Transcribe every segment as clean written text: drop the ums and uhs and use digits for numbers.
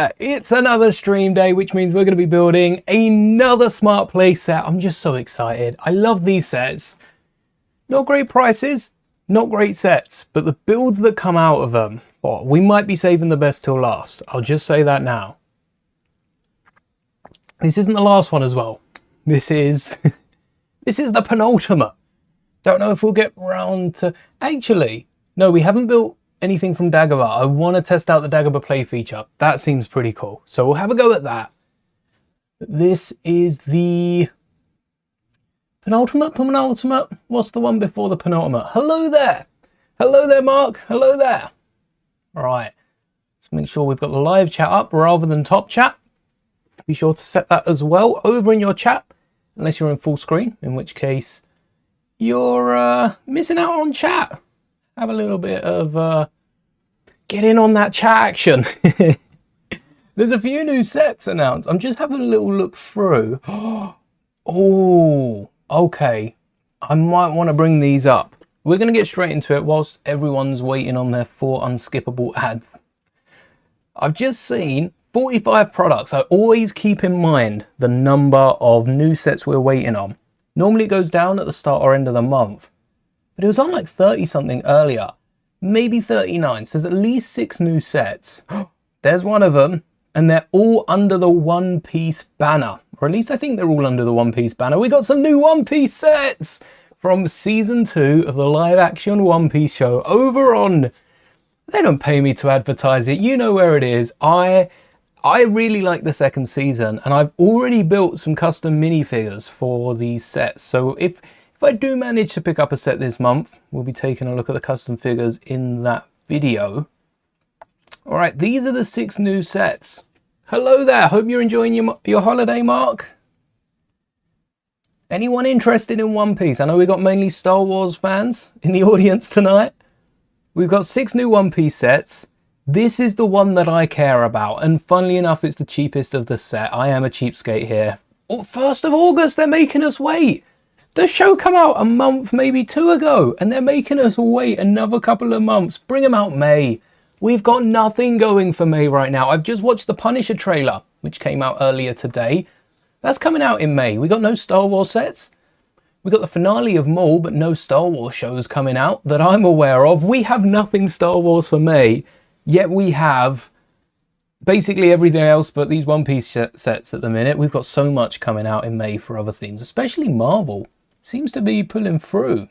there! It's another stream day, which means we're going to be building another smart play set. I'm just so excited. I love these sets. Not great prices, not great sets, but the builds that come out of them, oh, we might be saving the best till last. I'll just say that now. This isn't the last one as well. This is the penultimate. Don't know if we'll get round to... Actually, no, we haven't built anything from Dagobah. I want to test out the Dagobah play feature. That seems pretty cool. So we'll have a go at that. This is the penultimate. What's the one before the penultimate? Hello there. Hello there, Mark. Hello there. All right. Let's make sure we've got the live chat up rather than top chat. Be sure to set that as well over in your chat, unless you're in full screen, in which case you're missing out on chat. Have a little bit of get in on that chat action. There's a few new sets announced. I'm just having a little look through. Oh, okay. I might want to bring these up. We're going to get straight into it whilst everyone's waiting on their 4 unskippable ads. I've just seen 45 products. I always keep in mind the number of new sets we're waiting on. Normally it goes down at the start or end of the month. But it was on like 30 something earlier. Maybe 39. So there's at least 6 new sets. There's one of them. And they're all under the One Piece banner. Or at least I think they're all under the One Piece banner. We got some new One Piece sets from season 2 of the live action One Piece show over on... They don't pay me to advertise it. You know where it is. I really like the second season. And I've already built some custom minifigures for these sets. So if I do manage to pick up a set this month, we'll be taking a look at the custom figures in that video. All right, these are the 6 new sets. Hello there, hope you're enjoying your holiday, Mark. Anyone interested in One Piece? I know we've got mainly Star Wars fans in the audience tonight. We've got 6 new One Piece sets. This is the one that I care about, and funnily enough, it's the cheapest of the set. I am a cheapskate here. Oh, 1st of August, they're making us wait. The show came out a month, maybe 2 ago, and they're making us wait another couple of months. Bring them out May. We've got nothing going for May right now. I've just watched the Punisher trailer, which came out earlier today. That's coming out in May. We got no Star Wars sets. We got the finale of Mouldie, but no Star Wars shows coming out that I'm aware of. We have nothing Star Wars for May, yet we have basically everything else but these One Piece sets at the minute. We've got so much coming out in May for other themes, especially Marvel. Seems to be pulling through.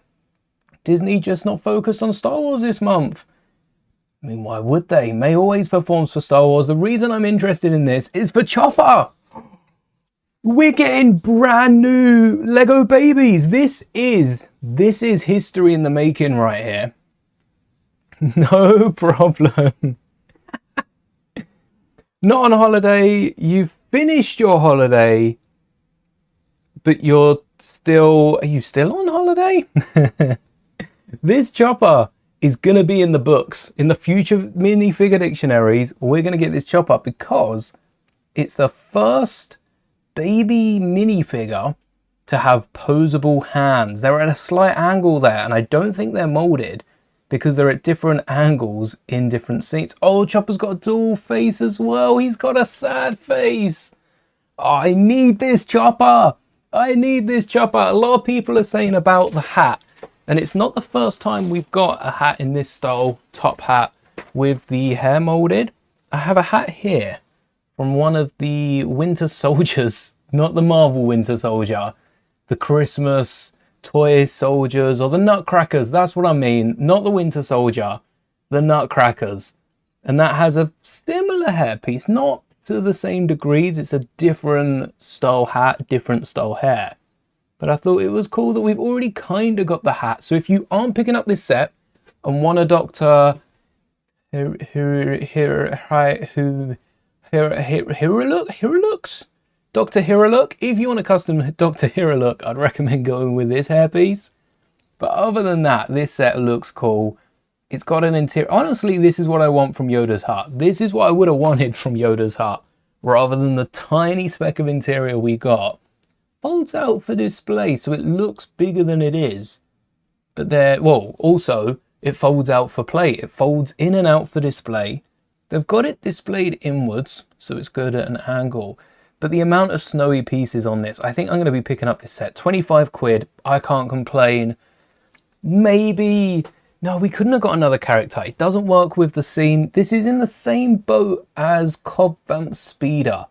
Disney just not focused on Star Wars this month. I mean, why would they? May always performs for Star Wars. The reason I'm interested in this is for Chopper. We're getting brand new Lego babies. This is history in the making right here. No problem. Not on holiday. You've finished your holiday, but are you still on holiday? This Chopper is going to be in the books. In the future minifigure dictionaries, we're going to get this Chopper because it's the first baby minifigure to have posable hands. They're at a slight angle there, and I don't think they're molded because they're at different angles in different seats. Oh, Chopper's got a dual face as well. He's got a sad face. Oh, I need this Chopper. I need this Chopper. A lot of people are saying about the hat. And it's not the first time we've got a hat in this style, top hat, with the hair molded. I have a hat here from one of the Winter Soldiers, not the Marvel Winter Soldier, the Christmas toy soldiers or the Nutcrackers. That's what I mean. Not the Winter Soldier, the Nutcrackers. And that has a similar hairpiece, not to the same degrees. It's a different style hat, different style hair. But I thought it was cool that we've already kind of got the hat. So if you aren't picking up this set and want a Dr. Hiralook? Dr. Hiralook? If you want a custom Dr. Hiralook, I'd recommend going with this hairpiece. But other than that, this set looks cool. It's got an interior. Honestly, this is what I want from Yoda's hut. This is what I would have wanted from Yoda's hut, rather than the tiny speck of interior we got. Folds out for display, so it looks bigger than it is. But also, it folds out for play. It folds in and out for display. They've got it displayed inwards, so it's good at an angle. But the amount of snowy pieces on this, I think I'm going to be picking up this set. 25 quid, I can't complain. Maybe, no, we couldn't have got another character. It doesn't work with the scene. This is in the same boat as Cobb Vanth Speeder.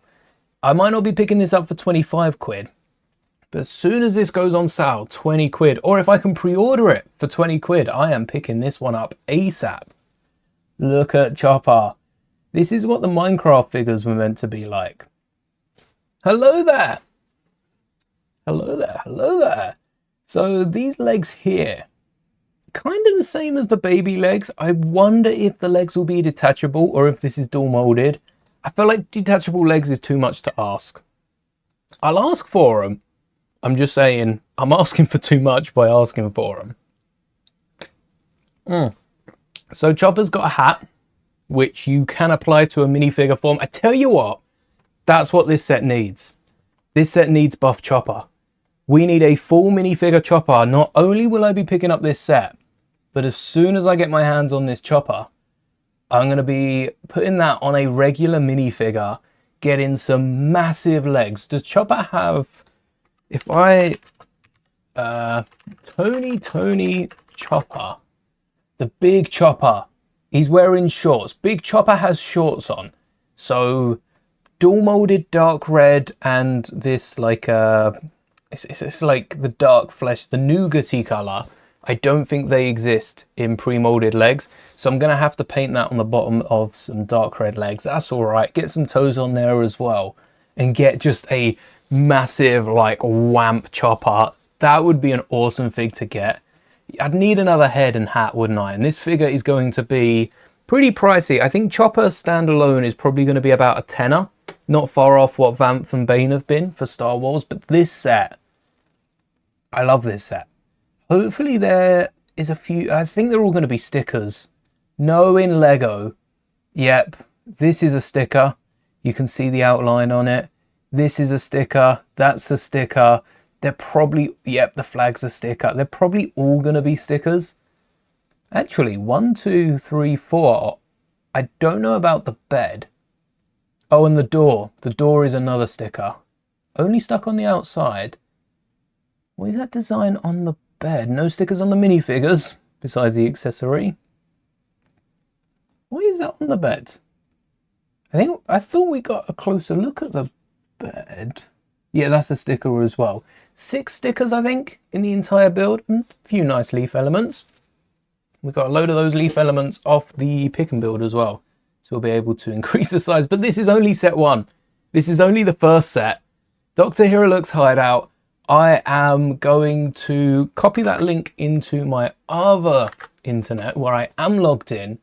I might not be picking this up for 25 quid. But as soon as this goes on sale, 20 quid, or if I can pre-order it for 20 quid, I am picking this one up ASAP. Look at Chopper. This is what the Minecraft figures were meant to be like. Hello there. Hello there. Hello there. So these legs here, kind of the same as the baby legs. I wonder if the legs will be detachable or if this is dual molded. I feel like detachable legs is too much to ask. I'll ask for them. I'm just saying, I'm asking for too much by asking for them. So Chopper's got a hat, which you can apply to a minifigure form. I tell you what, that's what this set needs. This set needs buff Chopper. We need a full minifigure Chopper. Not only will I be picking up this set, but as soon as I get my hands on this Chopper, I'm going to be putting that on a regular minifigure, getting some massive legs. Does Chopper have... If I, Tony Chopper, the big Chopper, he's wearing shorts. Big Chopper has shorts on. So dual molded dark red and this like, it's like the dark flesh, the nougaty color. I don't think they exist in pre-molded legs. So I'm going to have to paint that on the bottom of some dark red legs. That's all right. Get some toes on there as well and get just a massive like wamp Chopper. That would be an awesome fig to get. I'd need another head and hat, wouldn't I? And this figure is going to be pretty pricey. I think Chopper standalone is probably going to be about a tenner, not far off what Vanth and Bane have been for Star Wars. But this set, I love this set. Hopefully there is a few, I think they're all going to be stickers. No, in Lego. Yep, this is a sticker. You can see the outline on it. This is a sticker, that's a sticker. They're probably, yep, the flag's a sticker. They're probably all going to be stickers. Actually, 1, 2, 3, 4. I don't know about the bed. Oh, and the door. The door is another sticker. Only stuck on the outside. What is that design on the bed? No stickers on the minifigures, besides the accessory. What is that on the bed? I thought we got a closer look at the bed. Yeah, that's a sticker as well. 6 stickers, I think, in the entire build. And a few nice leaf elements. We've got a load of those leaf elements off the pick and build as well. So we'll be able to increase the size. But this is only set 1. This is only the first set. Dr. Hiraluk's hideout. I am going to copy that link into my other internet where I am logged in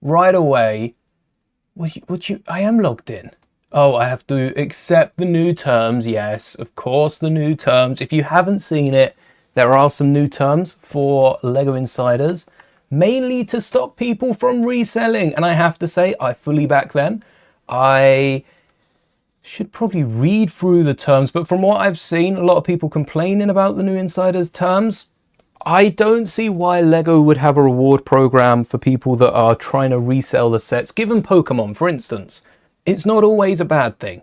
right away. I am logged in. Oh, I have to accept the new terms. Yes, of course, the new terms. If you haven't seen it, there are some new terms for LEGO Insiders, mainly to stop people from reselling. And I have to say, I fully back them. I should probably read through the terms, but from what I've seen, a lot of people complaining about the new Insiders terms. I don't see why LEGO would have a reward program for people that are trying to resell the sets. Given Pokemon, for instance. It's not always a bad thing.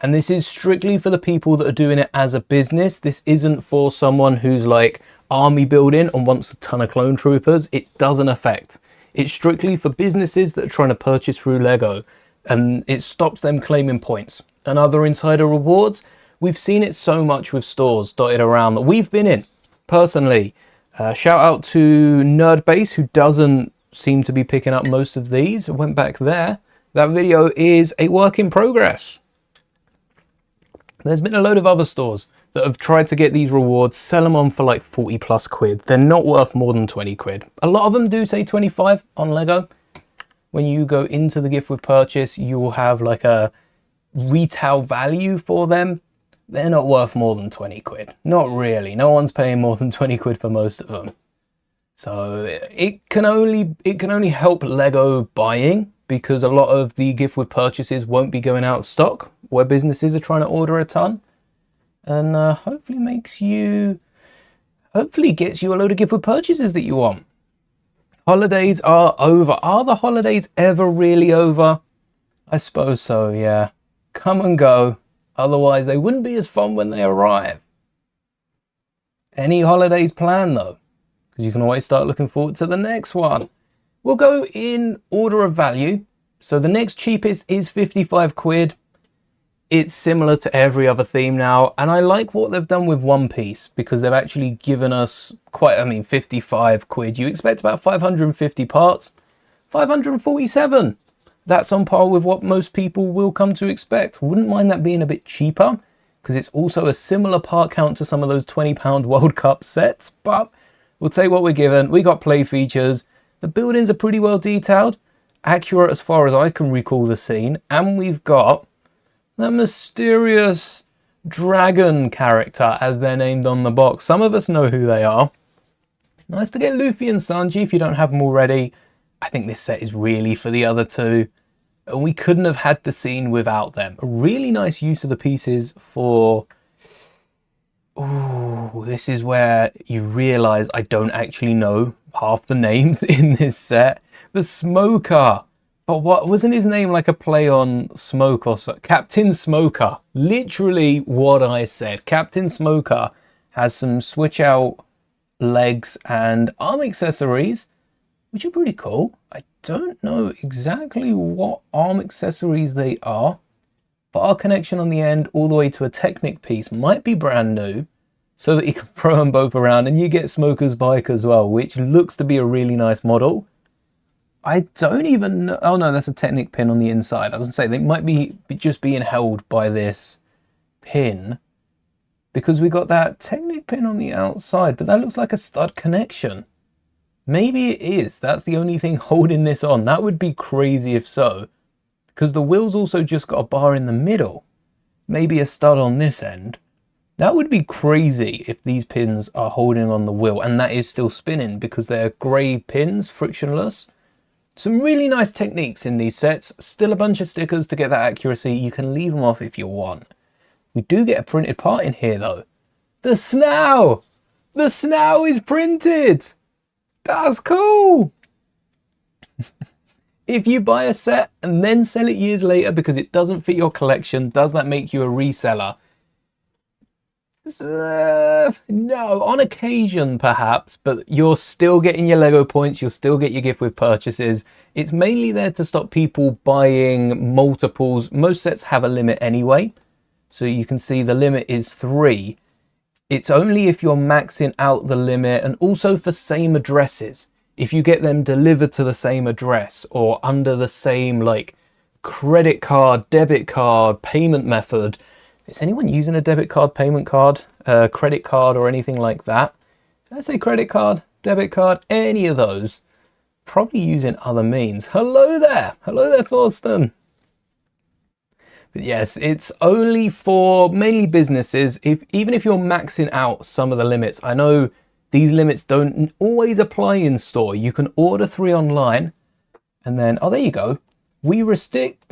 And this is strictly for the people that are doing it as a business. This isn't for someone who's like army building and wants a ton of clone troopers. It doesn't affect. It's strictly for businesses that are trying to purchase through LEGO. And it stops them claiming points. And other insider rewards, we've seen it so much with stores dotted around that we've been in. Personally, shout out to Nerdbase, who doesn't seem to be picking up most of these. I went back there. That video is a work in progress. There's been a load of other stores that have tried to get these rewards, sell them on for like 40 plus quid. They're not worth more than 20 quid. A lot of them do say 25 on LEGO. When you go into the gift with purchase, you will have like a retail value for them. They're not worth more than 20 quid. Not really. No one's paying more than 20 quid for most of them. So it can only help LEGO buying, because a lot of the gift with purchases won't be going out of stock where businesses are trying to order a ton. And hopefully gets you a load of gift with purchases that you want. Holidays are over. Are the holidays ever really over? I suppose so, yeah. Come and go. Otherwise, they wouldn't be as fun when they arrive. Any holidays planned, though? Because you can always start looking forward to the next one. We'll go in order of value. So the next cheapest is 55 quid. It's similar to every other theme now. And I like what they've done with One Piece, because they've actually given us 55 quid. You expect about 550 parts. 547. That's on par with what most people will come to expect. Wouldn't mind that being a bit cheaper, because it's also a similar part count to some of those £20 World Cup sets, but we'll take what we're given. We got play features. The buildings are pretty well detailed, accurate as far as I can recall the scene, and we've got that mysterious dragon character, as they're named on the box. Some of us know who they are. Nice to get Luffy and Sanji if you don't have them already. I think this set is really for the other two. And we couldn't have had the scene without them. A really nice use of the pieces for... Oh, this is where you realise I don't actually know half the names in this set. The Smoker. But what wasn't his name like a play on smoke or so? Captain Smoker. Literally what I said. Captain Smoker has some switch out legs and arm accessories, which are pretty cool. I don't know exactly what arm accessories they are, but our connection on the end all the way to a Technic piece might be brand new, so that you can throw them both around, and you get Smoker's bike as well, which looks to be a really nice model. I don't even know. Oh no, that's a Technic pin on the inside. I was going to say they might be just being held by this pin, because we got that Technic pin on the outside, but that looks like a stud connection. Maybe it is. That's the only thing holding this on. That would be crazy if so, because the wheel's also just got a bar in the middle. Maybe a stud on this end. That would be crazy if these pins are holding on the wheel and that is still spinning, because they're grey pins, frictionless. Some really nice techniques in these sets. Still a bunch of stickers to get that accuracy. You can leave them off if you want. We do get a printed part in here though. The Snow! The Snow is printed! That's cool! If you buy a set and then sell it years later because it doesn't fit your collection, does that make you a reseller? No, on occasion perhaps, but you're still getting your Lego points, you'll still get your gift with purchases. It's mainly there to stop people buying multiples. Most sets have a limit anyway, so you can see the limit is 3. It's only if you're maxing out the limit, and also for same addresses. If you get them delivered to the same address or under the same like credit card, debit card, payment method. Is anyone using a debit card, payment card, credit card or anything like that? Did I say credit card, debit card, any of those? Probably using other means. Hello there Thorsten. But yes, it's only for mainly businesses. Even if you're maxing out some of the limits, I know these limits don't always apply in store. You can order 3 online and then, oh, there you go. We restrict.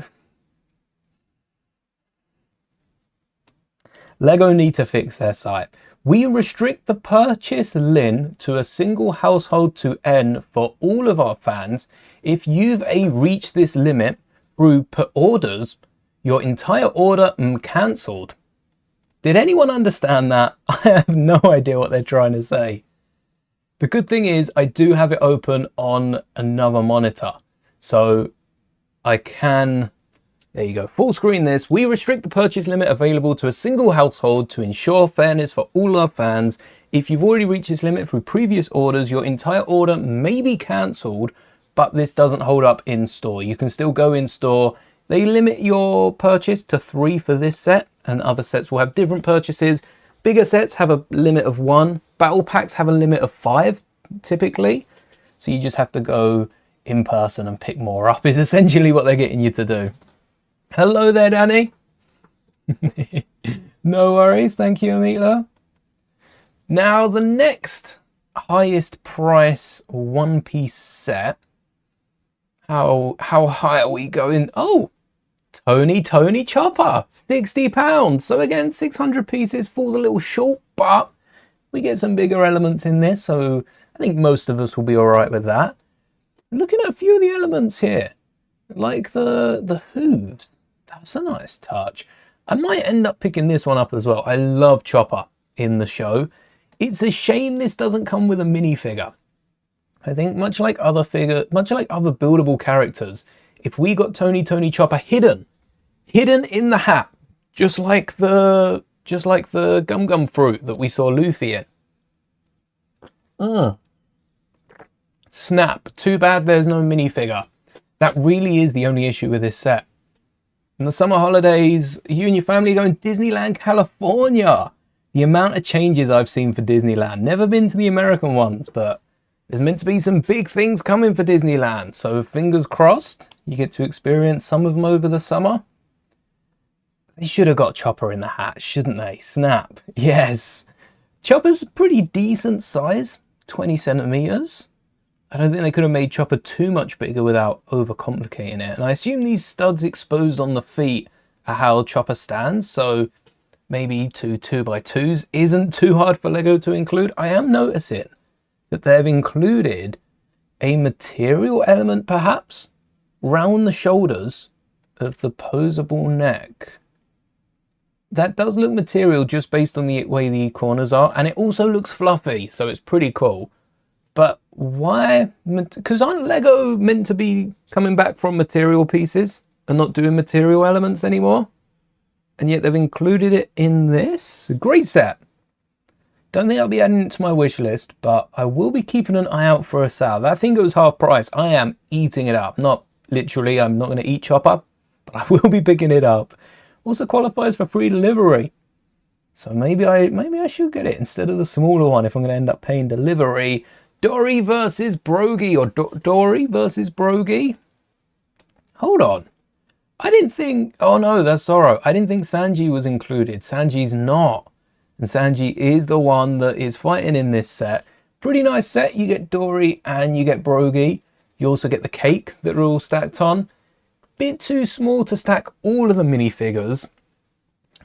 Lego need to fix their site. We restrict the purchase LIN to a single household to N for all of our fans. If you've reached this limit through orders, your entire order cancelled. Did anyone understand that? I have no idea what they're trying to say. The good thing is I do have it open on another monitor, so I can, there you go, full screen this. We restrict the purchase limit available to a single household to ensure fairness for all our fans. If you've already reached this limit through previous orders, your entire order may be cancelled, but this doesn't hold up in store. You can still go in store. They limit your purchase to 3 for this set, and other sets will have different purchases. Bigger sets have a limit of 1. Battle packs have a limit of 5, typically. So you just have to go in person and pick more up, is essentially what they're getting you to do. Hello there, Danny. No worries, thank you, Amila. Now, the next highest price One Piece set. How high are we going? Oh, Tony Chopper, £60. So again, 600 pieces, falls a little short, but we get some bigger elements in this, so I think most of us will be all right with that. Looking at a few of the elements here, like the hooves. That's a nice touch. I might end up picking this one up as well. I love Chopper in the show. It's a shame this doesn't come with a minifigure. I think much like other buildable characters, if we got Tony Chopper hidden in the hat, just like the Gum Gum fruit that we saw Luffy in. Snap. Too bad there's no minifigure. That really is the only issue with this set. In the summer holidays, you and your family are going to Disneyland, California. The amount of changes I've seen for Disneyland. Never been to the American ones, but there's meant to be some big things coming for Disneyland. So fingers crossed, you get to experience some of them over the summer. They should have got Chopper in the hat, shouldn't they? Snap. Yes. Chopper's a pretty decent size, 20 centimeters. I don't think they could have made Chopper too much bigger without overcomplicating it. And I assume these studs exposed on the feet are how Chopper stands. So maybe 2x2s isn't too hard for Lego to include. I am noticing that they've included a material element perhaps round the shoulders of the posable neck. That does look material just based on the way the corners are. And it also looks fluffy, so it's pretty cool. But why? Because aren't Lego meant to be coming back from material pieces and not doing material elements anymore? And yet they've included it in this. Great set. Don't think I'll be adding it to my wish list, but I will be keeping an eye out for a sale. That thing goes half price. I am eating it up. Not literally, I'm not going to eat Chopper, but I will be picking it up. Also qualifies for free delivery. So maybe I should get it instead of the smaller one if I'm going to end up paying delivery. Dory versus Brogy, or Dory versus Brogy. Hold on. I didn't think... Oh no, that's Zoro. I didn't think Sanji was included. Sanji's not. And Sanji is the one that is fighting in this set. Pretty nice set. You get Dory and you get Brogy. You also get the cake that are all stacked on. Bit too small to stack all of the minifigures.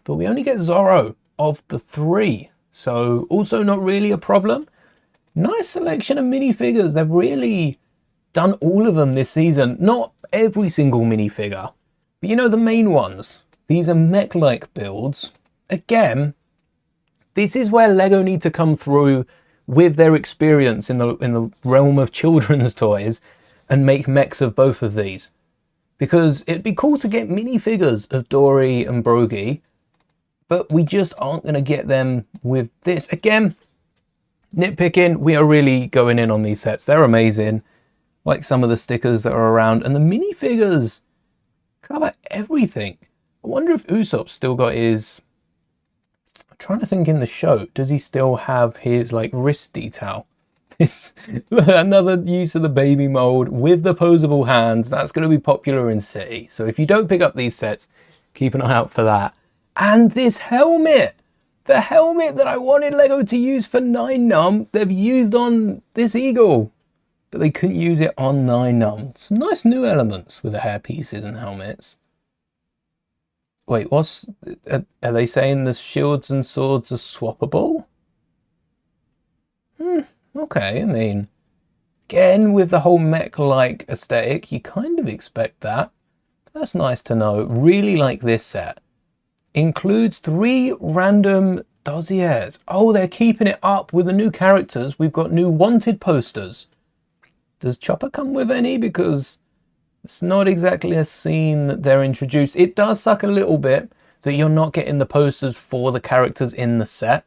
But we only get Zoro of the 3. So also not really a problem. Nice selection of minifigures. They've really done all of them this season. Not every single minifigure, but you know, the main ones. These are mech-like builds. Again, this is where Lego need to come through with their experience in the realm of children's toys and make mechs of both of these. Because it'd be cool to get minifigures of Dory and Brogy, but we just aren't going to get them with this. Again, nitpicking, we are really going in on these sets. They're amazing. Like some of the stickers that are around. And the minifigures cover everything. I wonder if Usopp's still got his... I'm trying to think in the show. Does he still have his like wrist detail? It's another use of the baby mold with the posable hands. That's going to be popular in City. So if you don't pick up these sets, keep an eye out for that. And this helmet! The helmet that I wanted Lego to use for 9num, they've used on this eagle. But they couldn't use it on 9num. Some nice new elements with the hair pieces and helmets. Wait, are they saying the shields and swords are swappable? Okay, I mean, again, with the whole mech-like aesthetic, you kind of expect that. That's nice to know. Really like this set. Includes 3 random dossiers. Oh, they're keeping it up with the new characters. We've got new wanted posters. Does Chopper come with any? Because it's not exactly a scene that they're introduced. It does suck a little bit that you're not getting the posters for the characters in the set.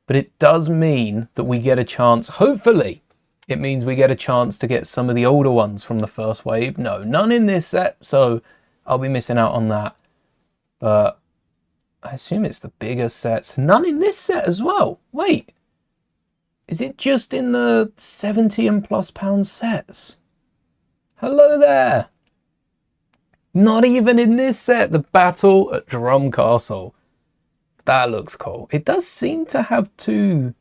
But it does mean that we get a chance, hopefully, it means we get a chance to get some of the older ones from the first wave. No, none in this set, so I'll be missing out on that. But I assume it's the bigger sets. None in this set as well. Wait, is it just in the 70 and plus pound sets? Hello there. Not even in this set. The Battle at Drum Castle. That looks cool. It does seem to have 2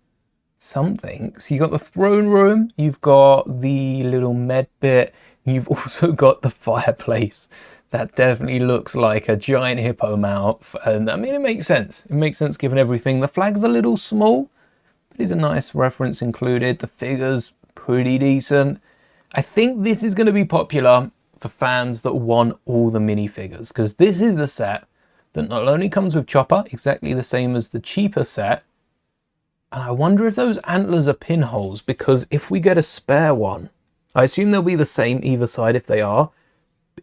something. So you've got the throne room, you've got the little med bit, and you've also got the fireplace. That definitely looks like a giant hippo mouth. And I mean, it makes sense. It makes sense given everything. The flag's a little small, but there's a nice reference included. The figure's pretty decent. I think this is going to be popular for fans that want all the minifigures, because this is the set that not only comes with Chopper, exactly the same as the cheaper set, and I wonder if those antlers are pinholes, because if we get a spare one, I assume they'll be the same either side if they are.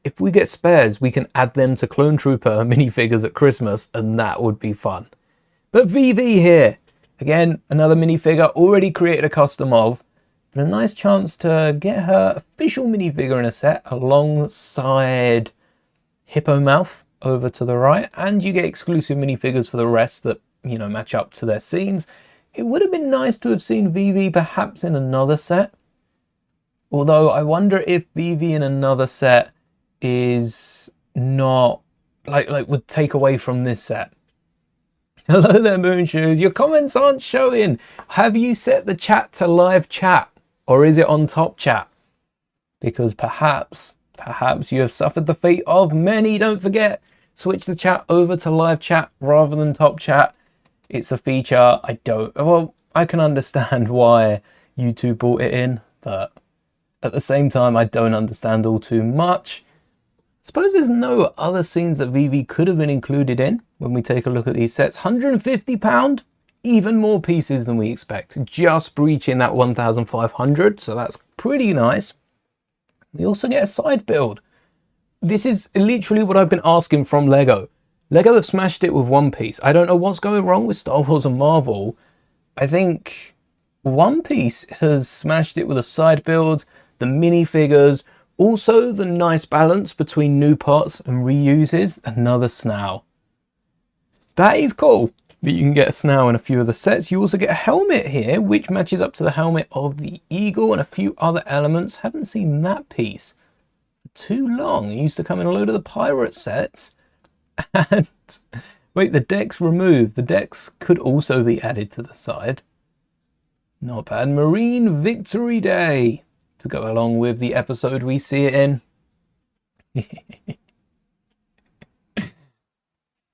If we get spares, we can add them to Clone Trooper minifigures at Christmas, and that would be fun. But VV here, again, another minifigure already created a custom of, but a nice chance to get her official minifigure in a set alongside Hippo Mouth over to the right, and you get exclusive minifigures for the rest that, you know, match up to their scenes. It would have been nice to have seen VV perhaps in another set, although I wonder if VV in another set is not like would take away from this set. Hello there, Moonshoes. Your comments aren't showing. Have you set the chat to live chat, or is it on top chat? Because perhaps you have suffered the fate of many. Don't forget, switch the chat over to live chat rather than top chat. It's a feature I can understand why YouTube brought it in, but at the same time, I don't understand all too much. Suppose there's no other scenes that VV could have been included in when we take a look at these sets. £150, even more pieces than we expect, just breaching that 1,500, so that's pretty nice. We also get a side build. This is literally what I've been asking from Lego. Lego have smashed it with One Piece. I don't know what's going wrong with Star Wars and Marvel. I think One Piece has smashed it with the side builds, the minifigures, also the nice balance between new parts and reuses. Another Snow. That is cool that you can get a Snow in a few of the sets. You also get a helmet here, which matches up to the helmet of the Eagle and a few other elements. Haven't seen that piece for too long. It used to come in a load of the pirate sets. And wait, the deck's removed. The decks could also be added to the side. Not bad. Marine Victory Day to go along with the episode we see it in.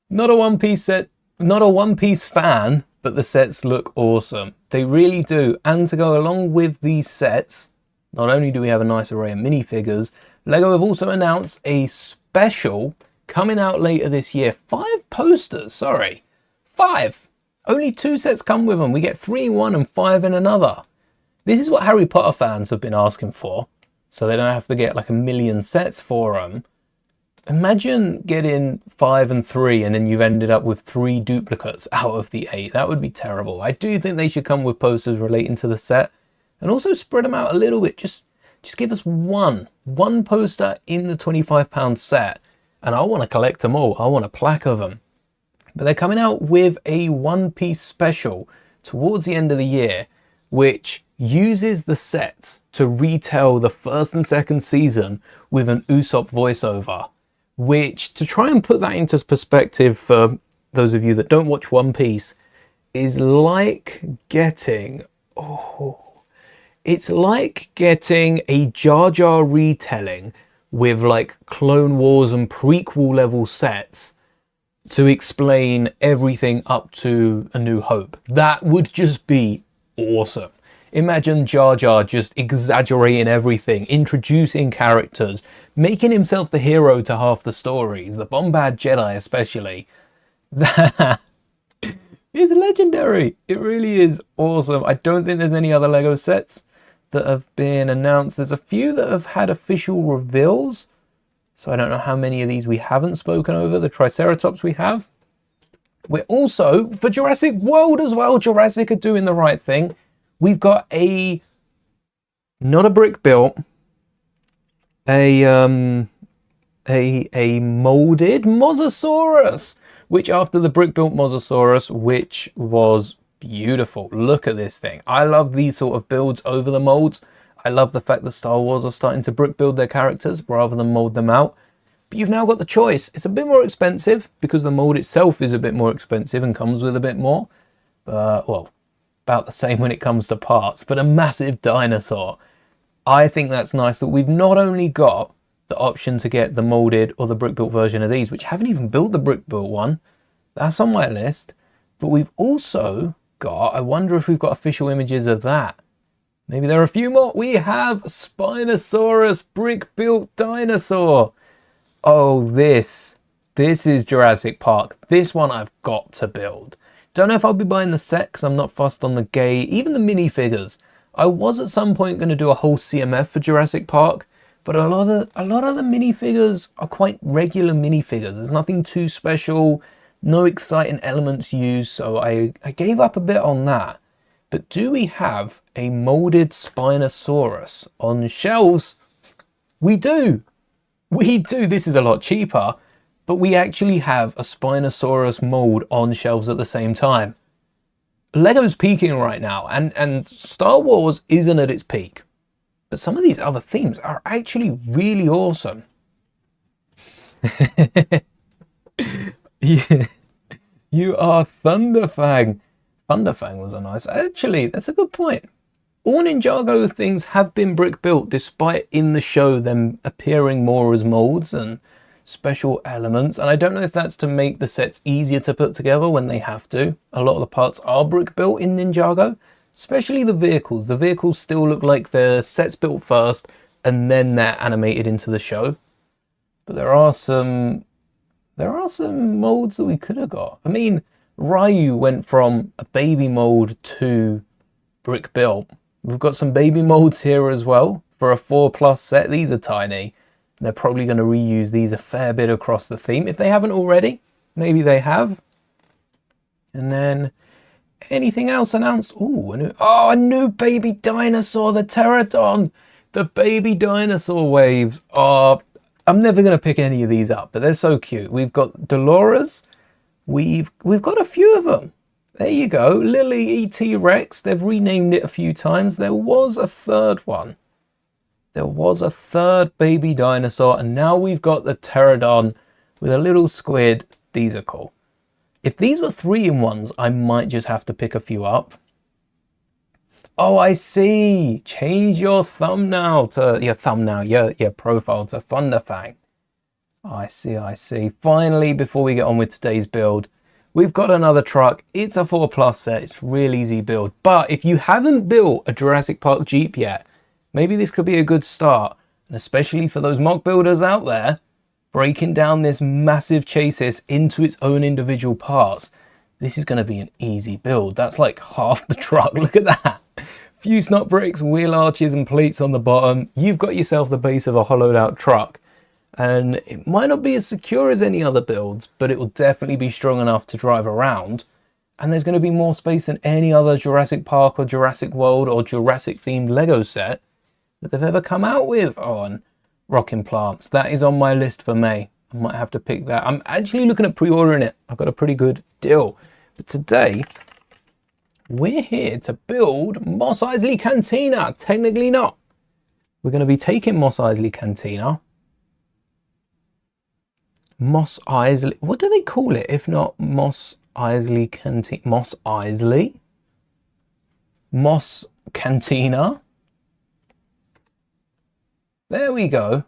Not a One Piece set, not a One Piece fan, but the sets look awesome. They really do. And to go along with these sets, not only do we have a nice array of minifigures, Lego have also announced a special coming out later this year. 5 posters, sorry. 5. Only 2 sets come with them. We get 3 in one and 5 in another. This is what Harry Potter fans have been asking for, so they don't have to get like a million sets for them. Imagine getting 5 and 3 and then you've ended up with 3 duplicates out of the 8. That would be terrible. I do think they should come with posters relating to the set and also spread them out a little bit. Just give us one poster in the £25 set, and I want to collect them all. I want a plaque of them. But they're coming out with a One Piece special towards the end of the year, which uses the sets to retell the first and second season with an Usopp voiceover, which, to try and put that into perspective for those of you that don't watch One Piece, is like getting, it's like getting a Jar Jar retelling with like Clone Wars and prequel level sets to explain everything up to A New Hope. That would just be awesome. Imagine Jar Jar just exaggerating everything, introducing characters, making himself the hero to half the stories, the Bombad Jedi especially. That is legendary. It really is awesome. I don't think there's any other Lego sets that have been announced. There's a few that have had official reveals, so I don't know how many of these we haven't spoken over. The Triceratops we have. We're also, for Jurassic World as well, Jurassic are doing the right thing. We've got not a brick built, a molded Mosasaurus, which after the brick built Mosasaurus, which was beautiful. Look at this thing. I love these sort of builds over the molds. I love the fact that Star Wars are starting to brick build their characters rather than mold them out. But you've now got the choice. It's a bit more expensive because the mold itself is a bit more expensive and comes with a bit more. But, well, about the same when it comes to parts. But a massive dinosaur. I think that's nice that we've not only got the option to get the molded or the brick built version of these, which I haven't even built the brick built one. That's on my list. But we've also got, I wonder if we've got official images of that. Maybe there are a few more. We have Spinosaurus brick-built dinosaur. Oh, this is Jurassic Park. This one I've got to build. Don't know if I'll be buying the set because I'm not fussed on the gate, even the minifigures. I was at some point going to do a whole CMF for Jurassic Park, but a lot of the minifigures are quite regular minifigures. There's nothing too special, no exciting elements used, so I gave up a bit on that. But do we have a molded Spinosaurus on shelves? We do. We do. This is a lot cheaper, but we actually have a Spinosaurus mold on shelves at the same time. Lego's peaking right now, and Star Wars isn't at its peak. But some of these other themes are actually really awesome. Yeah. You are Thunderfang. Thunderfang was a nice... Actually, that's a good point. All Ninjago things have been brick built, despite in the show them appearing more as molds and special elements. And I don't know if that's to make the sets easier to put together when they have to. A lot of the parts are brick built in Ninjago, especially the vehicles. The vehicles still look like they're sets built first and then they're animated into the show. But there are some molds that we could have got. I mean, Ryu went from a baby mold to brick built. We've got some baby molds here as well for a 4+ set. These are tiny. They're probably going to reuse these a fair bit across the theme. If they haven't already, maybe they have. And then anything else announced? Ooh, a new baby dinosaur, the Pterodon. The baby dinosaur waves are... I'm never going to pick any of these up, but they're so cute. We've got Dolores. We've got a few of them. There you go. Lily E.T. Rex. They've renamed it a few times. There was a third one. There was a third baby dinosaur, and now we've got the Pterodon with a little squid. These are cool. If these were 3-in-1s, I might just have to pick a few up. Oh, I see. Change your thumbnail to your profile to Thunderfang. I see. Finally, before we get on with today's build, we've got another truck. It's a 4+ set. It's real easy build. But if you haven't built a Jurassic Park Jeep yet, maybe this could be a good start. And especially for those mock builders out there, breaking down this massive chassis into its own individual parts. This is going to be an easy build. That's like half the truck. Look at that. Few snot bricks, wheel arches and plates on the bottom. You've got yourself the base of a hollowed out truck. And it might not be as secure as any other builds, but it will definitely be strong enough to drive around. And there's going to be more space than any other Jurassic Park or Jurassic World or Jurassic themed Lego set that they've ever come out with. Oh, and rocking plants. That is on my list for May. I might have to pick that. I'm actually looking at pre-ordering it. I've got a pretty good deal. But today, we're here to build Mos Eisley Cantina. Technically not. We're going to be taking Mos Eisley Cantina. Mos Eisley, what do they call it if not Mos Eisley Cantina? Mos Eisley? Mos Cantina? There we go.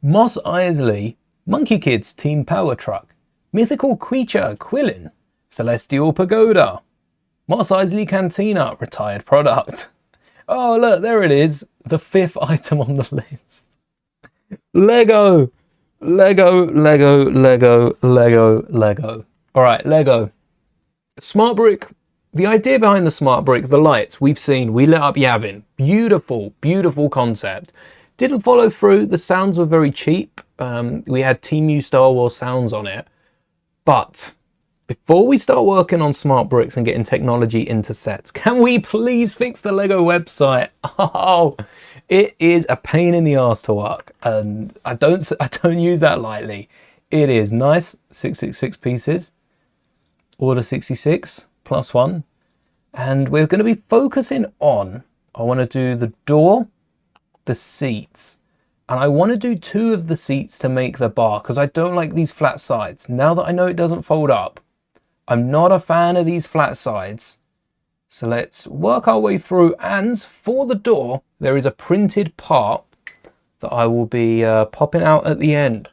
Mos Eisley, Monkey Kids Team Power Truck, Mythical Creature Quillin, Celestial Pagoda, Mos Eisley Cantina Retired Product. Oh look, there it is, the 5th item on the list. Lego. Lego. All right, Lego. Smart brick. The idea behind the smart brick, the lights we've seen, we lit up Yavin. Beautiful, beautiful concept. Didn't follow through. The sounds were very cheap. We had Team U Star Wars sounds on it. But before we start working on smart bricks and getting technology into sets, can we please fix the Lego website? Oh, it is a pain in the ass to work, and I don't use that lightly. It is nice, 666 pieces, order 66 plus 1, and we're going to be focusing on, I want to do the door, the seats, and I want to do 2 of the seats to make the bar, because I don't like these flat sides. Now that I know it doesn't fold up, I'm not a fan of these flat sides. So let's work our way through, and for the door, there is a printed part that I will be popping out at the end.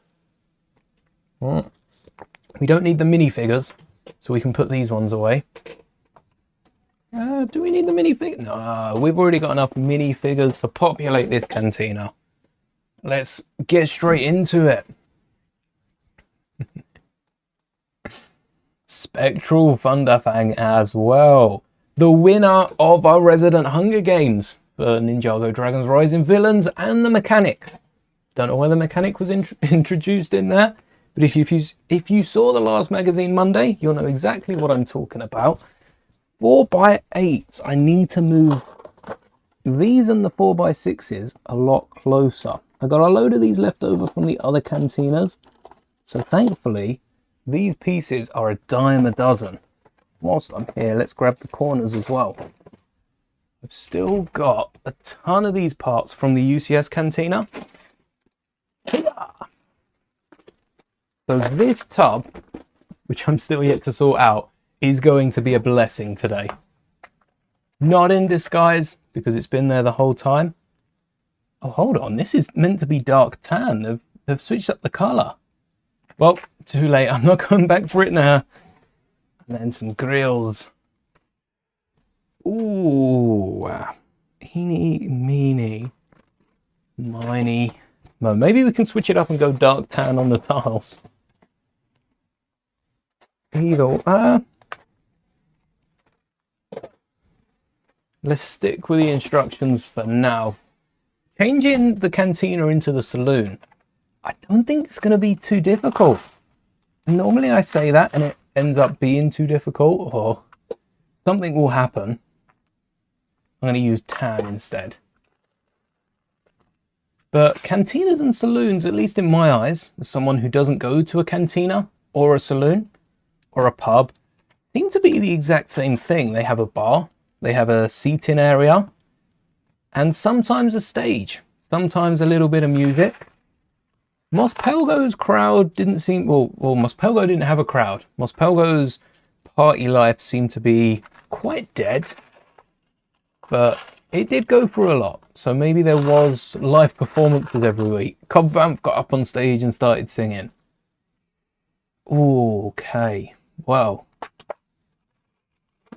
We don't need the minifigures, so we can put these ones away. Do we need the minifig? No, we've already got enough minifigures to populate this cantina. Let's get straight into it. Spectral Thunderfang as well. The winner of our Resident Hunger Games for Ninjago Dragons Rising Villains and the Mechanic. Don't know where the Mechanic was introduced in there, but if you saw the last magazine Monday, you'll know exactly what I'm talking about. 4x8s. I need to move these and the 4x6s a lot closer. I got a load of these left over from the other cantinas, so thankfully these pieces are a dime a dozen. Whilst I'm here, let's grab the corners as well. I've still got a ton of these parts from the UCS cantina. So this tub, which I'm still yet to sort out, is going to be a blessing today. Not in disguise, because it's been there the whole time. Oh, hold on, this is meant to be dark tan. They've switched up the colour. Well, too late, I'm not going back for it now. And then some grills. Ooh, eeny, meeny, miny. Well, maybe we can switch it up and go dark tan on the tiles. Either, let's stick with the instructions for now. Changing the cantina into the saloon, I don't think it's going to be too difficult. Normally I say that and it ends up being too difficult, or something will happen. I'm going to use tan instead. But cantinas and saloons, at least in my eyes, as someone who doesn't go to a cantina or a saloon or a pub, seem to be the exact same thing. They have a bar, they have a seating area, and sometimes a stage, sometimes a little bit of music. Mos Pelgo's crowd didn't seem, well, Mos Pelgo didn't have a crowd. Mos Pelgo's party life seemed to be quite dead, but it did go through a lot. So maybe there was live performances every week. Cobb Vamp got up on stage and started singing. Okay, well,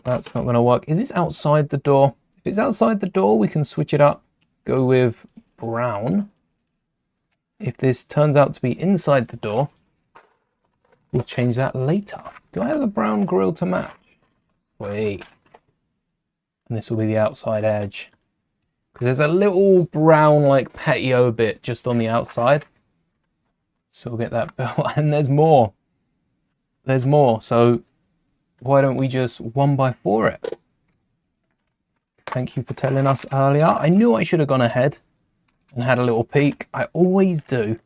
that's not going to work. Is this outside the door? If it's outside the door, we can switch it up. Go with brown. If this turns out to be inside the door, we'll change that later. Do I have a brown grill to match? Wait. And this will be the outside edge. Because there's a little brown like patio bit just on the outside. So we'll get that built. And there's more. There's more. So why don't we just 1x4 it? Thank you for telling us earlier. I knew I should have gone ahead and had a little peek. I always do.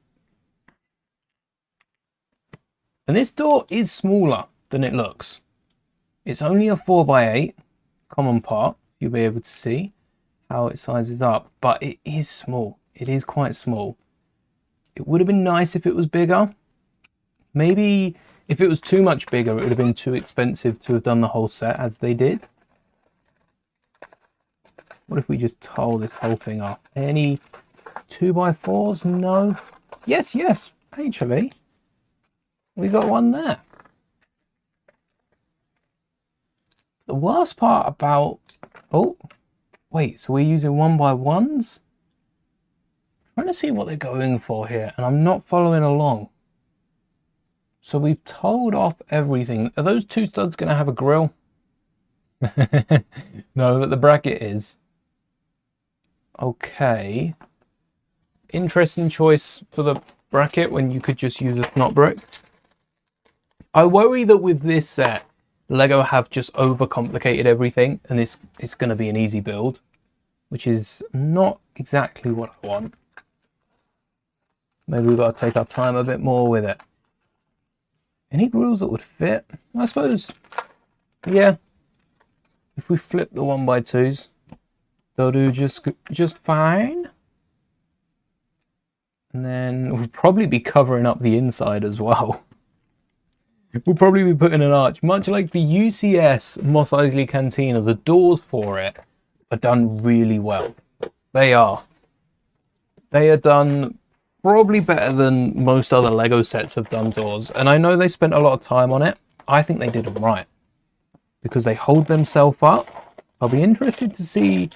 And this door is smaller than it looks. It's only a 4x8 common part. You'll be able to see how it sizes up, but it is small. It is quite small. It would have been nice if it was bigger. Maybe if it was too much bigger, it would have been too expensive to have done the whole set as they did. What if we just tile this whole thing up? Any 2x4s? No. Yes, yes, actually. We got one there. The worst part about... Oh, wait, so we're using 1x1s? I'm trying to see what they're going for here, and I'm not following along. So we've told off everything. Are those two studs going to have a grill? No, but the bracket is. Okay. Interesting choice for the bracket when you could just use a snot brick. I worry that with this set, Lego have just overcomplicated everything, and it's going to be an easy build, which is not exactly what I want. Maybe we've got to take our time a bit more with it. Any grills that would fit? I suppose, yeah. If we flip the 1x2s, they'll do just fine. And then we'll probably be covering up the inside as well. We'll probably be putting an arch, much like the UCS Mos Eisley Cantina. The doors for it are done really well. They are. They are done probably better than most other Lego sets have done doors. And I know they spent a lot of time on it. I think they did them right. Because they hold themselves up. I'll be interested to see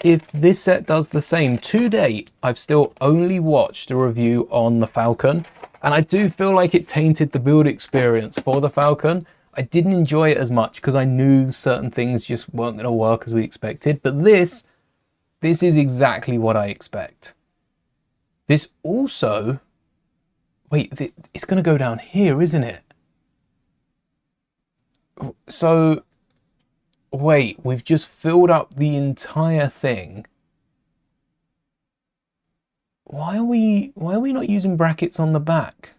if this set does the same. To date, I've still only watched a review on the Falcon, and I do feel like it tainted the build experience for the Falcon. I didn't enjoy it as much because I knew certain things just weren't going to work as we expected, but this is exactly what I expect. This also... Wait, it's going to go down here, isn't it? So, wait, we've just filled up the entire thing. Why are we not using brackets on the back?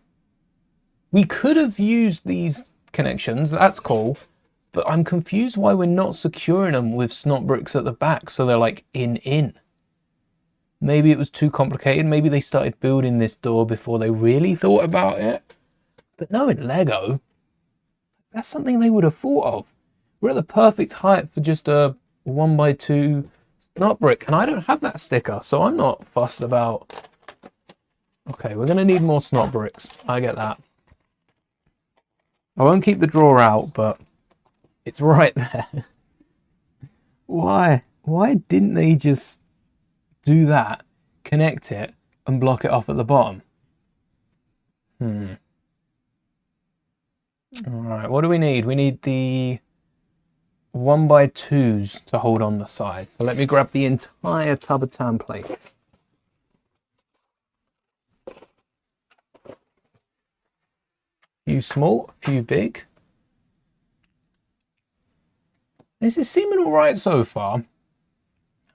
We could have used these connections, that's cool, but I'm confused why we're not securing them with snot bricks at the back so they're like in. Maybe it was too complicated. Maybe they started building this door before they really thought about it. But knowing Lego, that's something they would have thought of. We're at the perfect height for just a 1x2 snot brick. And I don't have that sticker, so I'm not fussed about... Okay, we're going to need more snot bricks. I get that. I won't keep the drawer out, but it's right there. Why? Why didn't they just... do that, connect it, and block it off at the bottom? Alright, what do we need? We need the 1x2s to hold on the side. So let me grab the entire tub of templates. A few small, a few big. This is seeming alright so far.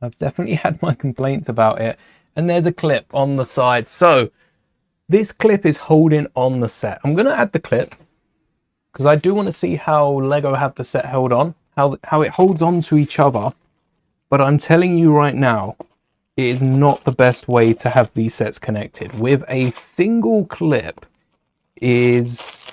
I've definitely had my complaints about it. And there's a clip on the side. So this clip is holding on the set. I'm going to add the clip because I do want to see how Lego have the set held on, how it holds on to each other. But I'm telling you right now, it is not the best way to have these sets connected. With a single clip is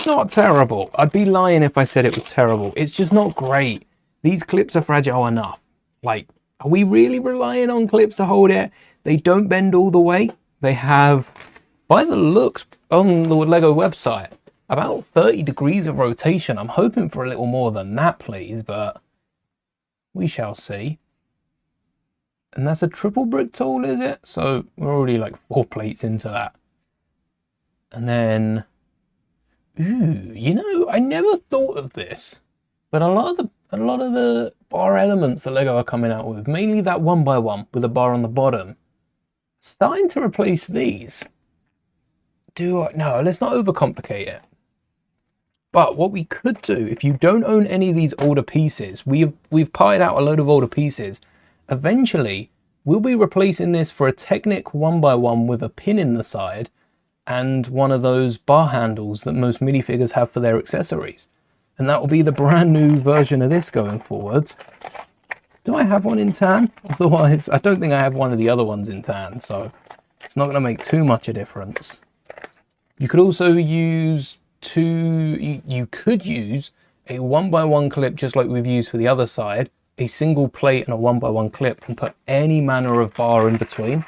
not terrible. I'd be lying if I said it was terrible. It's just not great. These clips are fragile enough. Like, are we really relying on clips to hold it? They don't bend all the way. They have, by the looks on the Lego website, about 30 degrees of rotation. I'm hoping for a little more than that, please, but we shall see. And that's a triple brick tool, is it? So we're already like 4 plates into that. And then, ooh, you know, I never thought of this, but a lot of the bar elements that Lego are coming out with, mainly that 1x1 with a bar on the bottom, starting to replace these. No, let's not overcomplicate it. But what we could do, if you don't own any of these older pieces, we've pied out a load of older pieces. Eventually, we'll be replacing this for a Technic 1x1 with a pin in the side and one of those bar handles that most minifigures have for their accessories. And that will be the brand new version of this going forward. Do I have one in tan? Otherwise, I don't think I have one of the other ones in tan, so it's not going to make too much a difference. You could also use you could use a 1x1 clip just like we've used for the other side, a single plate and a 1x1 clip, and put any manner of bar in between.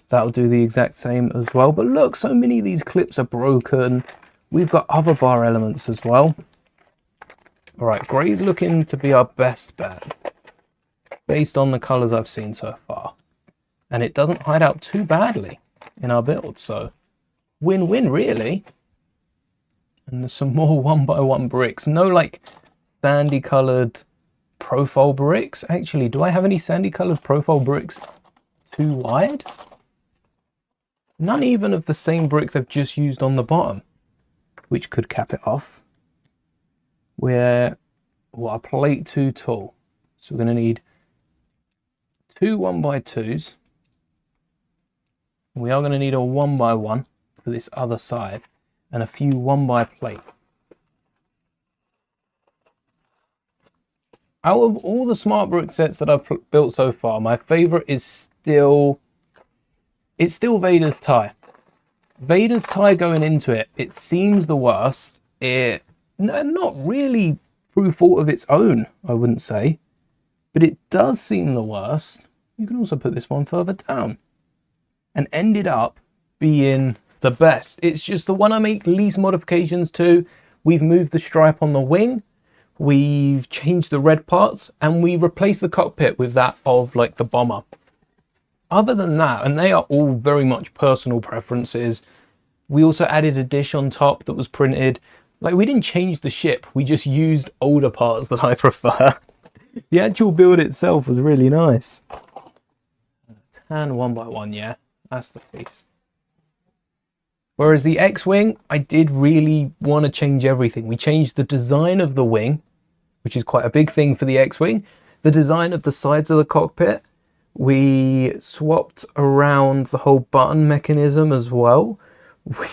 That'll do the exact same as well. But look, so many of these clips are broken. We've got other bar elements as well. All right, grey's looking to be our best bet based on the colors I've seen so far. And it doesn't hide out too badly in our build, so win-win really. And there's some more 1x1 bricks. No like sandy colored profile bricks. Actually, do I have any sandy colored profile bricks too wide? None even of the same brick they've just used on the bottom, which could cap it off. We're a plate too tall. So we're going to need 2 1x2s. We are going to need a 1x1 for this other side and a few 1x plate. Out of all the smart brick sets that I've built so far, my favorite is still Vader's tie. Vader's tie going into it, it seems the worst. Not really through fault of its own, I wouldn't say, but it does seem the worst. You can also put this one further down and ended up being the best. It's just the one I make least modifications to. We've moved the stripe on the wing. we've changed the red parts, and we replaced the cockpit with that of like the bomber. Other than that, and they are all very much personal preferences, we also added a dish on top that was printed. Like, we didn't change the ship, we just used older parts that I prefer. The actual build itself was really nice. Tan 1x1, yeah, that's the piece. Whereas the X-Wing, I did really want to change everything. We changed the design of the wing, which is quite a big thing for the X-Wing. The design of the sides of the cockpit. We swapped around the whole button mechanism as well.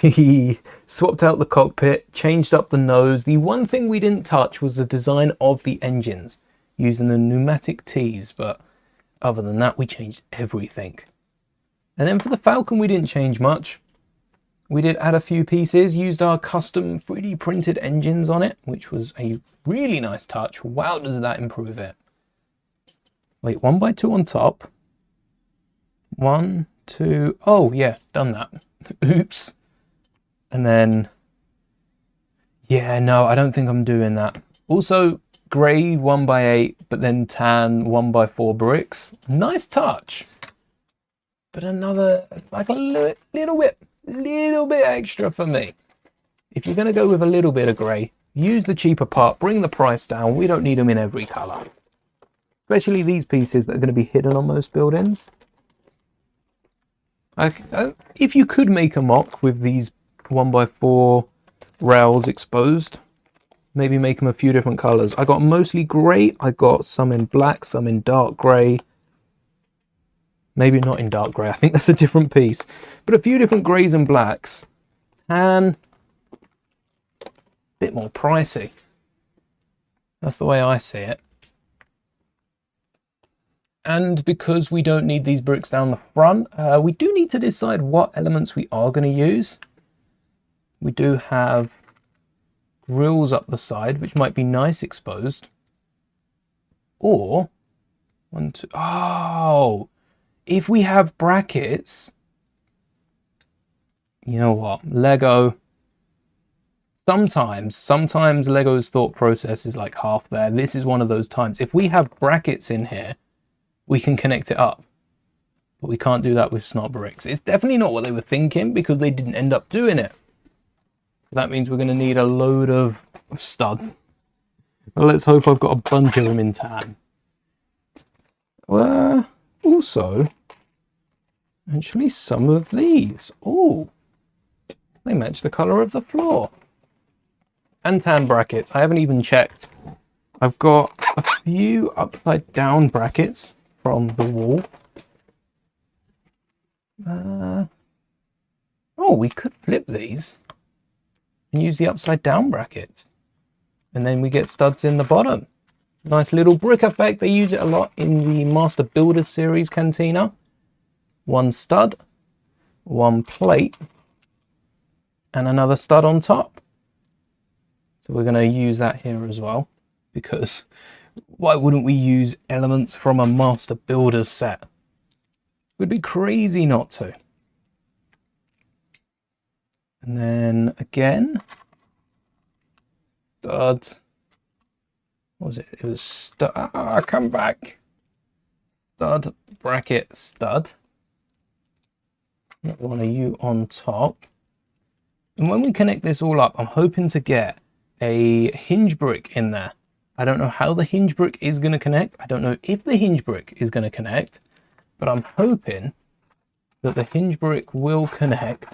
We swapped out the cockpit, changed up the nose. The one thing we didn't touch was the design of the engines, using the pneumatic T's, but other than that, we changed everything. And then for the Falcon, we didn't change much. We did add a few pieces, used our custom 3D printed engines on it, which was a really nice touch. Wow, does that improve it. Wait, 1x2 on top. 1, 2, oh yeah, done that. Oops. And then, yeah, no, I don't think I'm doing that. Also, grey 1x8, but then tan 1x4 bricks. Nice touch. But another, like a little bit extra for me. If you're going to go with a little bit of grey, use the cheaper part, bring the price down. We don't need them in every colour. Especially these pieces that are going to be hidden on most buildings. If you could make a mock with these 1x4 rails exposed, maybe make them a few different colours. I got mostly grey. I got some in black, some in dark grey. Maybe not in dark grey. I think that's a different piece. But a few different greys and blacks. Tan. A bit more pricey. That's the way I see it. And because we don't need these bricks down the front, we do need to decide what elements we are going to use. We do have grills up the side, which might be nice exposed. Or, oh, if we have brackets, you know what, Lego, sometimes Lego's thought process is like half there. This is one of those times. If we have brackets in here, we can connect it up, but we can't do that with snot bricks. It's definitely not what they were thinking, because they didn't end up doing it. That means we're going to need a load of studs. Well, let's hope I've got a bunch of them in tan. Also, actually some of these. Oh, they match the color of the floor. And tan brackets. I haven't even checked. I've got a few upside down brackets from the wall. Oh, we could flip these and use the upside down brackets. And then we get studs in the bottom. Nice little brick effect. They use it a lot in the Master Builder series Cantina. One stud, one plate, and another stud on top. So we're going to use that here as well, because why wouldn't we use elements from a Master Builder's set? It would be crazy not to. And then again, stud. What was it? It was stud. Come back. Stud, bracket, stud. Another one of you on top. And when we connect this all up, I'm hoping to get a hinge brick in there. I don't know how the hinge brick is going to connect. I don't know if the hinge brick is going to connect, but I'm hoping that the hinge brick will connect,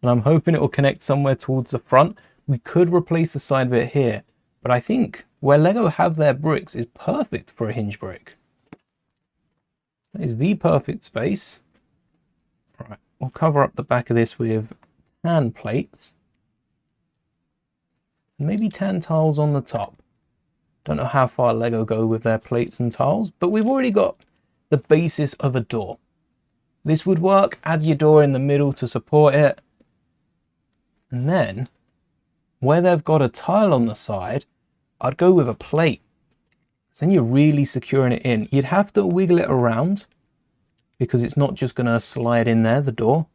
and I'm hoping it will connect somewhere towards the front. We could replace the side of it here, but I think where Lego have their bricks is perfect for a hinge brick. That is the perfect space. All right, we'll cover up the back of this with tan plates. Maybe tan tiles on the top. Don't know how far Lego go with their plates and tiles, but we've already got the basis of a door. This would work. Add your door in the middle to support it. And then, where they've got a tile on the side, I'd go with a plate. Then you're really securing it in. You'd have to wiggle it around, because it's not just going to slide in there, the door.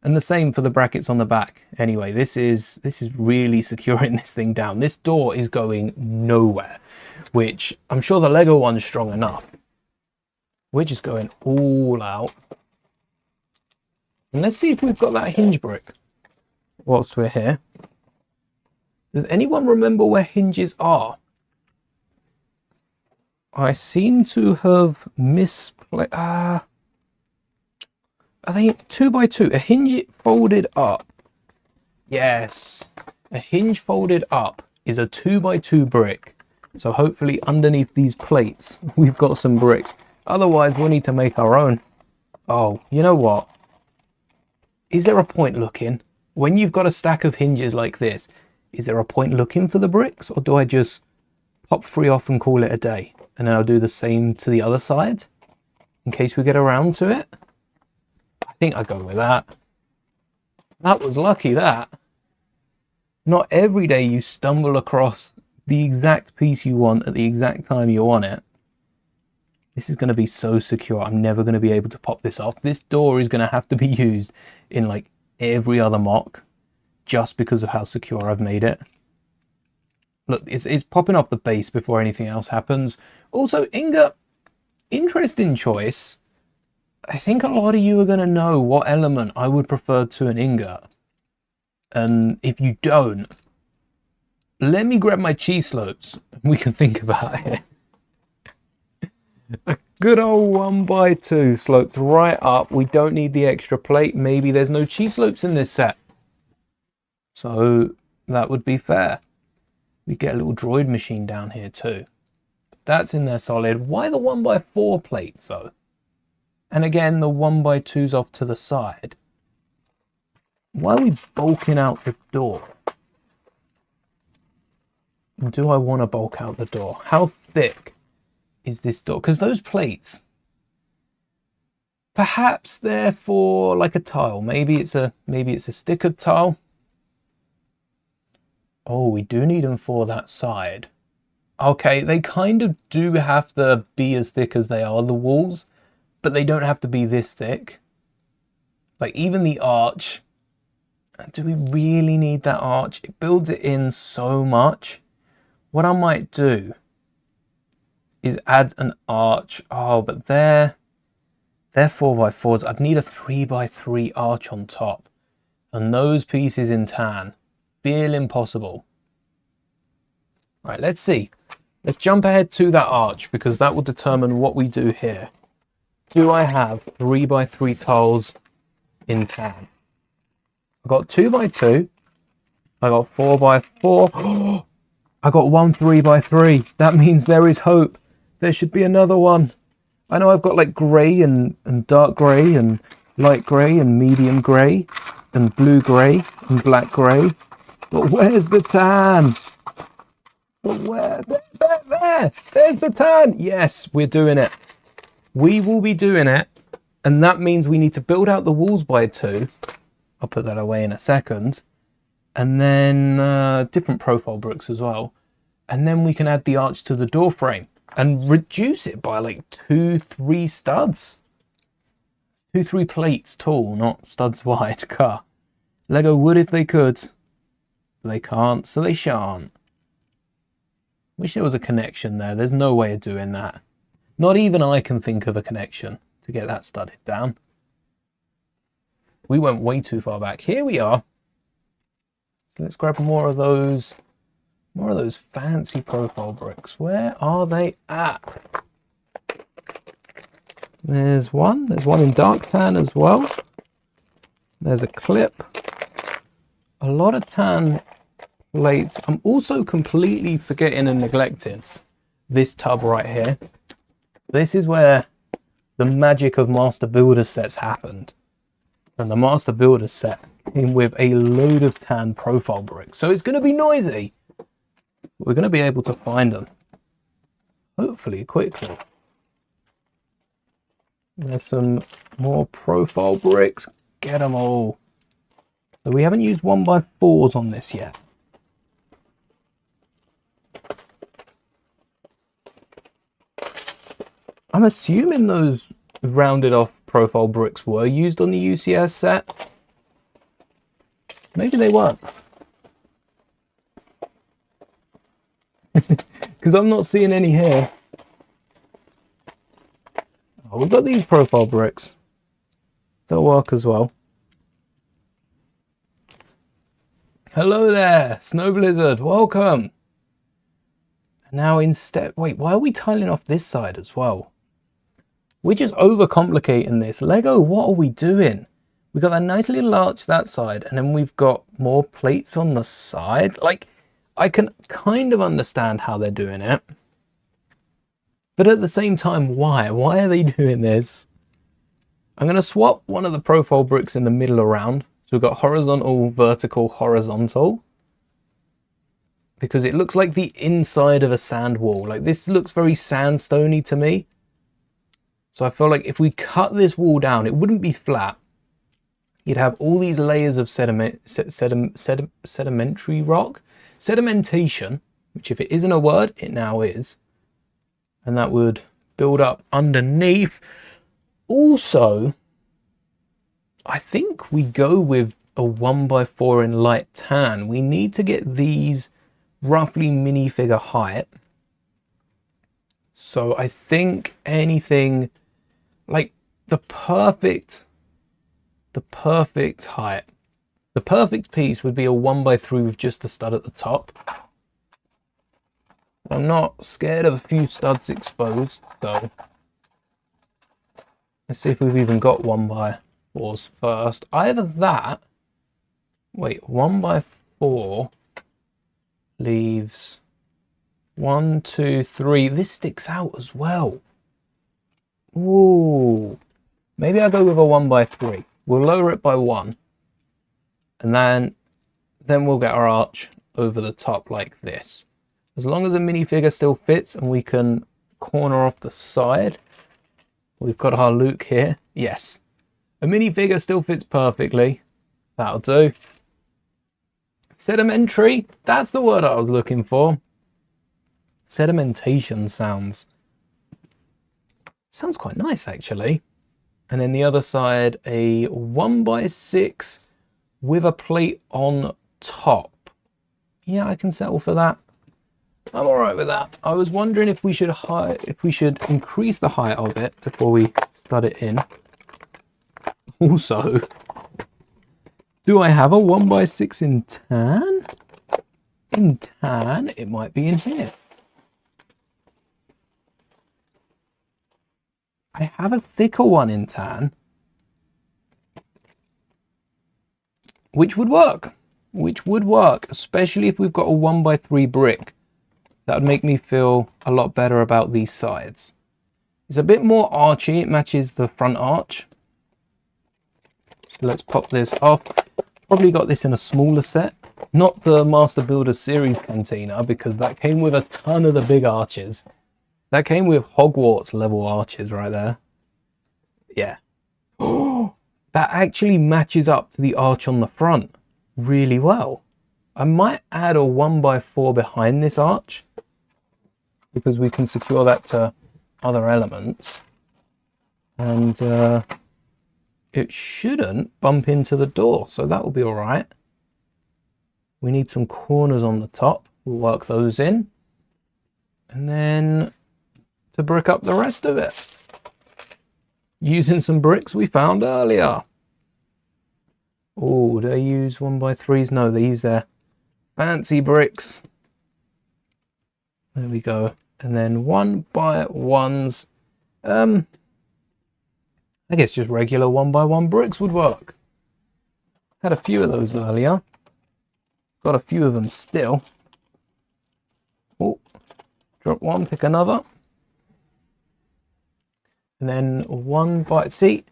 And the same for the brackets on the back. Anyway, this is really securing this thing down. This door is going nowhere, which I'm sure the Lego one's strong enough. We're just going all out. And let's see if we've got that hinge brick whilst we're here. Does anyone remember where hinges are? I seem to have misplaced. Are they 2x2? A hinge folded up. Yes. A hinge folded up is a 2x2 brick. So hopefully underneath these plates, we've got some bricks. Otherwise, we'll need to make our own. Oh, you know what? Is there a point looking? When you've got a stack of hinges like this, is there a point looking for the bricks? Or do I just pop 3 off and call it a day? And then I'll do the same to the other side in case we get around to it. I think I'll go with that. That was lucky, that. Not every day you stumble across the exact piece you want at the exact time you want it. This is going to be so secure. I'm never going to be able to pop this off. This door is going to have to be used in like every other mock just because of how secure I've made it. Look, it's popping off the base before anything else happens. Also, ingot, interesting choice. I think a lot of you are going to know what element I would prefer to an ingot. And if you don't, let me grab my cheese slopes and we can think about it. A good old 1x2 sloped right up. We don't need the extra plate. Maybe there's no cheese slopes in this set. So that would be fair. We get a little droid machine down here too. That's in there solid. Why the 1x4 plates though? And again, the 1x2's off to the side. Why are we bulking out the door? Do I want to bulk out the door? How thick is this door? Because those plates, perhaps they're for like a tile. Maybe it's a stickered tile. Oh, we do need them for that side. Okay, they kind of do have to be as thick as they are, the walls, but they don't have to be this thick. Like even the arch. Do we really need that arch? It builds it in so much. What I might do is add an arch. Oh, but they're 4x4s. I'd need a 3x3 arch on top. And those pieces in tan feel impossible. Right, let's see. Let's jump ahead to that arch because that will determine what we do here. Do I have 3x3 tiles in tan? I got 2x2. I got 4x4. I got one 3x3. That means there is hope. There should be another one. I know I've got like grey and dark grey and light grey and medium grey and blue grey and black grey. But where's the tan? But where? There! There's the tan! Yes, we're doing it. We will be doing it. And that means we need to build out the walls by 2. I'll put that away in a second. And then different profile bricks as well. And then we can add the arch to the door frame and reduce it by like 2-3 studs. 2-3 plates tall, not studs wide. Car. Lego would if they could. But they can't, so they shan't. Wish there was a connection there. There's no way of doing that. Not even I can think of a connection to get that studded down. We went way too far back. Here we are. Let's grab more of those fancy profile bricks. Where are they at? There's one in dark tan as well. There's a clip. A lot of tan plates. I'm also completely forgetting and neglecting this tub right here. This is where the magic of Master Builder sets happened. And the Master Builder set came with a load of tan profile bricks. So it's going to be noisy. We're going to be able to find them. Hopefully quickly. There's some more profile bricks. Get them all. So we haven't used 1x4s on this yet. I'm assuming those rounded off profile bricks were used on the UCS set. Maybe they weren't. Because I'm not seeing any here. Oh, we've got these profile bricks. They'll work as well. Hello there, Snow Blizzard, welcome. And now instead, wait, why are we tiling off this side as well? We're just overcomplicating this. Lego, what are we doing? We've got that nice little arch that side, and then we've got more plates on the side. Like, I can kind of understand how they're doing it. But at the same time, why? Why are they doing this? I'm going to swap one of the profile bricks in the middle around. So we've got horizontal, vertical, horizontal. Because it looks like the inside of a sand wall. Like, this looks very sandstony to me. So I feel like if we cut this wall down, it wouldn't be flat. You'd have all these layers of sedimentary rock. Sedimentation, which if it isn't a word, it now is. And that would build up underneath. Also, I think we go with a 1x4 in light tan. We need to get these roughly minifigure height. So I think anything like the perfect height, the perfect piece would be a 1x3 with just a stud at the top. I'm not scared of a few studs exposed, so let's see if we've even got 1x4s first. Either that, wait, 1x4 leaves 1, 2, 3. This sticks out as well. Ooh, maybe I'll go with a 1x3. We'll lower it by 1, and then we'll get our arch over the top like this. As long as the minifigure still fits and we can corner off the side. We've got our Luke here. Yes, a minifigure still fits perfectly. That'll do. Sedimentary, that's the word I was looking for. Sedimentation sounds quite nice, actually. And then the other side, a 1x6 with a plate on top. Yeah, I can settle for that. I'm all right with that. I was wondering if we should increase the height of it before we stud it in. Also, do I have a 1x6 in tan? In tan, it might be in here. I have a thicker one in tan, which would work, especially if we've got a 1x3 brick. That would make me feel a lot better about these sides. It's a bit more archy, it matches the front arch. So let's pop this off. Probably got this in a smaller set, not the Master Builder Series Cantina, because that came with a ton of the big arches. That came with Hogwarts level arches right there. Yeah. Oh, that actually matches up to the arch on the front really well. I might add a 1x4 behind this arch because we can secure that to other elements. And it shouldn't bump into the door, so that will be all right. We need some corners on the top. We'll work those in. And then to brick up the rest of it, using some bricks we found earlier. Oh, do they use 1x3s? No, they use their fancy bricks. There we go. And then 1x1s. I guess just regular 1x1 bricks would work. Had a few of those earlier. Got a few of them still. Oh, drop one, pick another. And then 1x. See,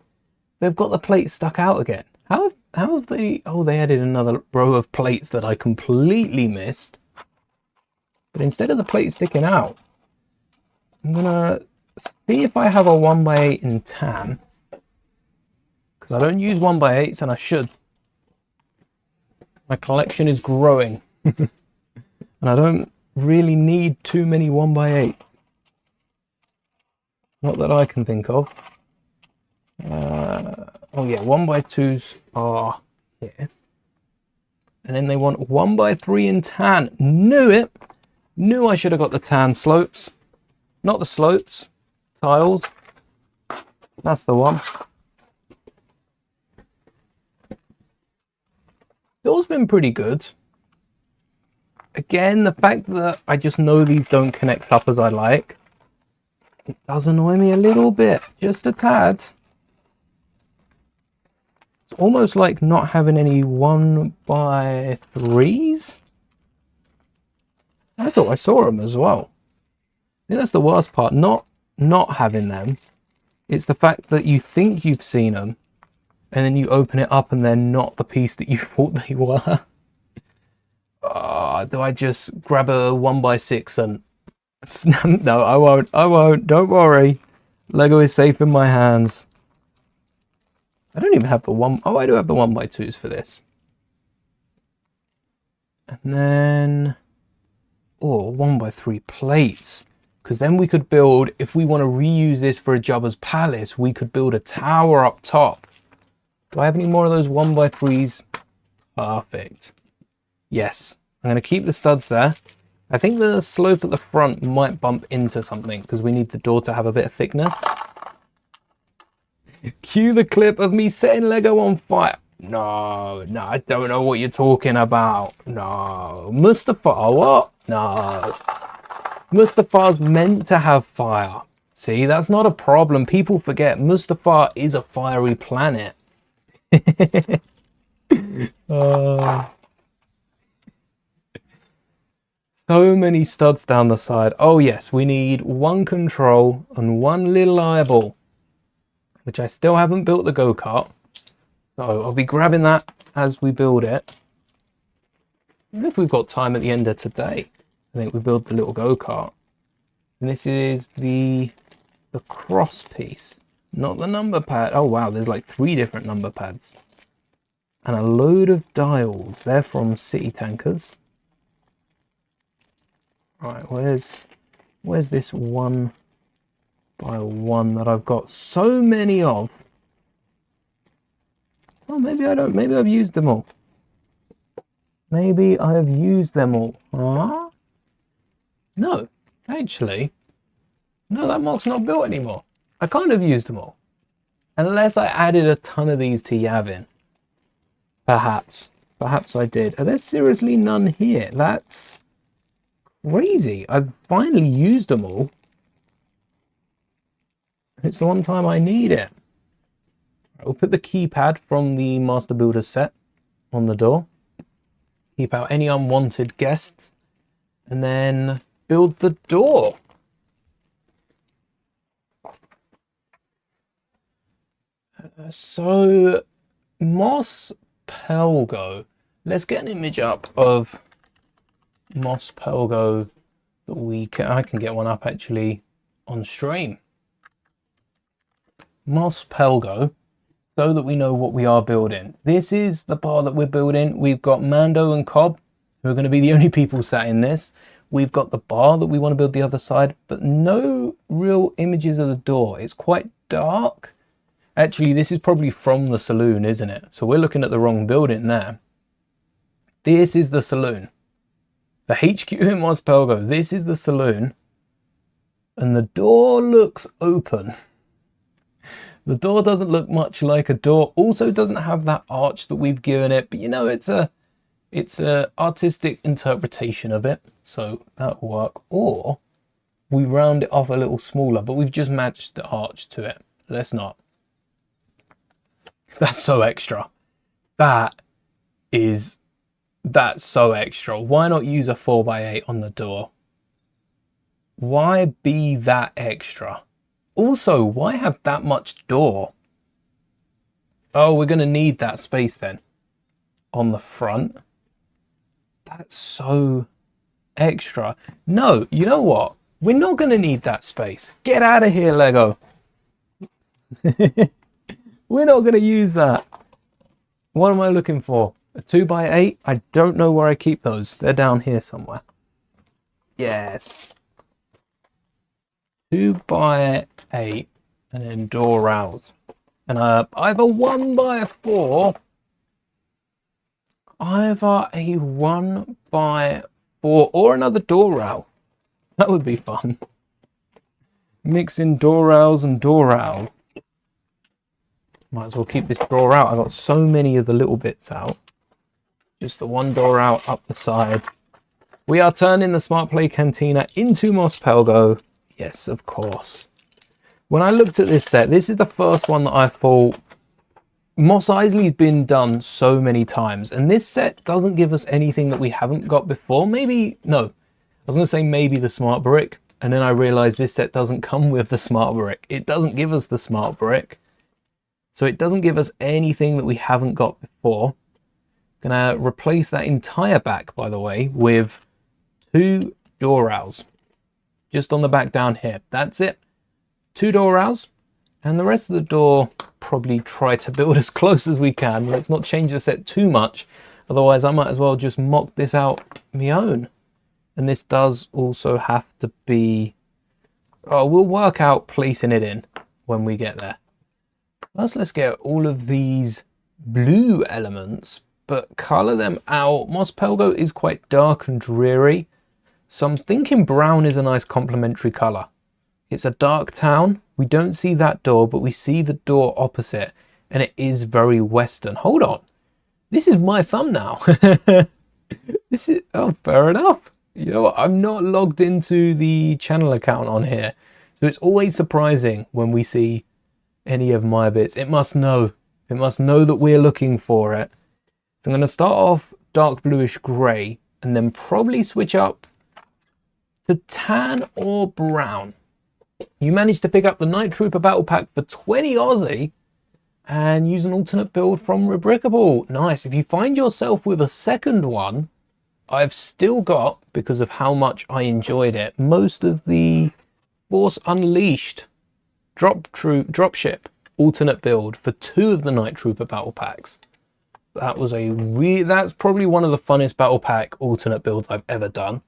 they've got the plate stuck out again. How have they? Oh, they added another row of plates that I completely missed. But instead of the plate sticking out, I'm gonna see if I have a 1x8 in tan, because I don't use 1x8s and I should. My collection is growing, and I don't really need too many 1x8. Not that I can think of. Oh yeah, 1x2s are here. And then they want 1x3 in tan. Knew it. Knew I should have got the tan slopes. Not the slopes. Tiles. That's the one. Door's been pretty good. Again, the fact that I just know these don't connect up as I like, it does annoy me a little bit. Just a tad. It's almost like not having any 1x3s. I thought I saw them as well. I think that's the worst part, not having them. It's the fact that you think you've seen them, and then you open it up and they're not the piece that you thought they were. Do I just grab a 1x6 and... No, I won't. Don't worry. Lego is safe in my hands. I don't even have the one... Oh, I do have the 1x2s for this. And then... Oh, 1x3 plates. Because then we could build... If we want to reuse this for a Jabba's palace, we could build a tower up top. Do I have any more of those 1x3s? Perfect. Yes. I'm going to keep the studs there. I think the slope at the front might bump into something because we need the door to have a bit of thickness. Cue the clip of me setting Lego on fire. No, I don't know what you're talking about. No. Mustafa, what? No. Mustafa's meant to have fire. See, that's not a problem. People forget Mustafar is a fiery planet. So many studs down the side. Oh yes, we need one control and one little eyeball, which I still haven't built the go-kart. So I'll be grabbing that as we build it. And if we've got time at the end of today, I think we build the little go-kart. And this is the cross piece, not the number pad. Oh wow, there's like 3 different number pads. And a load of dials. They're from City Tankers. Right, where's this 1x1 that I've got so many of? Oh, maybe I don't. Maybe I've used them all. Maybe I have used them all. Huh? No, actually. No, that mock's not built anymore. I can't have used them all. Unless I added a ton of these to Yavin. Perhaps. Perhaps I did. Are there seriously none here? That's crazy. I've finally used them all. It's the one time I need it. We'll put the keypad from the Master Builder set on the door. Keep out any unwanted guests. And then build the door. So, Mos Pelgo. Let's get an image up of Mos Pelgo that I can get one up actually on stream. Mos Pelgo, so that we know what we are building. This is the bar that we're building. We've got Mando and Cobb, who are going to be the only people sat in this. We've got the bar that we want to build the other side, but no real images of the door. It's quite dark. Actually, this is probably from the saloon, isn't it? So we're looking at the wrong building there. This is the saloon. The HQ in Mos Pelgo. This is the saloon. And the door looks open. The door doesn't look much like a door. Also doesn't have that arch that we've given it. But you know, it's a artistic interpretation of it. So that'll work. Or we round it off a little smaller, but we've just matched the arch to it. Let's not. That's so extra. That's so extra. Why not use a 4x8 on the door? Why be that extra? Also, why have that much door? Oh, we're going to need that space then on the front. That's so extra. No, you know what? We're not going to need that space. Get out of here, Lego. We're not going to use that. What am I looking for? A 2x8? I don't know where I keep those. They're down here somewhere. Yes. 2x8 and then door rails. And I have a 1x4. Either a 1x4 or another door rail. That would be fun. Mixing door rails and door rail. Might as well keep this drawer out. I got so many of the little bits out. Just the one door out up the side. We are turning the Smart Play Cantina into Moss Pelgo. Yes, of course. When I looked at this set, this is the first one that I thought, Moss Eisley's been done so many times, and this set doesn't give us anything that we haven't got before. Maybe, no, I was going to say maybe the Smart Brick, and then I realized this set doesn't come with the Smart Brick. It doesn't give us the Smart Brick, so it doesn't give us anything that we haven't got before. Gonna replace that entire back, by the way, with 2 door rails, just on the back down here. That's it. 2 door rails. And the rest of the door, probably try to build as close as we can. Let's not change the set too much. Otherwise, I might as well just mock this out my own. And this does also have to be... Oh, we'll work out placing it in when we get there. First, let's get all of these blue elements, but colour them out. Moss Pelgo is quite dark and dreary. So I'm thinking brown is a nice complementary colour. It's a dark town. We don't see that door, but we see the door opposite, and it is very western. Hold on. This is my thumb now. This is, oh, fair enough. You know what? I'm not logged into the channel account on here, so it's always surprising when we see any of my bits. It must know. It must know that we're looking for it. So I'm going to start off dark bluish grey, and then probably switch up to tan or brown. You managed to pick up the Night Trooper Battle Pack for 20 Aussie and use an alternate build from Rebrickable. Nice. If you find yourself with a second one, I've still got, because of how much I enjoyed it, most of the Force Unleashed dropship alternate build for 2 of the Night Trooper Battle Packs. That was that's probably one of the funnest Battle Pack alternate builds I've ever done.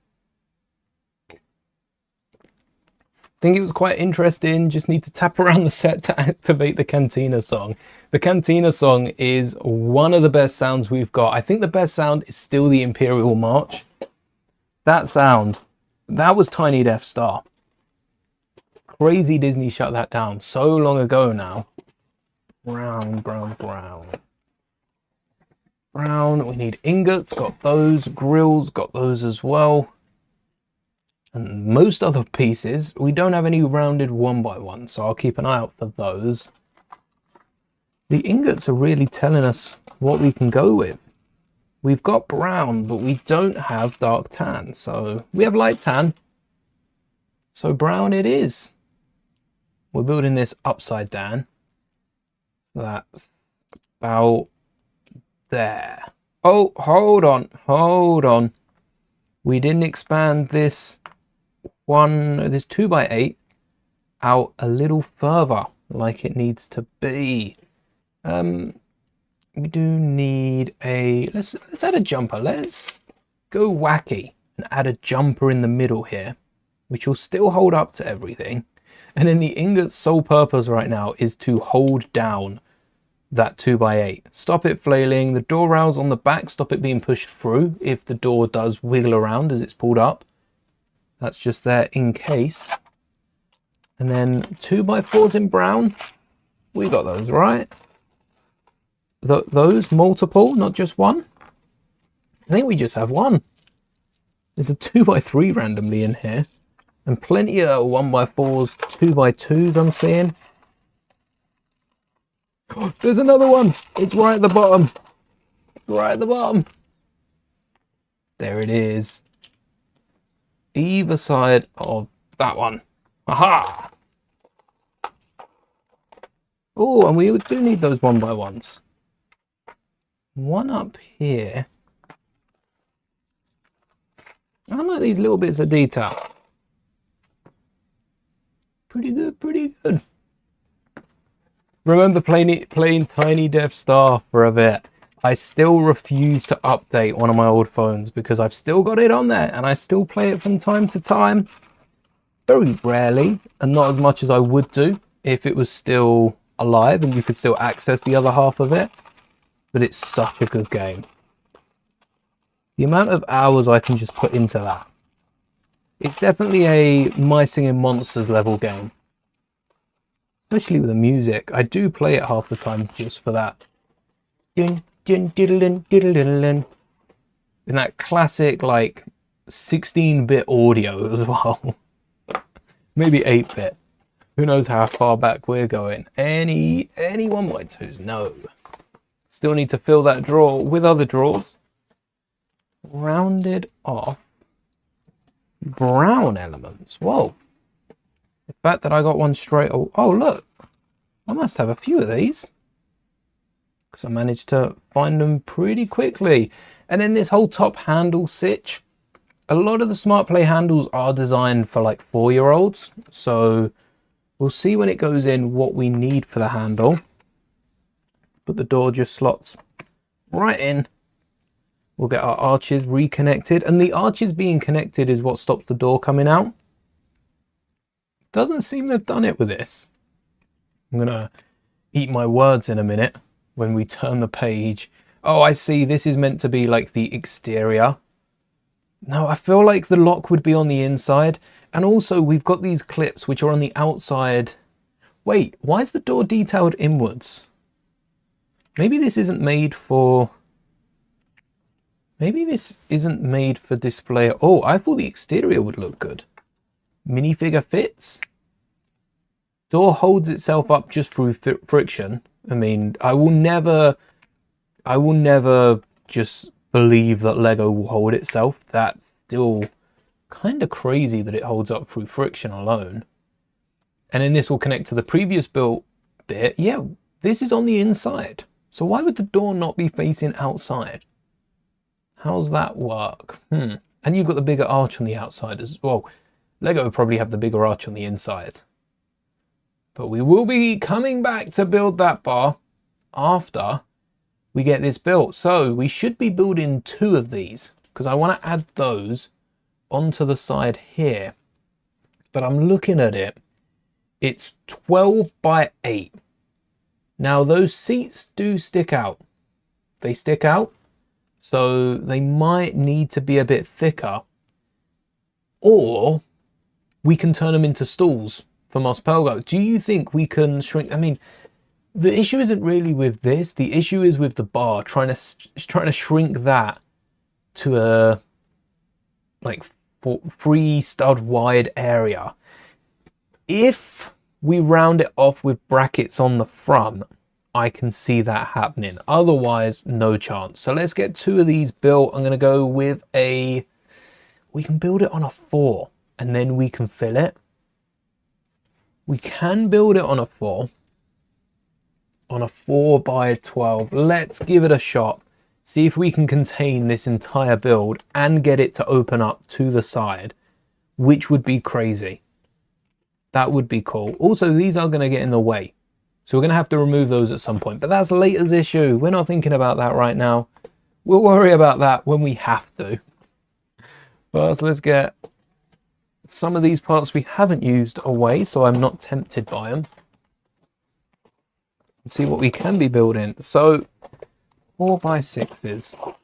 I think it was quite interesting. Just need to tap around the set to activate the Cantina song. The Cantina song is one of the best sounds we've got. I think the best sound is still the Imperial March. That sound, that was Tiny Death Star. Crazy Disney shut that down so long ago now. Brown, brown, brown. Brown, we need ingots, got those. Grills, got those as well. And most other pieces, we don't have any rounded 1x1, so I'll keep an eye out for those. The ingots are really telling us what we can go with. We've got brown, but we don't have dark tan, so we have light tan. So brown it is. We're building this upside down. That's about there. Oh, hold on. We didn't expand this 2x8 out a little further like it needs to be. We do need a, let's add a jumper. Let's go wacky and add a jumper in the middle here, which will still hold up to everything. And then the ingot's sole purpose right now is to hold down that 2x8. Stop it flailing. The door rails on the back stop it being pushed through if the door does wiggle around as it's pulled up. That's just there in case. And then 2x4s in brown. We got those, right? Those multiple, not just one. I think we just have one. There's a 2x3 randomly in here. And plenty of 1x4s, 2x2s I'm seeing. Oh, there's another one. It's right at the bottom. Right at the bottom. There it is. Either side of that one. Aha! Oh, and we do need those 1x1s. One up here. I like these little bits of detail. Pretty good, pretty good. Remember playing Tiny Death Star for a bit. I still refuse to update one of my old phones because I've still got it on there and I still play it from time to time. Very rarely, and not as much as I would do if it was still alive and you could still access the other half of it. But it's such a good game. The amount of hours I can just put into that. It's definitely a My Singing Monsters level game. Especially with the music. I do play it half the time just for that. In that classic, like, 16-bit audio as well. Maybe 8-bit. Who knows how far back we're going. Any 1x2s? No. Still need to fill that drawer with other drawers. Rounded off brown elements. Whoa. The fact that I got one straight. Oh, look. I must have a few of these. Because I managed to find them pretty quickly. And then this whole top handle sitch. A lot of the Smart Play handles are designed for like 4-year-olds. So we'll see when it goes in what we need for the handle. But the door just slots right in. We'll get our arches reconnected. And the arches being connected is what stops the door coming out. Doesn't seem they've done it with this. I'm going to eat my words in a minute when we turn the page. Oh, I see. This is meant to be like the exterior. No, I feel like the lock would be on the inside. And also we've got these clips which are on the outside. Wait, why is the door detailed inwards? Maybe this isn't made for... Maybe this isn't made for display. Oh, I thought the exterior would look good. Minifigure fits. Door holds itself up just through friction. I mean, I will never just believe that Lego will hold itself. That's still kind of crazy that it holds up through friction alone. And then this will connect to the previous built bit. Yeah, this is on the inside. So why would the door not be facing outside? How's that work? And you've got the bigger arch on the outside as well. Lego would probably have the bigger arch on the inside. But we will be coming back to build that bar after we get this built. So we should be building 2 of these because I want to add those onto the side here. But I'm looking at it. It's 12 by 8. Now those seats do stick out. They stick out. So they might need to be a bit thicker. Or we can turn them into stools for Moss Pelgo. Do you think we can shrink? I mean, the issue isn't really with this. The issue is with the bar, trying to shrink that to a like 3 stud wide area. If we round it off with brackets on the front, I can see that happening. Otherwise, no chance. So let's get 2 of these built. I'm going to go with we can build it on a 4 and then we can fill it. We can build it on a 4. On a 4 by 12. Let's give it a shot. See if we can contain this entire build and get it to open up to the side, which would be crazy. That would be cool. Also, these are going to get in the way. So we're going to have to remove those at some point. But that's later's issue. We're not thinking about that right now. We'll worry about that when we have to. First, let's get some of these parts we haven't used away, so I'm not tempted by them. And see what we can be building. So, 4x6s.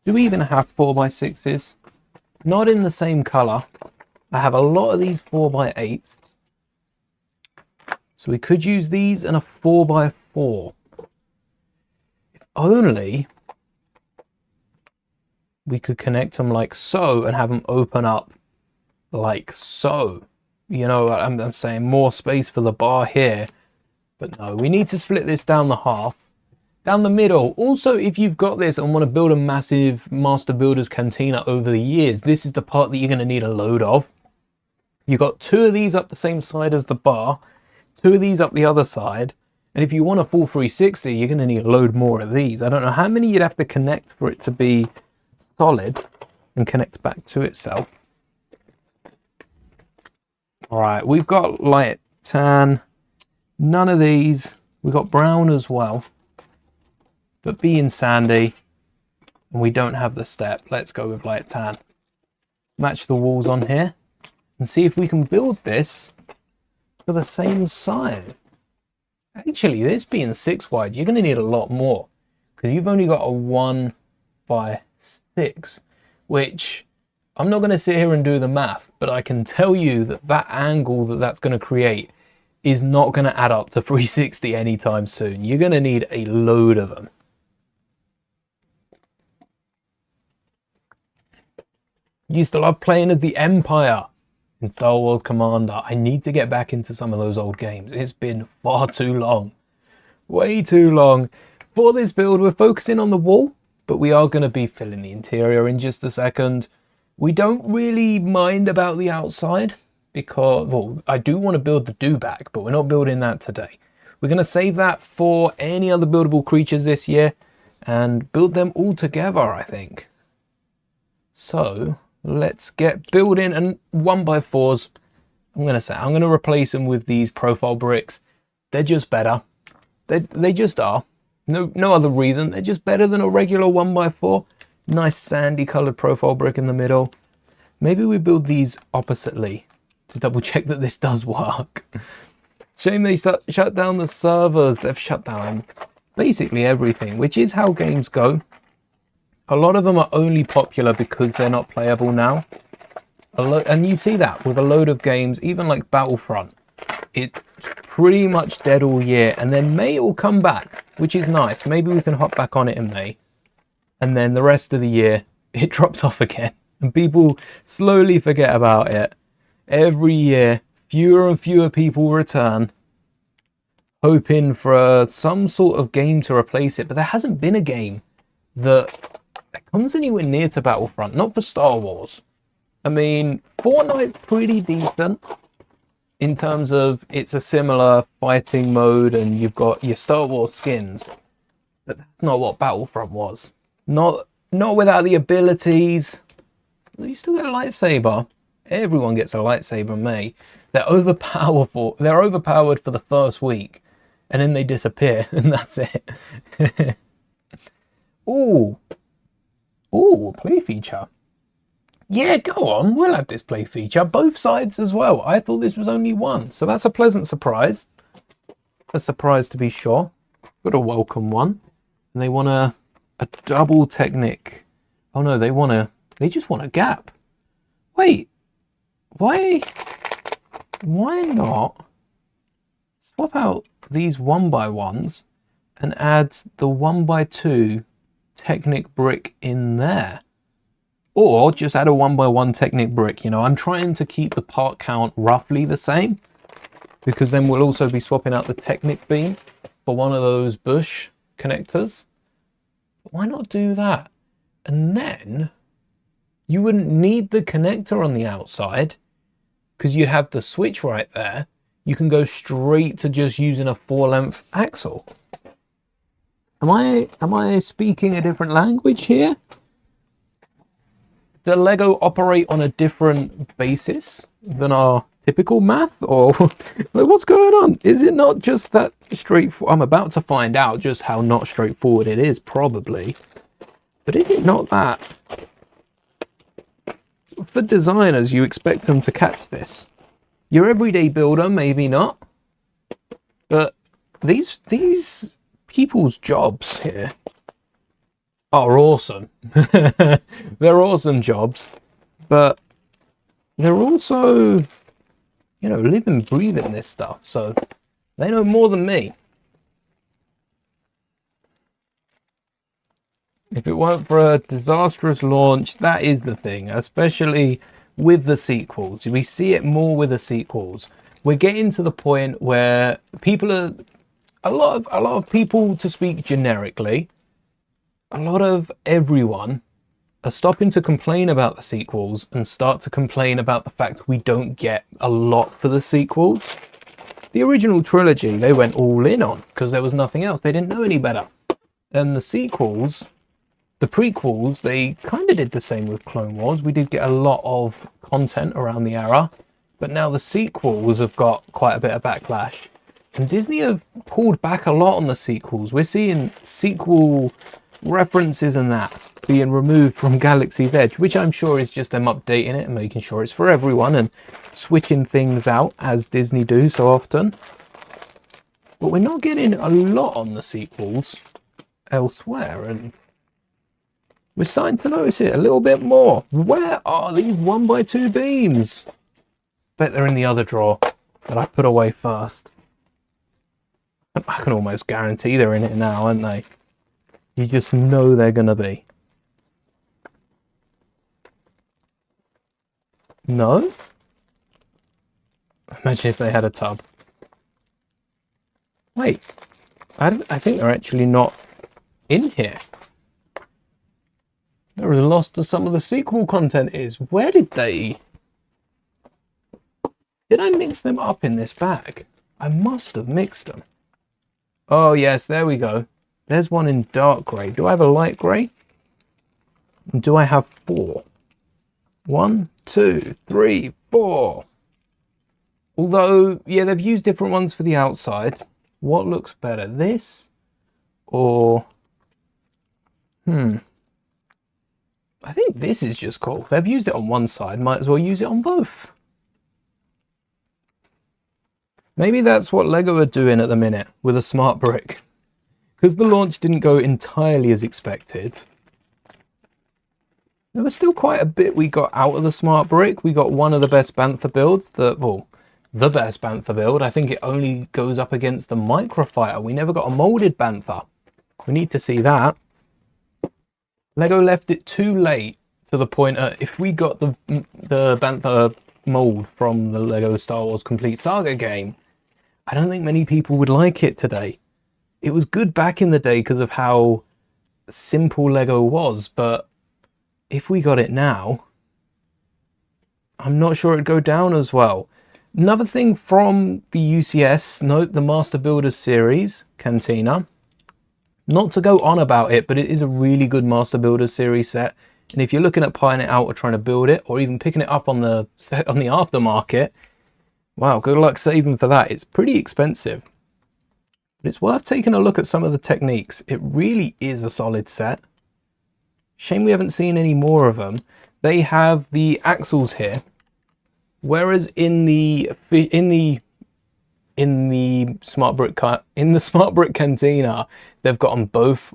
Do we even have 4x6s? Not in the same colour. I have a lot of these 4x8s. So we could use these and a 4x4. If only we could connect them like so and have them open up like so. You know, I'm saying more space for the bar here. But no, we need to split this down the half. Down the middle. Also, if you've got this and want to build a massive Master Builder's Cantina over the years, this is the part that you're going to need a load of. You've got 2 of these up the same side as the bar. 2 of these up the other side, and if you want a full 360, you're going to need a load more of these. I don't know how many you'd have to connect for it to be solid and connect back to itself. All right, we've got light tan, none of these. We've got brown as well, but being sandy, and we don't have the step, let's go with light tan. Match the walls on here and see if we can build this for the same size. Actually, this being 6 wide, you're going to need a lot more because you've only got a 1, by 6, which I'm not going to sit here and do the math, but I can tell you that that angle that that's going to create is not going to add up to 360 anytime soon. You're going to need a load of them. Used to love playing as the Empire in Star Wars Commander. I need to get back into some of those old games. It's been far too long. Way too long. For this build, we're focusing on the wall, but we are going to be filling the interior in just a second. We don't really mind about the outside because, well, I do want to build the dewback, but we're not building that today. We're going to save that for any other buildable creatures this year and build them all together, I think. So let's get building, and 1x4s, I'm going to replace them with these profile bricks. They're just better. They just are. No other reason. They're just better than a regular 1x4. Nice sandy colored profile brick in the middle. Maybe we build these oppositely to double check that this does work. Shame they shut down the servers. They've shut down basically everything, which is how games go. A lot of them are only popular because they're not playable now. And you see that with a load of games, even like Battlefront. It's pretty much dead all year, and then May will come back, which is nice. Maybe we can hop back on it in May. And then the rest of the year, it drops off again. And people slowly forget about it. Every year, fewer and fewer people return, hoping for some sort of game to replace it. But there hasn't been a game that comes anywhere near to Battlefront, not for Star Wars. I mean, Fortnite's pretty decent in terms of it's a similar fighting mode and you've got your Star Wars skins, but that's not what Battlefront was. Not without the abilities. You still get a lightsaber. Everyone gets a lightsaber in May. They're overpowerful. They're overpowered for the first week, and then they disappear, and that's it. Ooh, play feature. Yeah, go on. We'll add this play feature. Both sides as well. I thought this was only one, so that's a pleasant surprise. A surprise to be sure. But a welcome one. And they want a double Technic. Oh no, they just want a gap. Wait, why not swap out these 1x1s and add the 1x2 Technic brick in there? Or just add a 1x1 Technic brick. You know, I'm trying to keep the part count roughly the same, because then we'll also be swapping out the Technic beam for one of those bush connectors. But why not do that? And then you wouldn't need the connector on the outside because you have the switch right there. You can go straight to just using a 4-length axle. Am I speaking a different language here? Does Lego operate on a different basis than our typical math, or like, what's going on? Is it not just that straightforward? I'm about to find out just how not straightforward it is, probably. But is it not that? For designers, you expect them to catch this. Your everyday builder, maybe not. But these people's jobs here are awesome. They're awesome jobs, but they're also, you know, living, breathing this stuff, so they know more than me. If it weren't for a disastrous launch, that is the thing, especially with the sequels. We see it more with the sequels. We're getting to the point where people are, a lot of people, to speak generically, a lot of everyone are stopping to complain about the sequels and start to complain about the fact we don't get a lot for the sequels. The original trilogy, they went all in on because there was nothing else. They didn't know any better. And the sequels, the prequels, they kind of did the same with Clone Wars. We did get a lot of content around the era, but now the sequels have got quite a bit of backlash. And Disney have pulled back a lot on the sequels. We're seeing sequel references and that being removed from Galaxy's Edge, which I'm sure is just them updating it and making sure it's for everyone and switching things out as Disney do so often. But we're not getting a lot on the sequels elsewhere, and We're starting to notice it a little bit more. Where are these 1x2 beams? Bet they're in the other drawer that I put away first. I can almost guarantee they're in it now, aren't they? You just know they're going to be. No? Imagine if they had a tub. Wait, I think they're actually not in here. They're as lost as some of the sequel content is. Where did they... Did I mix them up in this bag? I must have mixed them. Oh yes, there we go. There's one in dark grey. Do I have a light grey? Do I have 4? 1, 2, 3, 4. Although, yeah, they've used different ones for the outside. What looks better, this or... I think this is just cool. They've used it on one side, might as well use it on both. Maybe that's what Lego are doing at the minute with a smart brick. Because the launch didn't go entirely as expected. There was still quite a bit we got out of the smart brick. We got one of the best Bantha builds, the best Bantha build. I think it only goes up against the Microfighter. We never got a molded Bantha. We need to see that. Lego left it too late to the point if we got the Bantha mold from the Lego Star Wars Complete Saga game, I don't think many people would like it today. It was good back in the day because of how simple Lego was, but if we got it now, I'm not sure it'd go down as well. Another thing from the UCS, note the Master Builders series, Cantina. Not to go on about it, but it is a really good Master Builders series set. And if you're looking at buying it out or trying to build it, or even picking it up on the aftermarket, wow, good luck saving for that. It's pretty expensive. But it's worth taking a look at some of the techniques. It really is a solid set. Shame we haven't seen any more of them. They have the axles here, whereas in the smart brick Cantina, they've got them both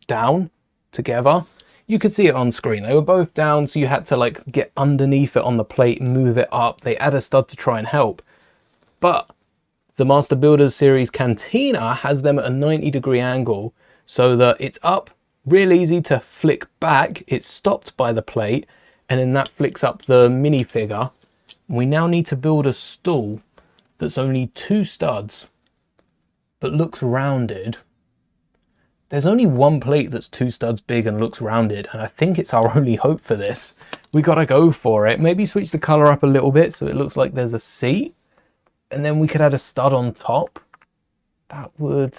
down together. You could see it on screen. They were both down, so you had to like get underneath it on the plate and move it up. They add a stud to try and help. But the Master Builders series Cantina has them at a 90-degree angle so that it's up, real easy to flick back. It's stopped by the plate, and then that flicks up the minifigure. We now need to build a stool that's only 2 studs, but looks rounded. There's only one plate that's 2 studs big and looks rounded, and I think it's our only hope for this. We gotta go for it. Maybe switch the color up a little bit so it looks like there's a seat, and then we could add a stud on top. That would...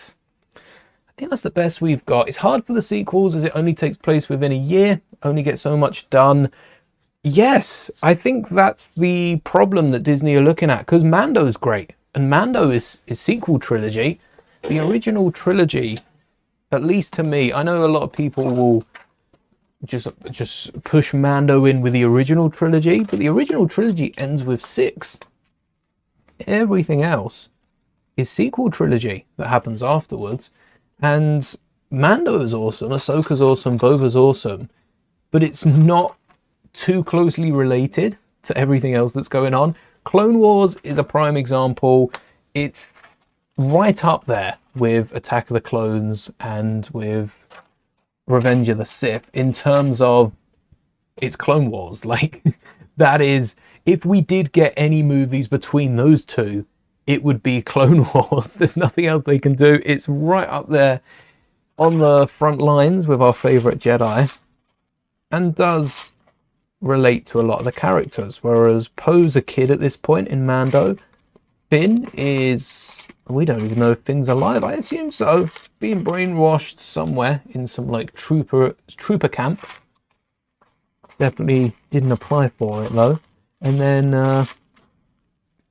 I think that's the best we've got. It's hard for the sequels as it only takes place within a year, only get so much done. Yes, I think that's the problem that Disney are looking at, because Mando's great, and Mando is sequel trilogy. The original trilogy, at least to me, I know a lot of people will just push Mando in with the original trilogy, but the original trilogy ends with 6. Everything else is sequel trilogy that happens afterwards, and Mando is awesome, Ahsoka's awesome, Boba's awesome, but it's not too closely related to everything else that's going on. Clone Wars is a prime example. It's right up there with Attack of the Clones and with Revenge of the Sith in terms of it's Clone Wars. Like, that is, if we did get any movies between those two, it would be Clone Wars. There's nothing else they can do. It's right up there on the front lines with our favorite Jedi, and does relate to a lot of the characters, whereas Poe's a kid at this point in Mando. Finn is... we don't even know if Finn's alive. I assume so. Being brainwashed somewhere in some like trooper camp. Definitely didn't apply for it though. And then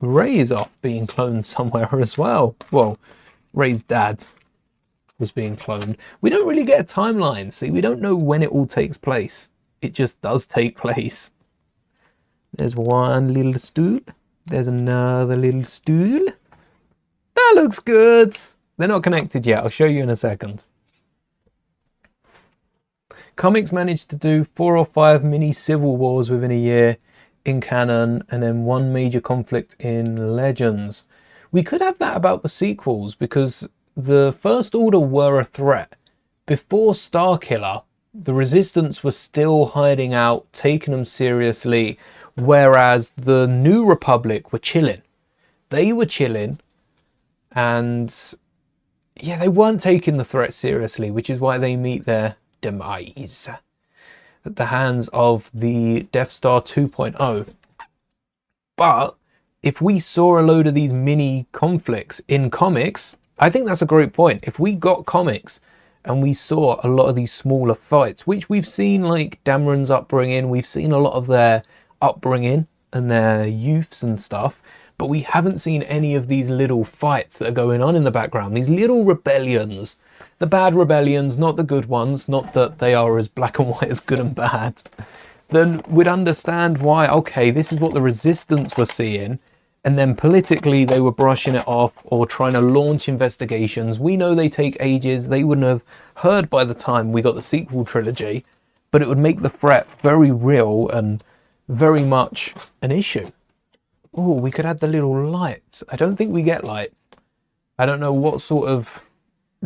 Rey is off being cloned somewhere as well. Well, Rey's dad was being cloned. We don't really get a timeline. See, we don't know when it all takes place. It just does take place. There's one little stool. There's another little stool. That looks good. They're not connected yet. I'll show you in a second. Comics managed to do 4 or 5 mini civil wars within a year in canon, and then 1 major conflict in Legends. We could have that about the sequels, because the First Order were a threat. Before Starkiller, the Resistance was still hiding out, taking them seriously, whereas the New Republic were chilling. They were chilling, and yeah, they weren't taking the threat seriously, which is why they meet their demise at the hands of the Death Star 2.0. But if we saw a load of these mini conflicts in comics, I think that's a great point. If we got comics and we saw a lot of these smaller fights, which we've seen, like Dameron's upbringing, we've seen a lot of their upbringing and their youths and stuff, but we haven't seen any of these little fights that are going on in the background, these little rebellions. The bad rebellions, not the good ones, not that they are as black and white as good and bad. Then we'd understand why, okay, this is what the Resistance were seeing, and then politically they were brushing it off or trying to launch investigations. We know they take ages. They wouldn't have heard by the time we got the sequel trilogy, but it would make the threat very real and very much an issue. Oh, we could add the little lights. I don't think we get lights. I don't know what sort of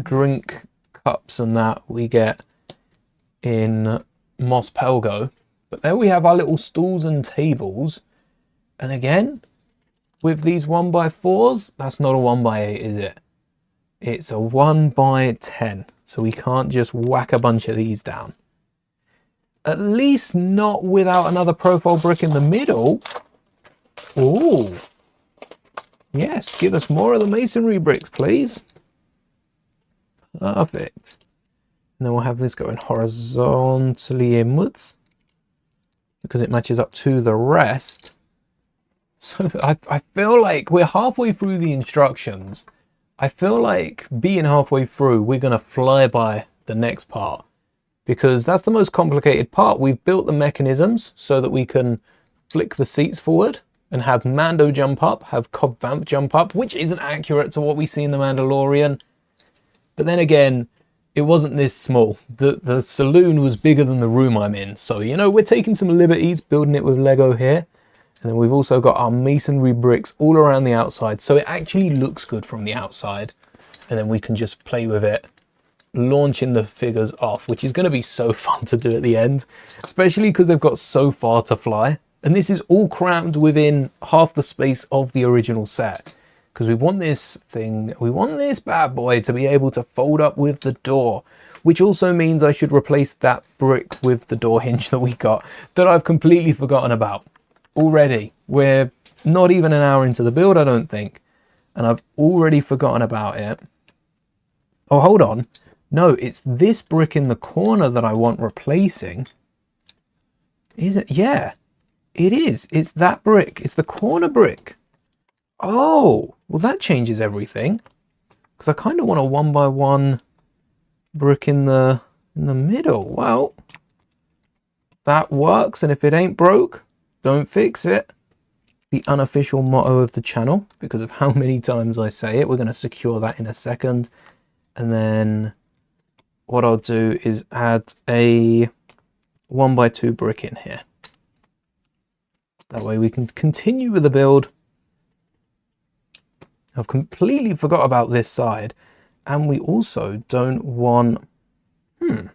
drink cups and that we get in Mos Pelgo, but there we have our little stools and tables. And again, with these 1x4s, that's not a 1x8, is it? It's a 1x10, so we can't just whack a bunch of these down. At least not without another profile brick in the middle. Oh, yes, give us more of the masonry bricks, please. Perfect. And then we'll have this going horizontally inwards, because it matches up to the rest. So I feel like we're halfway through the instructions. I feel like being halfway through, we're going to fly by the next part, because that's the most complicated part. We've built the mechanisms so that we can flick the seats forward and have Mando jump up, have Cobb Vanth jump up, which isn't accurate to what we see in The Mandalorian. But then again, it wasn't this small. The saloon was bigger than the room I'm in. So, you know, we're taking some liberties building it with Lego here. And then we've also got our masonry bricks all around the outside. So it actually looks good from the outside. And then we can just play with it, launching the figures off, which is going to be so fun to do at the end. Especially because they've got so far to fly. And this is all crammed within half the space of the original set. Because we want this thing, we want this bad boy to be able to fold up with the door. Which also means I should replace that brick with the door hinge that we got, that I've completely forgotten about. Already, we're not even an hour into the build, I don't think, and I've already forgotten about it. Oh, hold on. No, it's this brick in the corner that I want replacing. Is it? Yeah, it is. It's that brick. It's the corner brick. Oh, well, that changes everything, because I kind of want a 1x1 brick in the middle. Well, that works, and if it ain't broke, don't fix it. The unofficial motto of the channel, because of how many times I say it. We're going to secure that in a second. And then what I'll do is add a 1x2 brick in here. That way we can continue with the build. I've completely forgot about this side. And we also don't want... We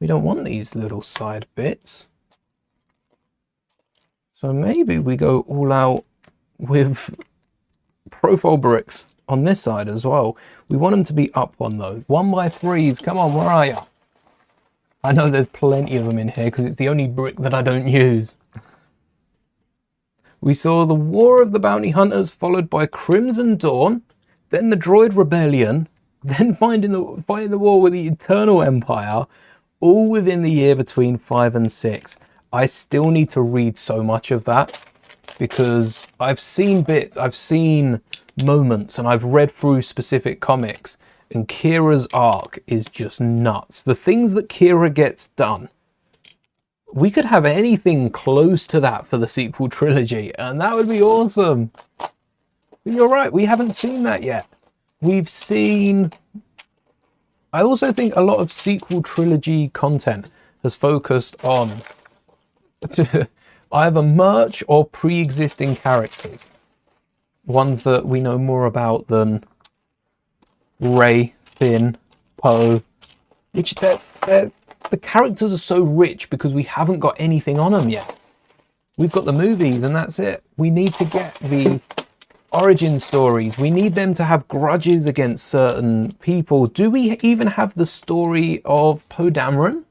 don't want these little side bits. So maybe we go all out with profile bricks on this side as well. We want them to be up one though. 1x3s, come on, where are you? I know there's plenty of them in here because it's the only brick that I don't use. We saw the War of the Bounty Hunters followed by Crimson Dawn, then the Droid Rebellion, then fighting the war with the Eternal Empire, all within the year between 5 and 6. I still need to read so much of that because I've seen bits, I've seen moments, and I've read through specific comics, and Kira's arc is just nuts. The things that Kira gets done, we could have anything close to that for the sequel trilogy, and that would be awesome. But you're right, we haven't seen that yet. We've seen I also think a lot of sequel trilogy content has focused on either merch or pre-existing characters. Ones that we know more about than Rey, Finn, Poe, which the characters are so rich because we haven't got anything on them yet. We've got the movies and that's it. We need to get the origin stories. We need them to have grudges against certain people. Do we even have the story of Poe Dameron?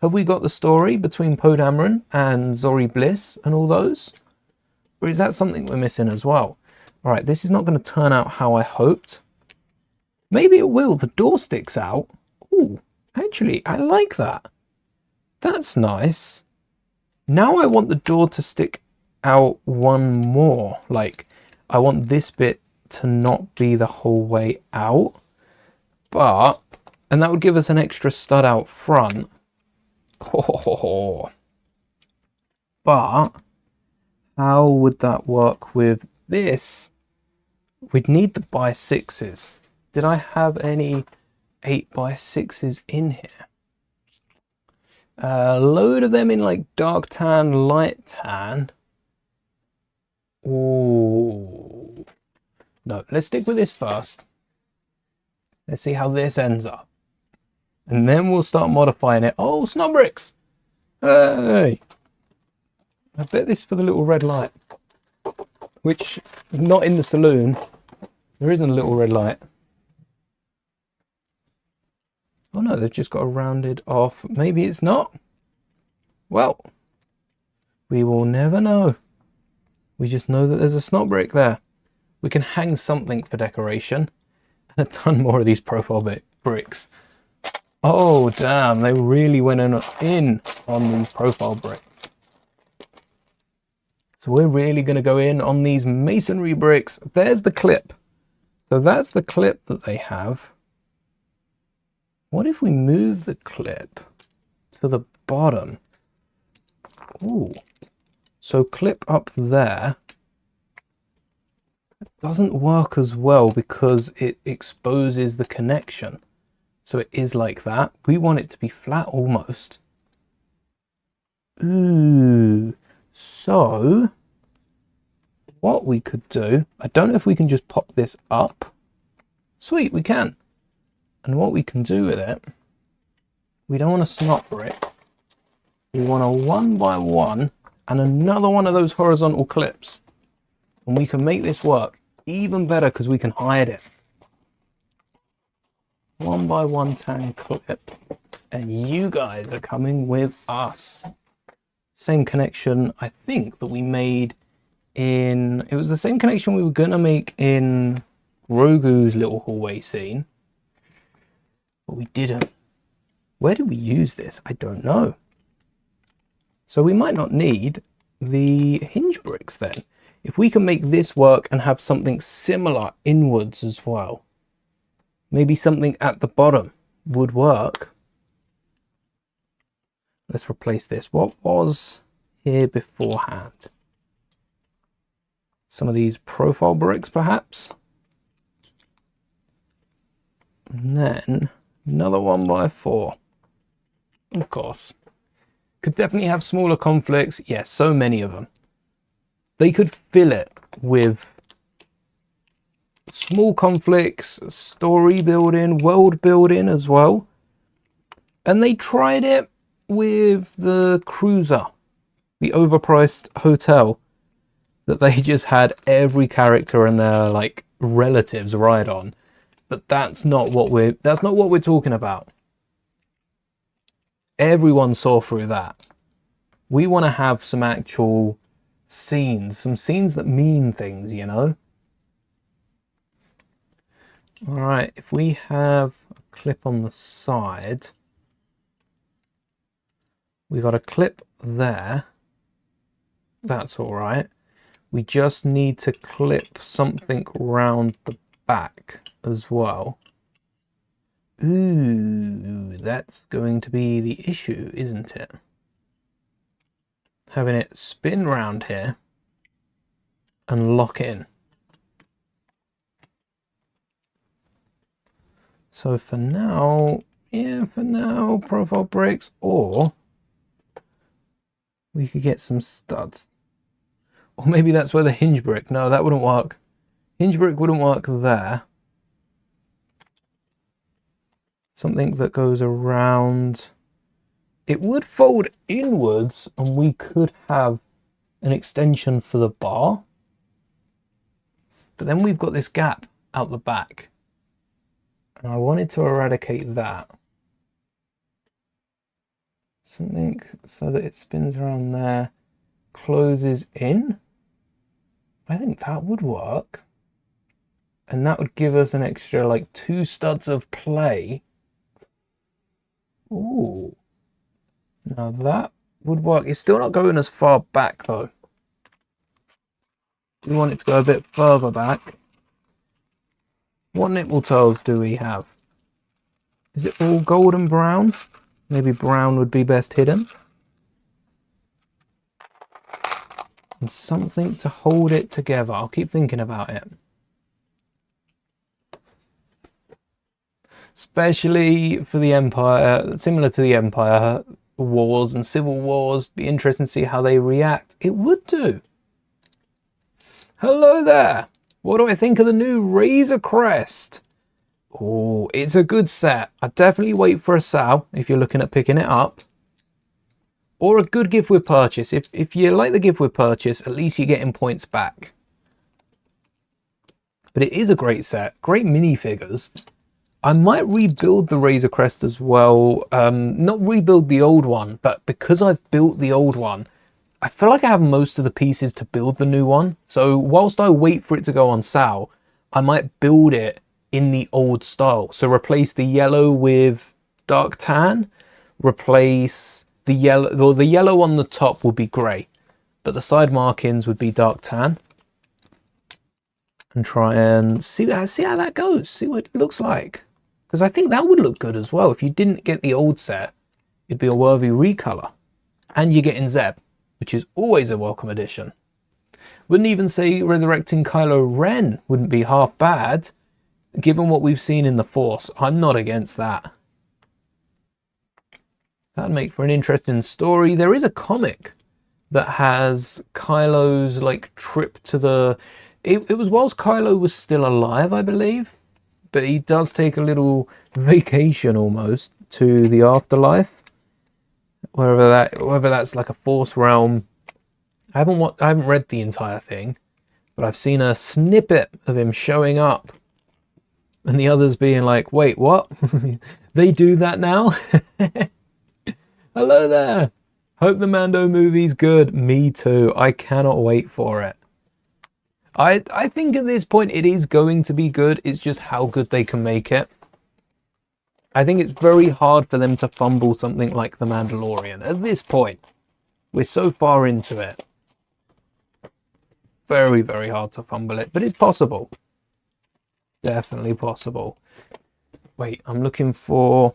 Have we got the story between Poe Dameron and Zori Bliss and all those? Or is that something we're missing as well? All right, this is not going to turn out how I hoped. Maybe it will. The door sticks out. Ooh, actually, I like that. That's nice. Now I want the door to stick out one more. Like, I want this bit to not be the whole way out. And that would give us an extra stud out front. But how would that work with this? We'd need the by 6s. Did I have any 8x6s in here? A load of them in like dark tan, light tan. Ooh. No, let's stick with this first. Let's see how this ends up. And then we'll start modifying it. Oh, snob bricks! Hey! I bet this is for the little red light. Which, not in the saloon. There isn't a little red light. Oh no, they've just got a rounded off. Maybe it's not. Well, we will never know. We just know that there's a snot brick there. We can hang something for decoration. And a ton more of these profile bricks. Oh damn, they really went in on these profile bricks. So we're really going to go in on these masonry bricks. There's the clip. So that's the clip that they have. What if we move the clip to the bottom? Ooh. So clip up there. It doesn't work as well because it exposes the connection. So it is like that. We want it to be flat almost. Ooh. So what we could do, I don't know if we can just pop this up. Sweet, we can. And what we can do with it, we don't want a snot brick. We want a 1x1 and another one of those horizontal clips. And we can make this work even better because we can hide it. 1x1 tan clip. And you guys are coming with us. Same connection, I think, that we made in... It was the same connection we were going to make in Grogu's little hallway scene. But we didn't. Where did we use this? I don't know. So we might not need the hinge bricks then. If we can make this work and have something similar inwards as well. Maybe something at the bottom would work. Let's replace this. What was here beforehand? Some of these profile bricks perhaps. And then another 1x4. Of course. Could definitely have smaller conflicts. Yes, so many of them. They could fill it with small conflicts, story building, world building as well. And they tried it with the cruiser, the overpriced hotel that they just had every character and their like relatives ride on. But that's not what we're talking about. Everyone saw through that. We want to have some actual scenes, some scenes that mean things, you know? All right, if we have a clip on the side, we got a clip there. That's all right. We just need to clip something round the back as well. Ooh, that's going to be the issue, isn't it? Having it spin round here and lock in. So for now, Yeah, for now, profile bricks, or we could get some studs. Or maybe that's where the hinge brick. No, that wouldn't work. Hinge brick wouldn't work there. Something that goes around. It would fold inwards, and we could have an extension for the bar. But then we've got this gap out the back. And I wanted to eradicate that. Something so that it spins around there, closes in. I think that would work. And that would give us an extra like 2 studs of play. Ooh. Now that would work. It's still not going as far back though. Do we want it to go a bit further back? What nipple tiles do we have? Is it all golden brown? Maybe brown would be best hidden. And something to hold it together. I'll keep thinking about it. Especially for the Empire, similar to the Empire Wars and Civil Wars. Be interesting to see how they react. It would do. Hello there. What do I think of the new Razor Crest? Oh, it's a good set. I'd definitely wait for a sale if you're looking at picking it up. Or a good gift with purchase. If you like the gift with purchase, at least you're getting points back. But it is a great set. Great minifigures. I might rebuild the Razor Crest as well. Not rebuild the old one, but because I've built the old one, I feel like I have most of the pieces to build the new one. So whilst I wait for it to go on sale, I might build it in the old style. So replace the yellow with dark tan, replace the yellow, or the yellow on the top would be grey, but the side markings would be dark tan. And try and see how that goes, see what it looks like. Because I think that would look good as well. If you didn't get the old set, it'd be a worthy recolor. And you're getting Zeb, which is always a welcome addition. Wouldn't even say resurrecting Kylo Ren wouldn't be half bad. Given what we've seen in the Force, I'm not against that. That'd make for an interesting story. There is a comic that has Kylo's like trip to the... It was whilst Kylo was still alive, I believe. But he does take a little vacation almost to the afterlife. Whether that's like a Force realm. I haven't read the entire thing, but I've seen a snippet of him showing up. And the others being like, wait, what? They do that now? Hello there. Hope the Mando movie's good. Me too. I cannot wait for it. I think at this point it is going to be good. It's just how good they can make it. I think it's very hard for them to fumble something like The Mandalorian. At this point, we're so far into it. Very, very hard to fumble it, but it's possible. Definitely possible. Wait, I'm looking for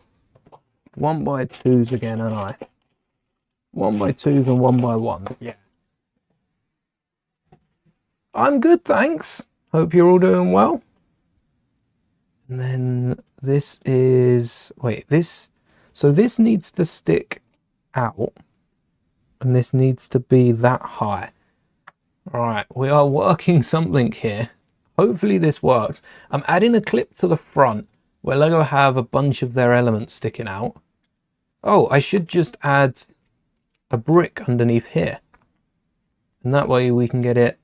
1x2s again, aren't I? 1x2s and 1x1. Yeah. I'm good, thanks. Hope you're all doing well. And then this is... Wait, this... So this needs to stick out. And this needs to be that high. Alright, we are working something here. Hopefully this works. I'm adding a clip to the front where LEGO have a bunch of their elements sticking out. Oh, I should just add a brick underneath here. And that way we can get it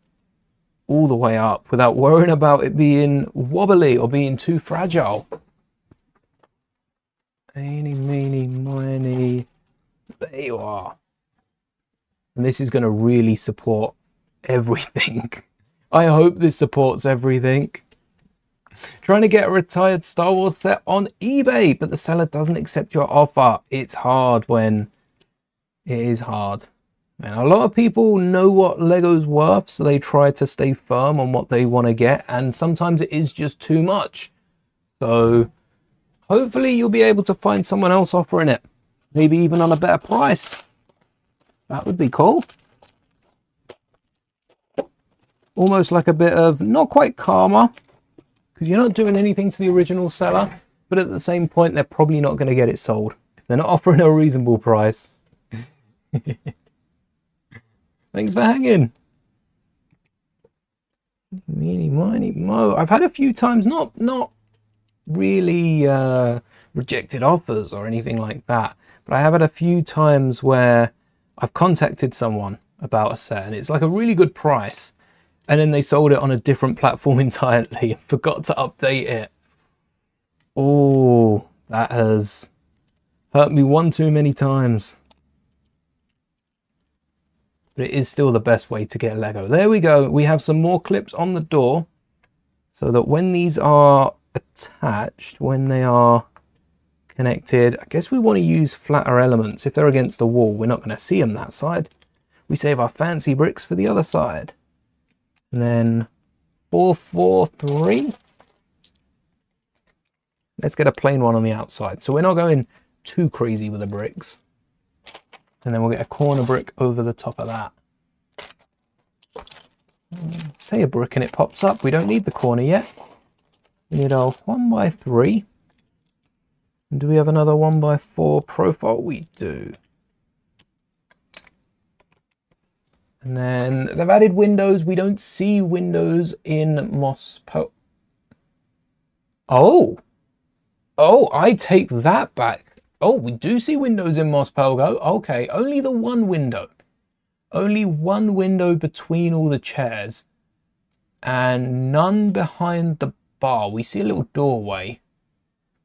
all the way up without worrying about it being wobbly or being too fragile. Eeny, meeny, miny. There you are. And this is going to really support everything. I hope this supports everything. Trying to get a retired Star Wars set on eBay, but the seller doesn't accept your offer. It's hard when it is hard. And a lot of people know what Lego's worth, so they try to stay firm on what they want to get, and sometimes it is just too much. So hopefully you'll be able to find someone else offering it, maybe even on a better price. That would be cool. Almost like a bit of, not quite karma, because you're not doing anything to the original seller, but at the same point, they're probably not going to get it sold if they're not offering a reasonable price. Thanks for hanging. Meeny, miny, mo. I've had a few times, not really rejected offers or anything like that, but I have had a few times where I've contacted someone about a set and it's like a really good price, and then they sold it on a different platform entirely and forgot to update it. Oh, that has hurt me one too many times. But it is still the best way to get Lego. There we go. We have some more clips on the door so that when these are attached, when they are connected, I guess we want to use flatter elements. If they're against the wall, we're not going to see them that side. We save our fancy bricks for the other side. And then 4, 4, 3. Let's get a plain one on the outside. So we're not going too crazy with the bricks. And then we'll get a corner brick over the top of that. Say a brick and it pops up. We don't need the corner yet. We need our 1x3. And do we have another 1x4 profile? We do. And then they've added windows. We don't see windows in Moss Po. Oh, I take that back. Oh, we do see windows in Moss Pelgo. Okay, only the one window. Only one window between all the chairs. And none behind the bar. We see a little doorway.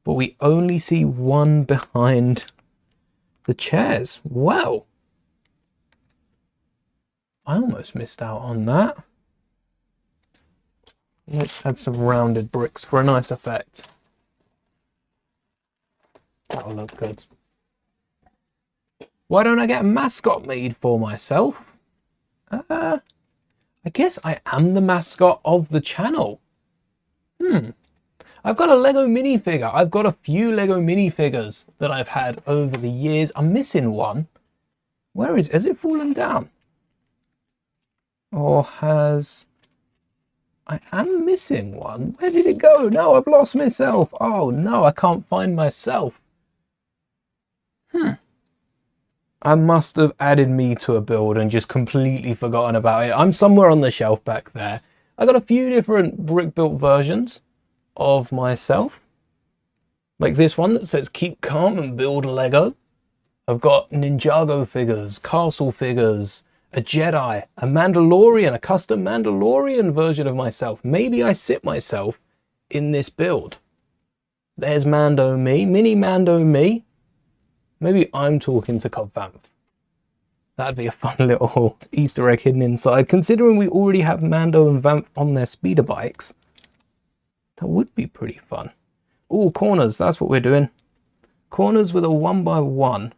But we only see one behind the chairs. Wow. I almost missed out on that. Let's add some rounded bricks for a nice effect. That'll look good. Why don't I get a mascot made for myself? I guess I am the mascot of the channel. I've got a Lego minifigure. I've got a few Lego minifigures that I've had over the years. I'm missing one. Where is it? Has it fallen down? Or has... I am missing one. Where did it go? No, I've lost myself. Oh no, I can't find myself. I must have added me to a build and just completely forgotten about it. I'm somewhere on the shelf back there. I got a few different brick built versions of myself. Like this one that says keep calm and build Lego. I've got Ninjago figures, castle figures, a Jedi, a Mandalorian, a custom Mandalorian version of myself. Maybe I sit myself in this build. There's Mando me, mini Mando me. Maybe I'm talking to Cobb Vamp. That'd be a fun little Easter egg hidden inside. Considering we already have Mando and Vamp on their speeder bikes, that would be pretty fun. Oh, corners, that's what we're doing. Corners with a 1x1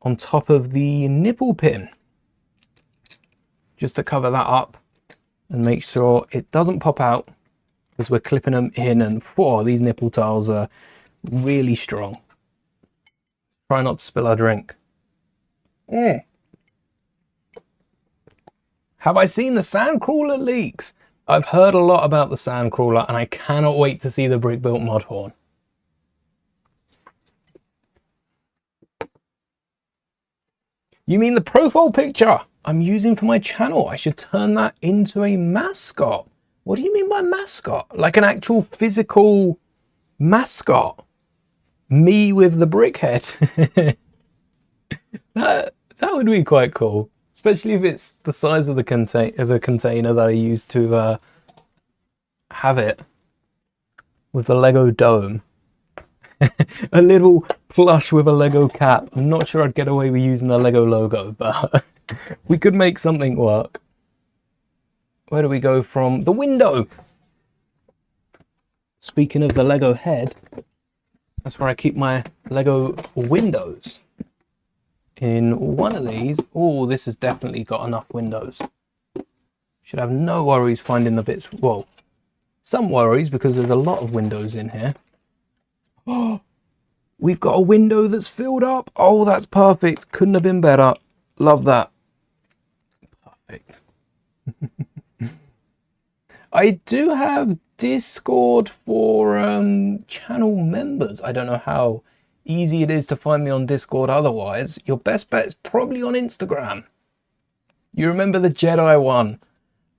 on top of the nipple pin. Just to cover that up and make sure it doesn't pop out, because we're clipping them in, and these nipple tiles are really strong. Try not to spill our drink. Have I seen the sandcrawler leaks? I've heard a lot about the sandcrawler and I cannot wait to see the brick built mod horn. You mean the profile picture I'm using for my channel? I should turn that into a mascot. What do you mean by mascot? Like an actual physical mascot? Me with the brick head. that would be quite cool, especially if it's the size of the container that I used to have it with the Lego dome. A little plush with a Lego cap. I'm not sure I'd get away with using the Lego logo, but we could make something work. Where do we go from? The window. Speaking of the Lego head, that's where I keep my Lego windows. In one of these, oh, this has definitely got enough windows. Should have no worries finding the bits. Well, some worries because there's a lot of windows in here. Oh, we've got a window that's filled up. Oh, that's perfect. Couldn't have been better. Love that. Perfect. I do have Discord for channel members. I don't know how easy it is to find me on Discord otherwise. Your best bet is probably on Instagram. You remember the Jedi one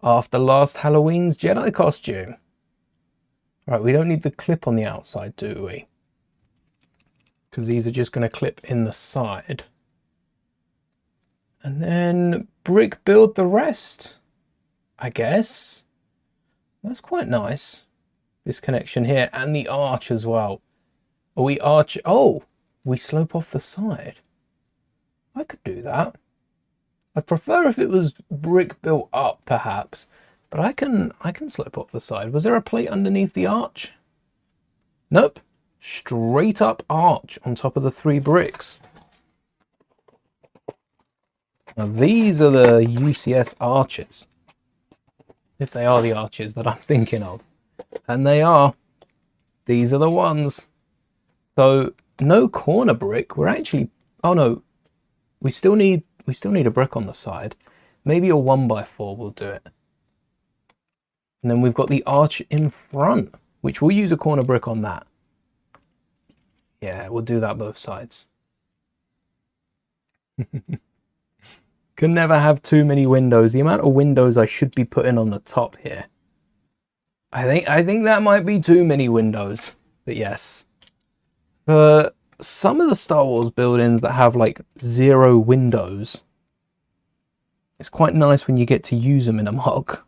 after last Halloween's Jedi costume? Right, we don't need the clip on the outside, do we? Because these are just going to clip in the side. And then brick build the rest, I guess. That's quite nice. This connection here and the arch as well. Are we arch? Oh, we slope off the side. I could do that. I'd prefer if it was brick built up, perhaps. But I can slope off the side. Was there a plate underneath the arch? Nope. Straight up arch on top of the 3 bricks. Now these are the UCS arches. If they are the arches that I'm thinking of. And they are. These are the ones. So no corner brick. We're actually, oh no, we still need a brick on the side. Maybe a 1x4 will do it. And then we've got the arch in front, which we'll use a corner brick on that. Yeah, we'll do that both sides. Can never have too many windows. The amount of windows I should be putting on the top here. I think that might be too many windows. But yes. For some of the Star Wars buildings that have like 0 windows, it's quite nice when you get to use them in a MOG.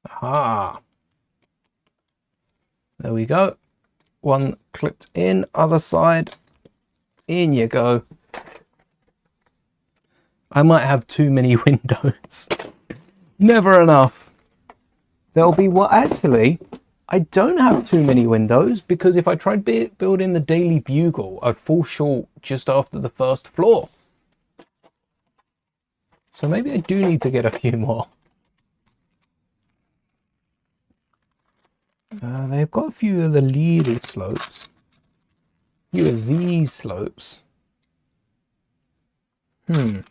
Aha. There we go. One clipped in, other side. In you go. I might have too many windows. Never enough. There'll be what? Actually, I don't have too many windows because if I tried building the Daily Bugle, I'd fall short just after the first floor. So maybe I do need to get a few more. They've got a few of the little slopes. A few of these slopes. I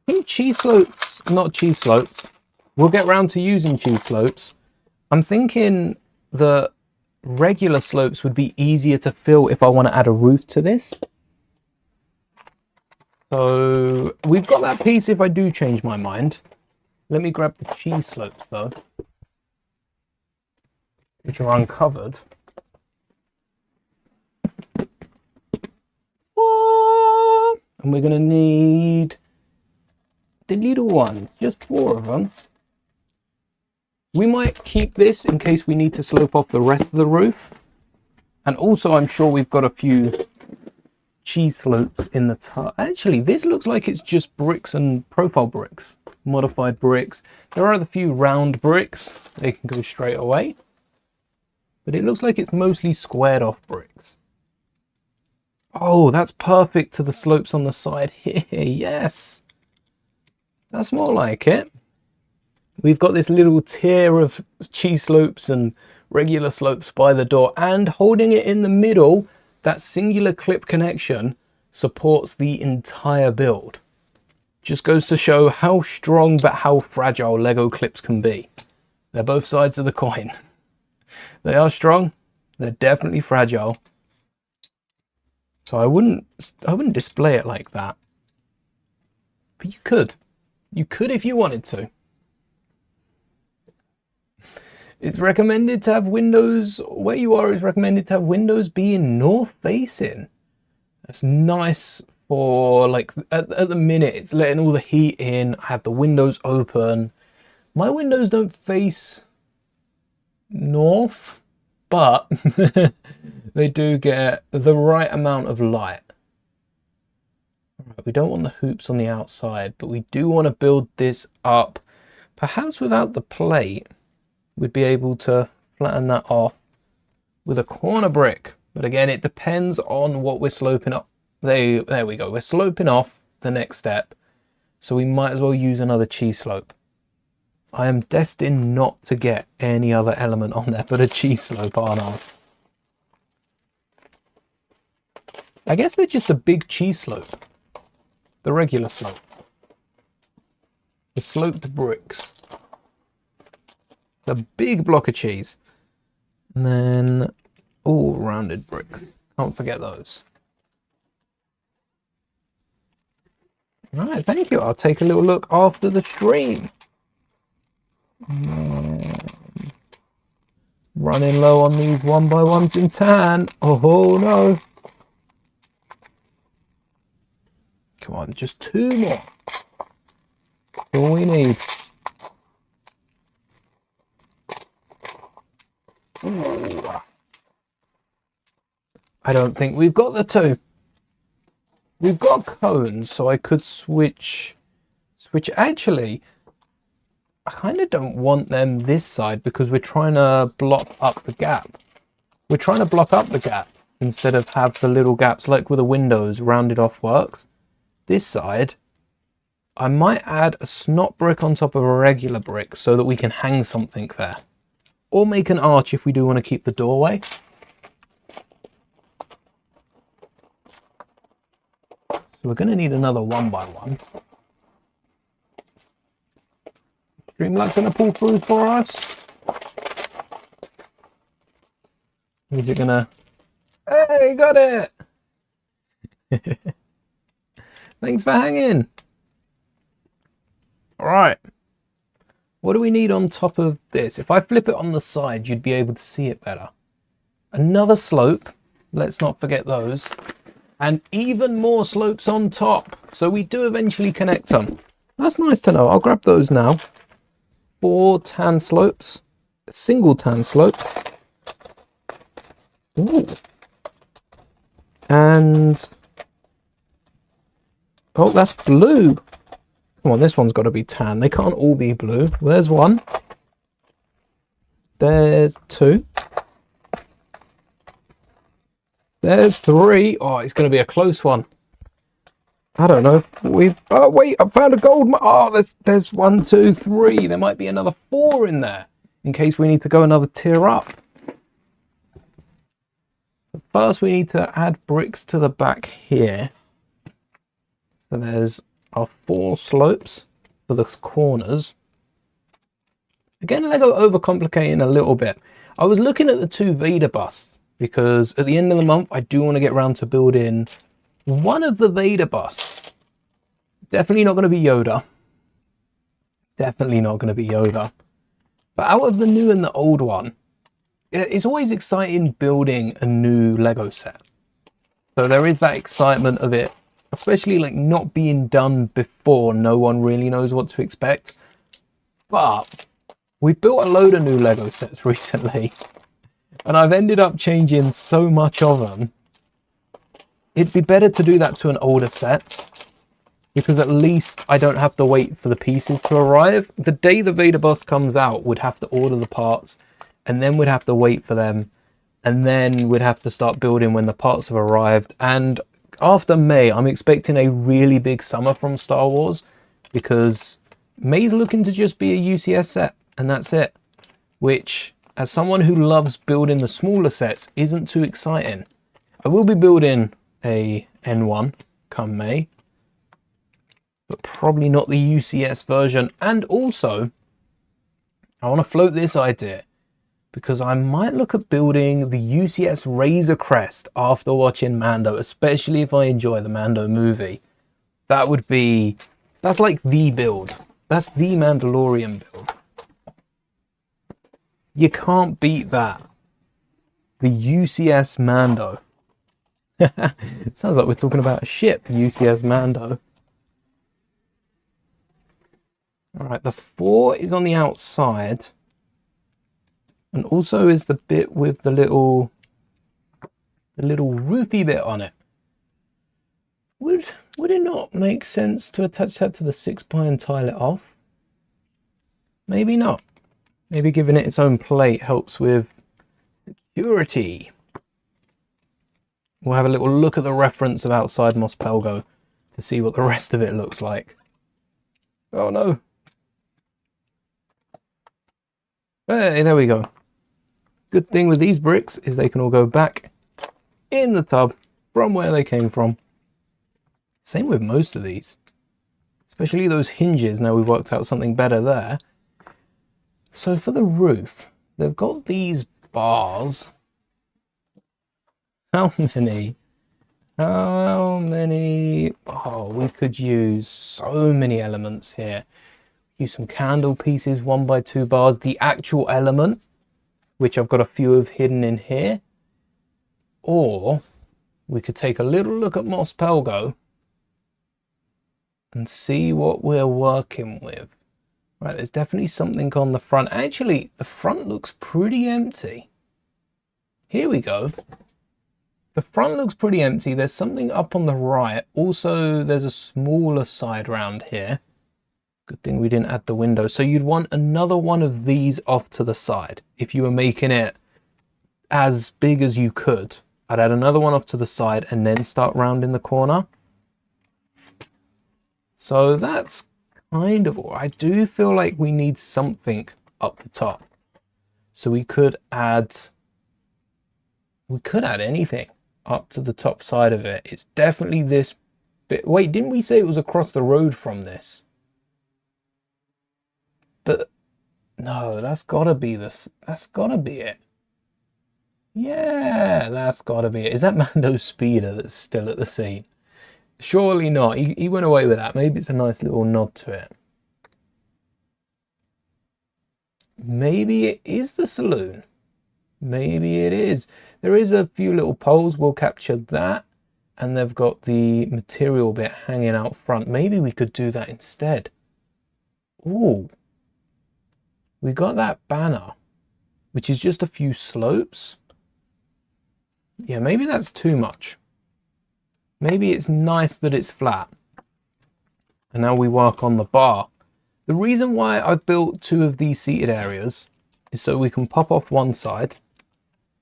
think cheese slopes, not cheese slopes. We'll get round to using cheese slopes. I'm thinking the regular slopes would be easier to fill if I want to add a roof to this. So we've got that piece if I do change my mind. Let me grab the cheese slopes though, which are uncovered. And we're going to need the little ones, just 4 of them. We might keep this in case we need to slope off the rest of the roof. And also I'm sure we've got a few cheese slopes in the top. Actually, this looks like it's just bricks and profile bricks, modified bricks. There are the few round bricks. They can go straight away. But it looks like it's mostly squared off bricks. Oh, that's perfect to the slopes on the side here. Yes. That's more like it. We've got this little tier of cheese slopes and regular slopes by the door, and holding it in the middle, that singular clip connection supports the entire build. Just goes to show how strong but how fragile Lego clips can be. They're both sides of the coin. They are strong, they're definitely fragile. So I wouldn't display it like that. But you could. You could if you wanted to. It's recommended to have windows, where you are, it's recommended to have windows being north facing. That's nice for, like, at the minute, it's letting all the heat in. I have the windows open. My windows don't face north, but they do get the right amount of light. We don't want the hoops on the outside, but we do want to build this up. Perhaps without the plate, we'd be able to flatten that off with a corner brick. But again, it depends on what we're sloping up. There we go. We're sloping off the next step. So we might as well use another cheese slope. I am destined not to get any other element on there but a cheese slope, aren't I? I guess they're just a big cheese slope. The regular slope. The sloped bricks. It's a big block of cheese. And then all rounded bricks. Can't forget those. Right, thank you. I'll take a little look after the stream. Running low on these 1x1s in tan. Oh no. Come on, just 2 more. That's all we need. Ooh. I don't think we've got the 2. We've got cones, so I could switch. Actually, I kind of don't want them this side because we're trying to block up the gap. We're trying to block up the gap instead of have the little gaps like with the windows rounded off works. This side, I might add a snot brick on top of a regular brick so that we can hang something there. Or make an arch if we do want to keep the doorway. So we're going to need another 1x1. Streamlight going to pull through for us. Is it going to... Hey, got it! Thanks for hanging. All right. What do we need on top of this? If I flip it on the side, you'd be able to see it better. Another slope. Let's not forget those. And even more slopes on top. So we do eventually connect them. That's nice to know. I'll grab those now. 4 tan slopes. A single tan slope. Ooh. And... oh, that's blue. Come on, this one's got to be tan. They can't all be blue. There's 1. There's 2. There's 3. Oh, it's going to be a close one. I don't know. Oh, wait, I found a gold. Oh, there's 1, 2, 3. There might be another 4 in there in case we need to go another tier up. But first, we need to add bricks to the back here. So there's our 4 slopes for the corners. Again, Lego overcomplicating a little bit. I was looking at the 2 Vader busts because at the end of the month, I do want to get around to building one of the Vader busts. Definitely not going to be Yoda. Definitely not going to be Yoda. But out of the new and the old one, it's always exciting building a new Lego set. So there is that excitement of it. Especially like not being done before, no one really knows what to expect. But we've built a load of new Lego sets recently. And I've ended up changing so much of them. It'd be better to do that to an older set. Because at least I don't have to wait for the pieces to arrive. The day the Vader bust comes out, we'd have to order the parts. And then we'd have to wait for them. And then we'd have to start building when the parts have arrived. And after May, I'm expecting a really big summer from Star Wars because May's looking to just be a UCS set and that's it, which as someone who loves building the smaller sets isn't too exciting. I will be building a N1 come May, but probably not the UCS version. And also I want to float this idea because I might look at building the UCS Razor Crest after watching Mando, especially if I enjoy the Mando movie. That's like the build. That's the Mandalorian build. You can't beat that. The UCS Mando. It sounds like we're talking about a ship, UCS Mando. All right, the 4 is on the outside. And also is the bit with the little roofy bit on it. Would it not make sense to attach that to the 6x and tile it off? Maybe not. Maybe giving it its own plate helps with security. We'll have a little look at the reference of Outside Mos Pelgo to see what the rest of it looks like. Oh no. Hey, there we go. Good thing with these bricks is they can all go back in the tub from where they came from. Same with most of these, especially those hinges. Now we've worked out something better there. So for the roof, they've got these bars. How many? How many? Oh, we could use so many elements here. Use some candle pieces, 1x2 bars. The actual element, which I've got a few of hidden in here. Or we could take a little look at Moss Pelgo and see what we're working with. Right, there's definitely something on the front. Actually, the front looks pretty empty. Here we go. The front looks pretty empty. There's something up on the right. Also, there's a smaller side round here. Good thing we didn't add the window. So you'd want another one of these off to the side. If you were making it as big as you could, I'd add another one off to the side and then start rounding the corner. So that's kind of all. I do feel like we need something up the top. So we could add anything up to the top side of it. It's definitely this bit. Wait, didn't we say it was across the road from this? But no, that's gotta be this. That's gotta be it. Yeah, that's gotta be it. Is that Mando's speeder that's still at the scene? Surely not. He went away with that. Maybe it's a nice little nod to it. Maybe it is the saloon. Maybe it is. There is a few little poles. We'll capture that. And they've got the material bit hanging out front. Maybe we could do that instead. Ooh. We got that banner, which is just a few slopes. Yeah, maybe that's too much. Maybe it's nice that it's flat. And now we work on the bar. The reason why I've built two of these seated areas is so we can pop off one side,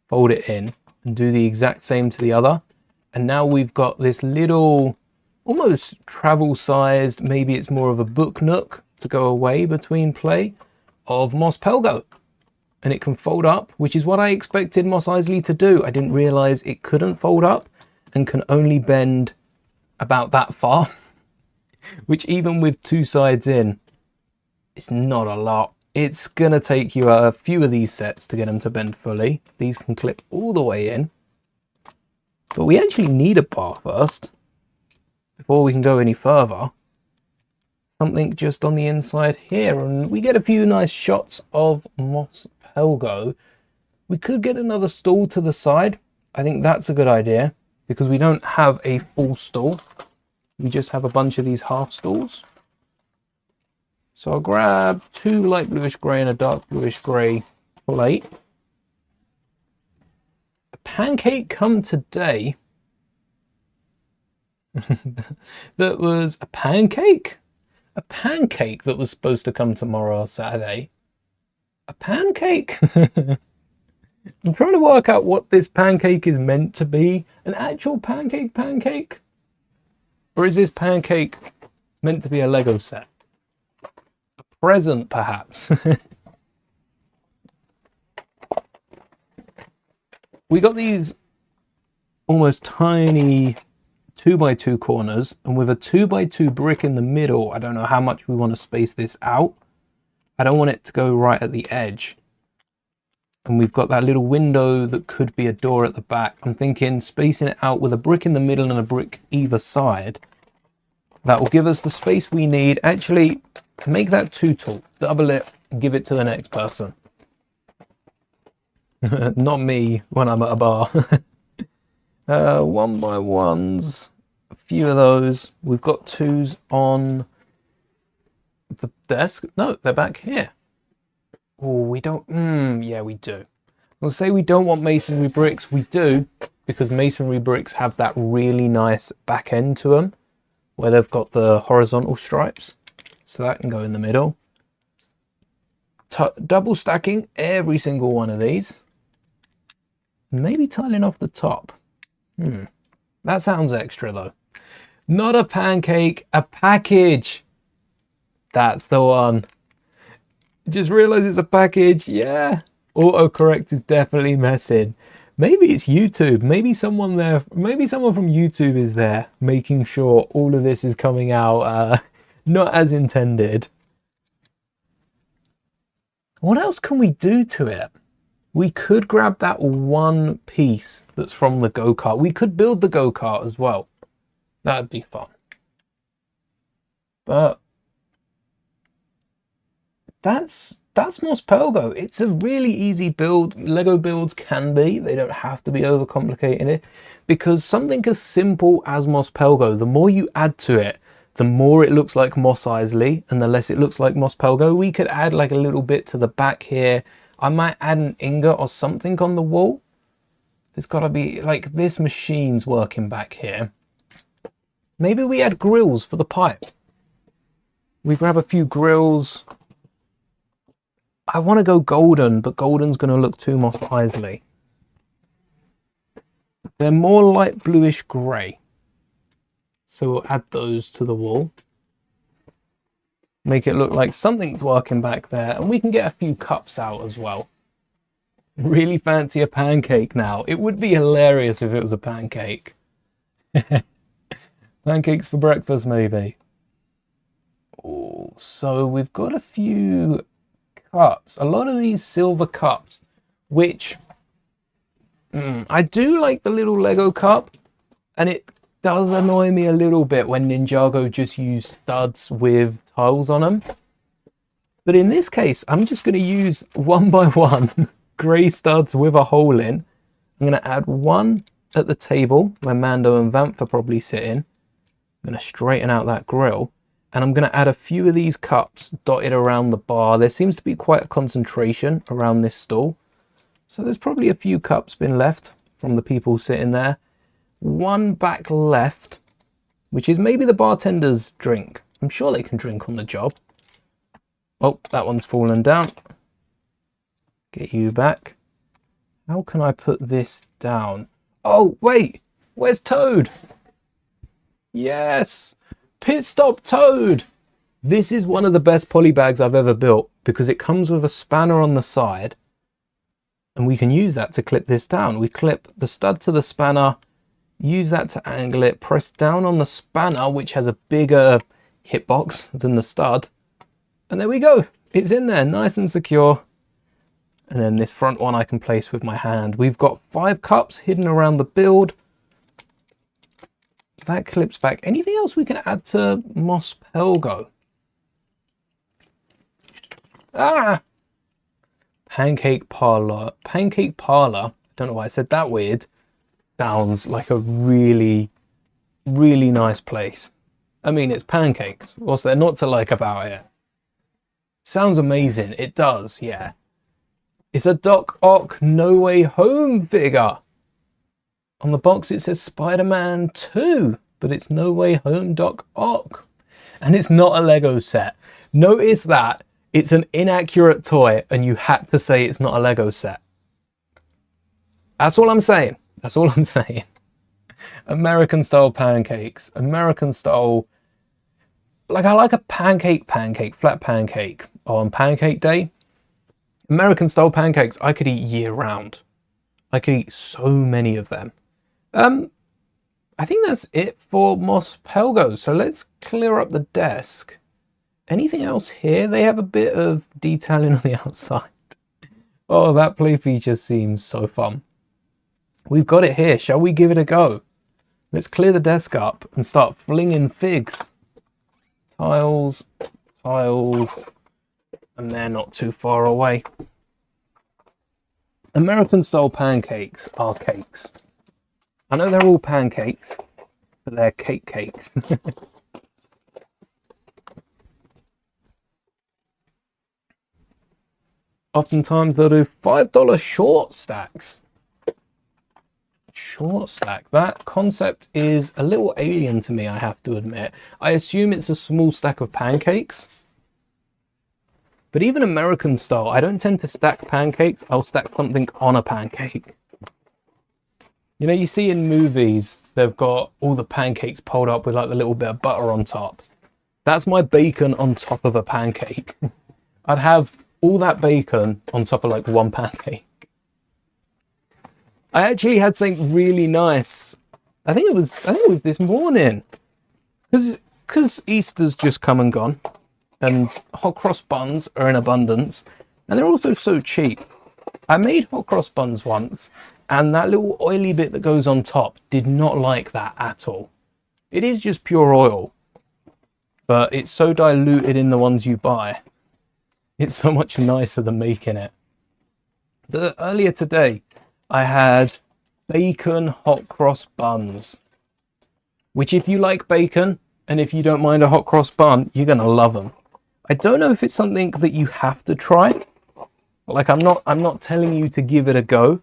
fold it in, and do the exact same to the other. And now we've got this little, almost travel-sized, maybe it's more of a book nook to go away between play, of Moss Pelgo. And it can fold up, which is what I expected Mos Eisley to do. I didn't realise it couldn't fold up and can only bend about that far, which even with two sides in, it's not a lot. It's gonna take you a few of these sets to get them to bend fully. These can clip all the way in. But we actually need a bar first, before we can go any further. Something just on the inside here, and we get a few nice shots of Moss Pelgo. We could get another stall to the side. I think that's a good idea, because we don't have a full stall. We just have a bunch of these half stalls. So I'll grab two light bluish grey and a dark bluish grey plate. A pancake come today. That was a pancake? A pancake that was supposed to come tomorrow or Saturday. A pancake? I'm trying to work out what this pancake is meant to be. An actual pancake? Or is this pancake meant to be a Lego set? A present, perhaps? We got these almost tiny 2x2 corners, and with a 2x2 brick in the middle, I don't know how much we want to space this out. I don't want it to go right at the edge. And we've got that little window that could be a door at the back. I'm thinking spacing it out with a brick in the middle and a brick either side. That will give us the space we need. Actually, make that too tall. Double it and give it to the next person. Not me when I'm at a bar. 1x1s. A few of those. We've got 2s on the desk. No, they're back here. Oh, we don't. Yeah, we do. I'll say we don't want masonry bricks. We do, because masonry bricks have that really nice back end to them, where they've got the horizontal stripes. So that can go in the middle. Double stacking every single one of these. Maybe tiling off the top. That sounds extra though. Not a pancake, a package. That's the one. Just realized it's a package. Yeah. Autocorrect is definitely messing. Maybe it's YouTube. Maybe someone there, maybe someone from YouTube is there making sure all of this is coming out not as intended. What else can we do to it? We could grab that one piece that's from the go-kart. We could build the go-kart as well. That'd be fun. But that's Moss Pelgo. It's a really easy build. Lego builds can be. They don't have to be overcomplicating it. Because something as simple as Moss Pelgo, the more you add to it, the more it looks like Moss Eisley and the less it looks like Moss Pelgo. We could add like a little bit to the back here. I might add an ingot or something on the wall. There's got to be, like, this machine's working back here. Maybe we add grills for the pipes. We grab a few grills. I want to go golden, but golden's going to look too Moss Eisley. They're more light bluish grey. So we'll add those to the wall. Make it look like something's working back there. And we can get a few cups out as well. Really fancy a pancake now. It would be hilarious if it was a pancake. Pancakes for breakfast, maybe. Oh, so we've got a few cups. A lot of these silver cups, which I do like the little Lego cup, and it does annoy me a little bit when Ninjago just use studs with tiles on them. But in this case, I'm just going to use one by one grey studs with a hole in. I'm going to add one at the table where Mando and Vamp are probably sitting. I'm going to straighten out that grill. And I'm going to add a few of these cups dotted around the bar. There seems to be quite a concentration around this stall. So there's probably a few cups been left from the people sitting there. One back left, which is maybe the bartender's drink. I'm sure they can drink on the job. Oh, that one's fallen down. Get you back. How can I put this down? Oh, wait, where's Toad? Yes, Pit Stop Toad. This is one of the best poly bags I've ever built because it comes with a spanner on the side and we can use that to clip this down. We clip the stud to the spanner, use that to angle it, press down on the spanner, which has a bigger hitbox than the stud. And there we go. It's in there, nice and secure. And then this front one I can place with my hand. We've got 5 cups hidden around the build. That clips back. Anything else we can add to Moss Pelgo? Ah! Pancake parlor. Pancake parlor. I don't know why I said that weird. Sounds like a really, really nice place. I mean, it's pancakes. What's there not to like about it? Sounds amazing. It does, yeah. It's a Doc Ock No Way Home figure. On the box it says Spider-Man 2, but it's No Way Home Doc Ock. And it's not a Lego set. Notice that it's an inaccurate toy and you had to say it's not a Lego set. That's all I'm saying. That's all I'm saying. American style pancakes. American style. Like, I like a pancake, flat pancake on pancake day. American style pancakes I could eat year round. I could eat so many of them. I think that's it for Moss Pelgo. So let's clear up the desk. Anything else here? They have a bit of detailing on the outside. Oh, that play feature seems so fun. We've got it here. Shall we give it a go? Let's clear the desk up and start flinging figs. Tiles, tiles, and they're not too far away. American style pancakes are cakes. I know they're all pancakes, but they're cakes. Oftentimes they'll do $5 short stacks. Short stack. That concept is a little alien to me, I have to admit. I assume it's a small stack of pancakes. But even American style, I don't tend to stack pancakes. I'll stack something on a pancake. You know, you see in movies, they've got all the pancakes pulled up with like the little bit of butter on top. That's my bacon on top of a pancake. I'd have all that bacon on top of like one pancake. I actually had something really nice. I think it was this morning. Because Easter's just come and gone. And hot cross buns are in abundance. And they're also so cheap. I made hot cross buns once, and that little oily bit that goes on top did not like that at all. It is just pure oil, but it's so diluted in the ones you buy. It's so much nicer than making it. Earlier today, I had bacon hot cross buns, which if you like bacon, and if you don't mind a hot cross bun, you're going to love them. I don't know if it's something that you have to try. Like, I'm not telling you to give it a go.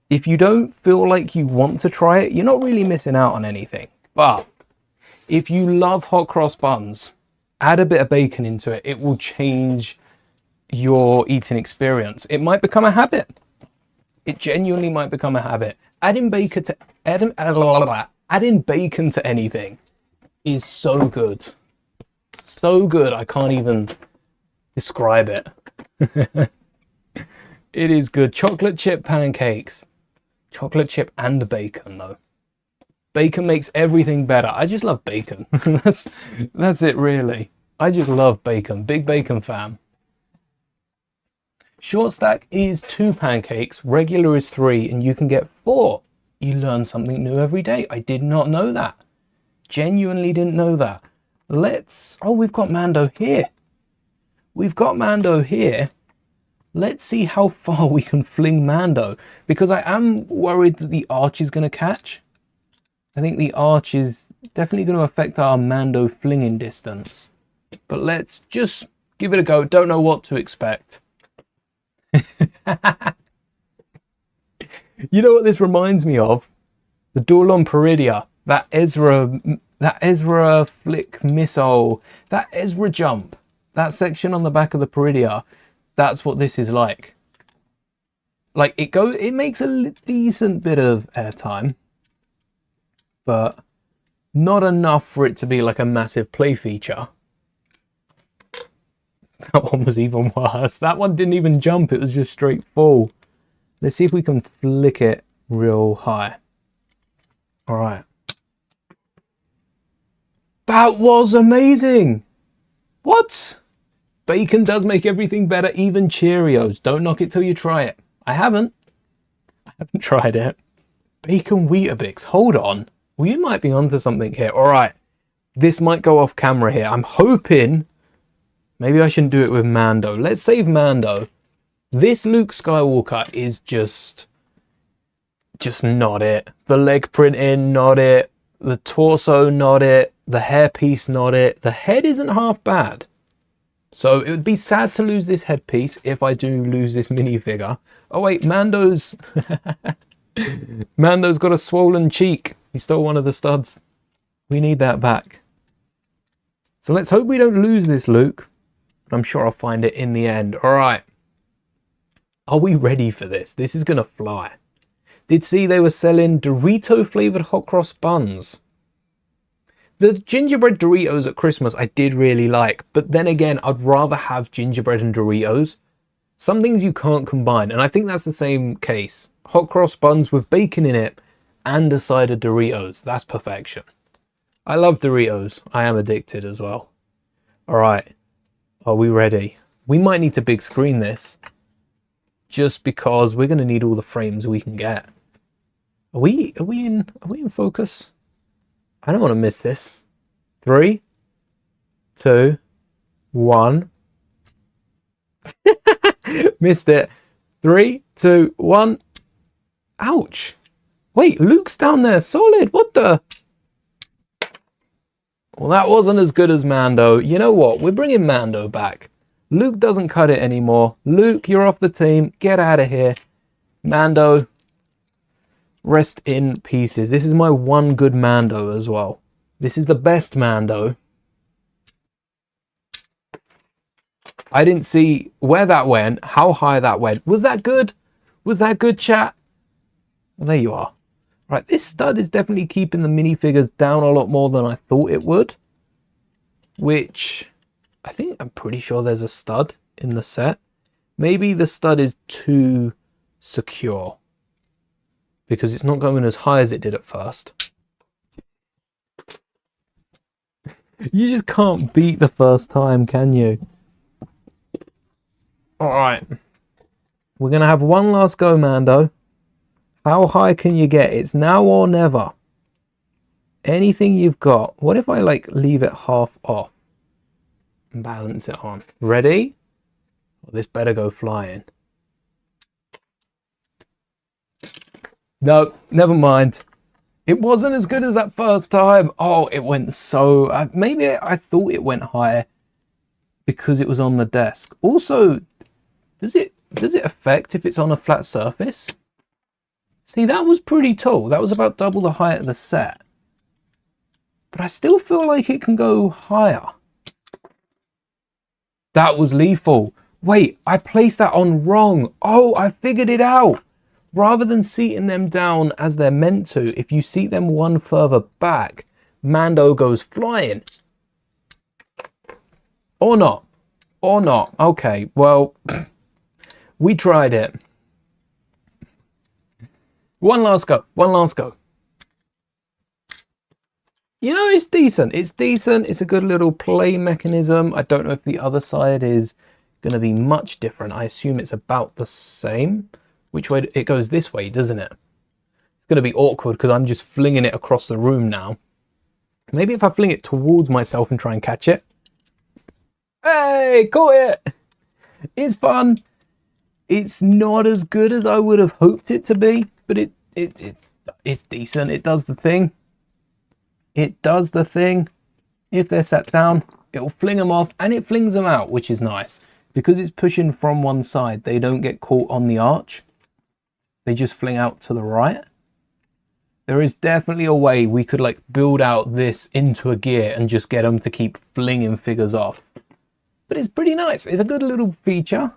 If you don't feel like you want to try it, you're not really missing out on anything. But if you love hot cross buns, add a bit of bacon into it. It will change your eating experience. It might become a habit. It genuinely might become a habit. Adding bacon to anything is so good. So good, I can't even describe it. It is good. Chocolate chip pancakes. Chocolate chip and bacon, though. Bacon makes everything better. I just love bacon. That's it, really. I just love bacon. Big bacon fan. Short stack is 2 pancakes. Regular is 3, and you can get 4. You learn something new every day. I did not know that. Genuinely didn't know that. Oh, we've got Mando here. We've got Mando here. Let's see how far we can fling Mando, because I am worried that the arch is going to catch. I think the arch is definitely going to affect our Mando flinging distance. But let's just give it a go. Don't know what to expect. You know what this reminds me of? The duel on Peridia. That Ezra flick missile. That Ezra jump. That section on the back of the Peridia. That's what this is like. Like, it makes a decent bit of airtime, but not enough for it to be like a massive play feature. That one was even worse. That one didn't even jump, it was just straight fall. Let's see if we can flick it real high. All right. That was amazing. What? Bacon does make everything better, even Cheerios. Don't knock it till you try it. I haven't tried it. Bacon Weetabix. Hold on. We might be onto something here. All right. This might go off camera here. I'm hoping. Maybe I shouldn't do it with Mando. Let's save Mando. This Luke Skywalker is just not it. The leg printing, not it. The torso, not it. The hairpiece, not it. The head isn't half bad. So it would be sad to lose this headpiece if I do lose this minifigure. Oh wait, Mando's got a swollen cheek. He stole one of the studs. We need that back. So let's hope we don't lose this Luke. I'm sure I'll find it in the end. All right. Are we ready for this? This is going to fly. Did see they were selling Dorito flavored hot cross buns. The gingerbread Doritos at Christmas I did really like, but then again, I'd rather have gingerbread and Doritos. Some things you can't combine, and I think that's the same case. Hot cross buns with bacon in it and a side of Doritos. That's perfection. I love Doritos. I am addicted as well. All right. Are we ready? We might need to big screen this just because we're going to need all the frames we can get. Are we in focus? I don't want to miss this. 3, 2, 1. Missed it. 3, 2, 1. Ouch. Wait, Luke's down there solid. What the? Well, that wasn't as good as Mando. You know what? We're bringing Mando back. Luke doesn't cut it anymore. Luke, you're off the team. Get out of here. Mando, rest in pieces. This is my one good Mando as well. This is the best Mando. I didn't see where that went, how high that went. Was that good? Was that good, chat? Well, there you are. Right, this stud is definitely keeping the minifigures down a lot more than I thought it would. Which, I'm pretty sure there's a stud in the set. Maybe the stud is too secure, because it's not going as high as it did at first. You just can't beat the first time, can you? All right, We're going to have one last go, Mando. How high can you get? It's now or never. Anything you've got. What if I like leave it half off and balance it on? Ready? Well, this better go flying. No, never mind. It wasn't as good as that first time. Oh, it went so... maybe I thought it went higher because it was on the desk. Also, does it affect if it's on a flat surface? See, that was pretty tall. That was about double the height of the set. But I still feel like it can go higher. That was lethal. Wait, I placed that on wrong. Oh, I figured it out. Rather than seating them down as they're meant to, if you seat them one further back, Mando goes flying. Or not. Or not. Okay, well, we tried it. One last go. One last go. You know, it's decent. It's decent. It's a good little play mechanism. I don't know if the other side is going to be much different. I assume it's about the same. Which way? It goes this way, doesn't it? It's going to be awkward because I'm just flinging it across the room now. Maybe if I fling it towards myself and try and catch it. Hey, caught it! It's fun. It's not as good as I would have hoped it to be, but it's decent. It does the thing. It does the thing. If they're sat down, it'll fling them off and it flings them out, which is nice. Because it's pushing from one side, they don't get caught on the arch. They just fling out to the right. There is definitely a way we could like build out this into a gear and just get them to keep flinging figures off. But it's pretty nice. It's a good little feature.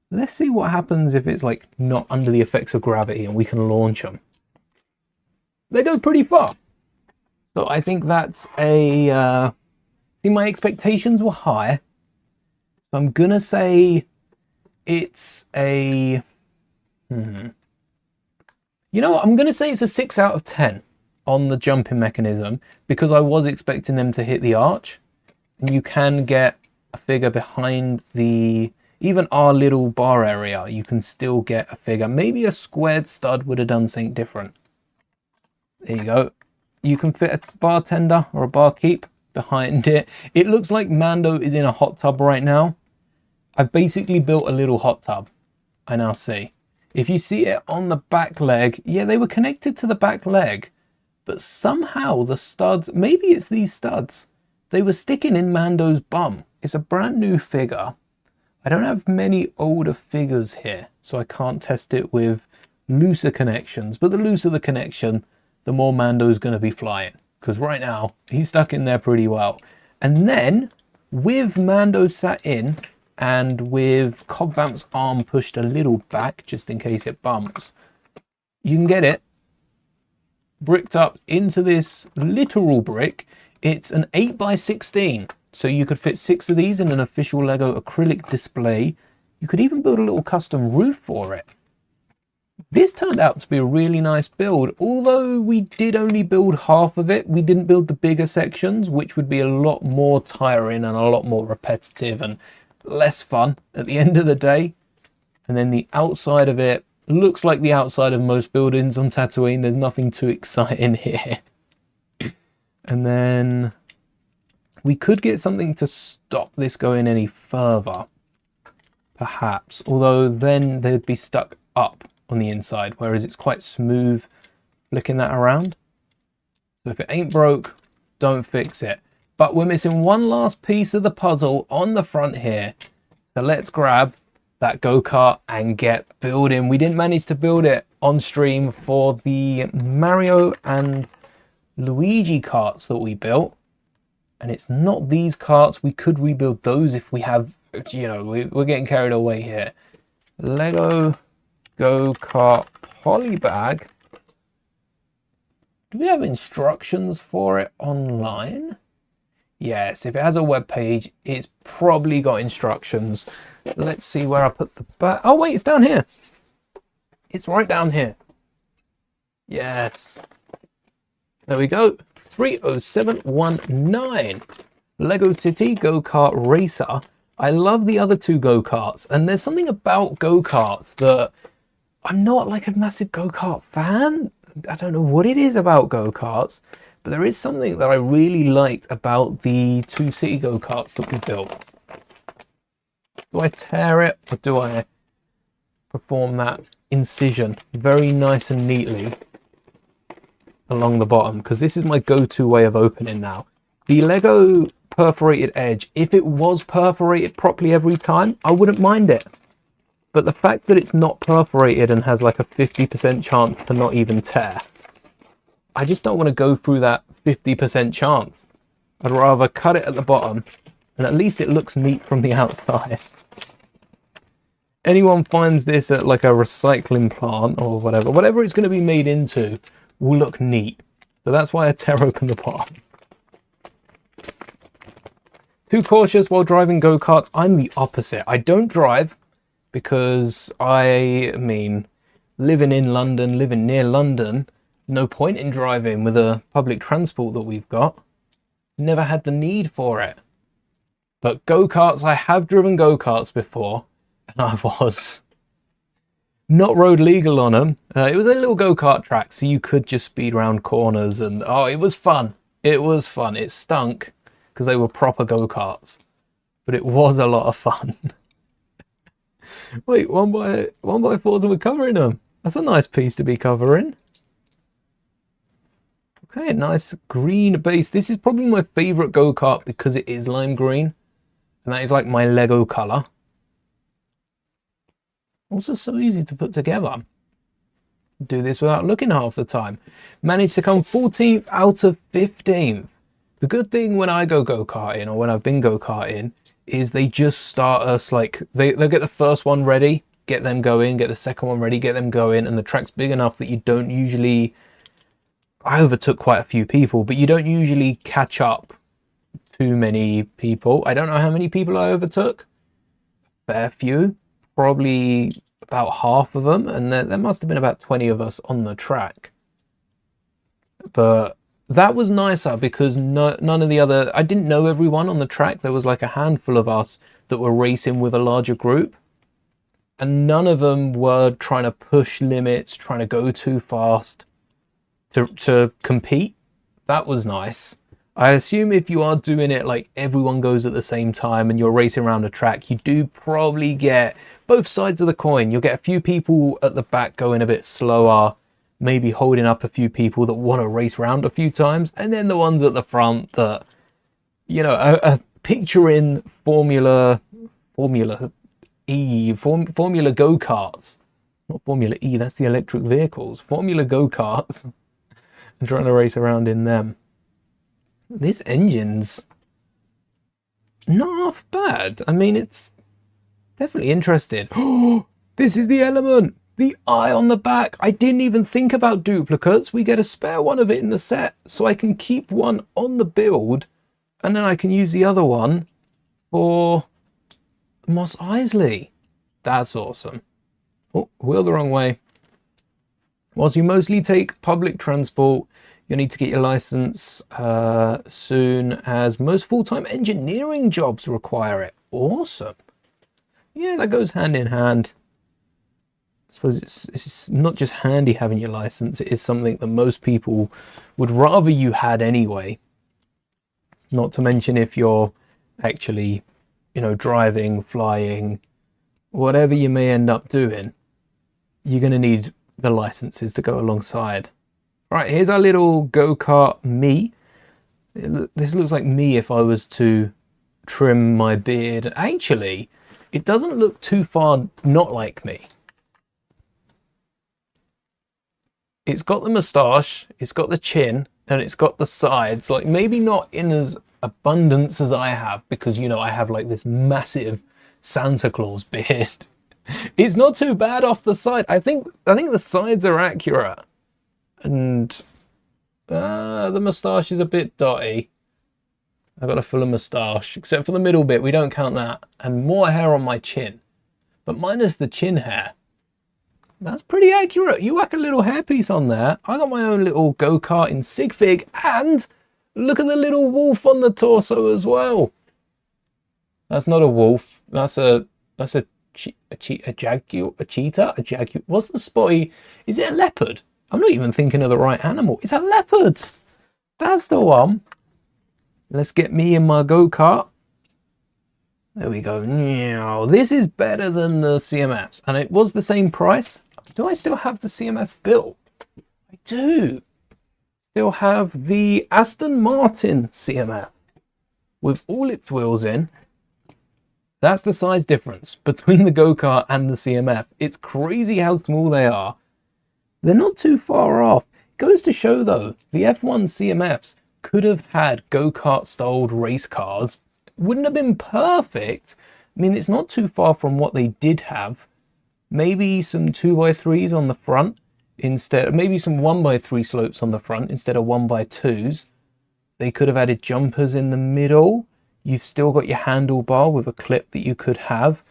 Let's see what happens if it's like not under the effects of gravity and we can launch them. They go pretty far. So I think that's a... see, my expectations were high. So I'm going to say it's a... You know what? I'm going to say it's a 6 out of 10 on the jumping mechanism because I was expecting them to hit the arch. And you can get a figure behind the... even our little bar area, you can still get a figure. Maybe a squared stud would have done something different. There you go. You can fit a bartender or a barkeep behind it. It looks like Mando is in a hot tub right now. I've basically built a little hot tub. I now see. If you see it on the back leg, yeah, they were connected to the back leg, but somehow the studs, maybe it's these studs, they were sticking in Mando's bum. It's a brand new figure. I don't have many older figures here, so I can't test it with looser connections, but the looser the connection, the more Mando's going to be flying, because right now he's stuck in there pretty well. And then with Mando sat in, and with Cobb Vamp's arm pushed a little back, just in case it bumps, you can get it bricked up into this literal brick. It's an 8x16, so you could fit 6 of these in an official Lego acrylic display. You could even build a little custom roof for it. This turned out to be a really nice build, although we did only build half of it. We didn't build the bigger sections, which would be a lot more tiring and a lot more repetitive and less fun at the end of the day. And then the outside of it looks like the outside of most buildings on Tatooine. There's nothing too exciting here. And then we could get something to stop this going any further, perhaps, although then they'd be stuck up on the inside, whereas it's quite smooth flicking that around. So if it ain't broke, don't fix it. But we're missing one last piece of the puzzle on the front here. So let's grab that go-kart and get building. We didn't manage to build it on stream for the Mario and Luigi carts that we built. And it's not these carts. We could rebuild those if we have, you know, we're getting carried away here. Lego go-kart polybag. Do we have instructions for it online? Yes, if it has a web page, it's probably got instructions. Let's see where I put the bag. Oh wait, it's down here. It's right down here. Yes. There we go. 30719. Lego City Go-Kart Racer. I love the other two go-karts, and there's something about go-karts that I'm not like a massive go-kart fan. I don't know what it is about go-karts, but there is something that I really liked about the two city go-karts that we built. Do I tear it, or do I perform that incision very nice and neatly along the bottom? Because this is my go-to way of opening now. The Lego perforated edge, if it was perforated properly every time, I wouldn't mind it. But the fact that it's not perforated and has like a 50% chance to not even tear, I just don't want to go through that 50% chance. I'd rather cut it at the bottom, and at least it looks neat from the outside. Anyone finds this at like a recycling plant or whatever it's going to be made into will look neat. So that's why I tear open the bottom. Too cautious while driving go-karts? I'm the opposite. I don't drive because I mean, living in London, living near London, no point in driving with a public transport that we've got. Never had the need for it. But go-karts, I have driven go-karts before, and I was not road legal on them. It was a little go-kart track, so you could just speed around corners, and oh, it was fun. It was fun. It stunk because they were proper go-karts, but it was a lot of fun. Wait, one by fours and we're covering them. That's a nice piece to be covering. Okay, nice green base. This is probably my favorite go-kart because it is lime green, and that is like my Lego color. Also so easy to put together. Do this without looking half the time. Managed to come 14th out of 15th. The good thing when I go-karting, or when I've been go-karting, is they just start us like, they'll get the first one ready, get them going, get the second one ready, get them going, and the track's big enough that you don't usually, I overtook quite a few people, but you don't usually catch up too many people. I don't know how many people I overtook. Fair few, probably about half of them, and there must have been about 20 of us on the track. But that was nicer because none of the other, I didn't know everyone on the track. There was like a handful of us that were racing with a larger group, and none of them were trying to push limits, trying to go too fast to compete. That was nice. I assume if you are doing it like everyone goes at the same time and you're racing around a track, you do probably get both sides of the coin. You'll get a few people at the back going a bit slower, maybe holding up a few people that want to race around a few times, and then the ones at the front that, you know, picturing Formula go-karts, not Formula E, that's the electric vehicles, Formula go-karts, and trying to race around in them. This engine's not half bad. I mean, it's definitely interesting. Oh, this is the element. The eye on the back. I didn't even think about duplicates. We get a spare one of it in the set, so I can keep one on the build, and then I can use the other one for Mos Eisley. That's awesome. Oh, wheel the wrong way. Whilst you mostly take public transport, you'll need to get your license soon, as most full-time engineering jobs require it. Awesome. Yeah, that goes hand in hand. I suppose it's not just handy having your license, it is something that most people would rather you had anyway. Not to mention if you're actually, you know, driving, flying, whatever you may end up doing, you're going to need the licenses to go alongside. Right, here's our little go-kart me. This looks like me if I was to trim my beard. Actually, it doesn't look too far not like me. It's got the moustache, it's got the chin, and it's got the sides. Like, maybe not in as abundance as I have, because, you know, I have like this massive Santa Claus beard. It's not too bad off the side. I think the sides are accurate. And the moustache is a bit dotty. I've got a fuller moustache, except for the middle bit, we don't count that. And more hair on my chin. But minus the chin hair, that's pretty accurate. You whack a little hairpiece on there. I got my own little go-kart in sig fig, and look at the little wolf on the torso as well. That's not a wolf. That's a jaguar, a cheetah, a jaguar. What's the spotty? Is it a leopard? I'm not even thinking of the right animal. It's a leopard. That's the one. Let's get me in my go-kart. There we go. Now, this is better than the CMFs, and it was the same price. Do I still have the CMF built? I do. Still have the Aston Martin CMF with all its wheels in. That's the size difference between the go-kart and the CMF. It's crazy how small they are. They're not too far off. It goes to show though, the F1 CMFs could have had go-kart styled race cars. Wouldn't have been perfect. I mean, it's not too far from what they did have. Maybe some 2x3s on the front instead, maybe some 1x3 slopes on the front instead of 1x2s. They could have added jumpers in the middle. You've still got your handlebar with a clip that you could have.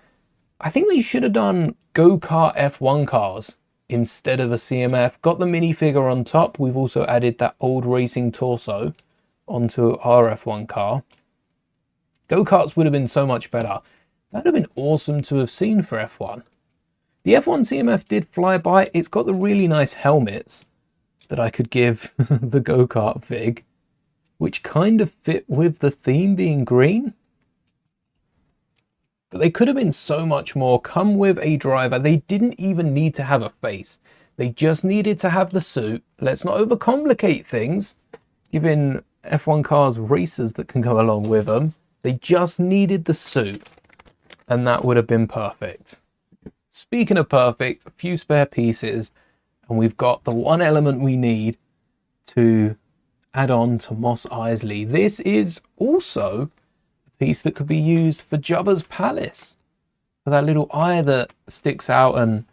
I think they should have done go-kart F1 cars instead of a CMF. Got the minifigure on top. We've also added that old racing torso onto our F1 car. Go-karts would have been so much better. That would have been awesome to have seen for F1. The F1 CMF did fly by. It's got the really nice helmets that I could give the go-kart Vig, which kind of fit with the theme being green. But they could have been so much more. Come with a driver. They didn't even need to have a face. They just needed to have the suit. Let's not overcomplicate things, giving F1 cars racers that can go along with them. They just needed the suit, and that would have been perfect. Speaking of perfect, a few spare pieces, and we've got the one element we need to add on to Mos Eisley. This is also a piece that could be used for Jabba's palace, for that little eye that sticks out and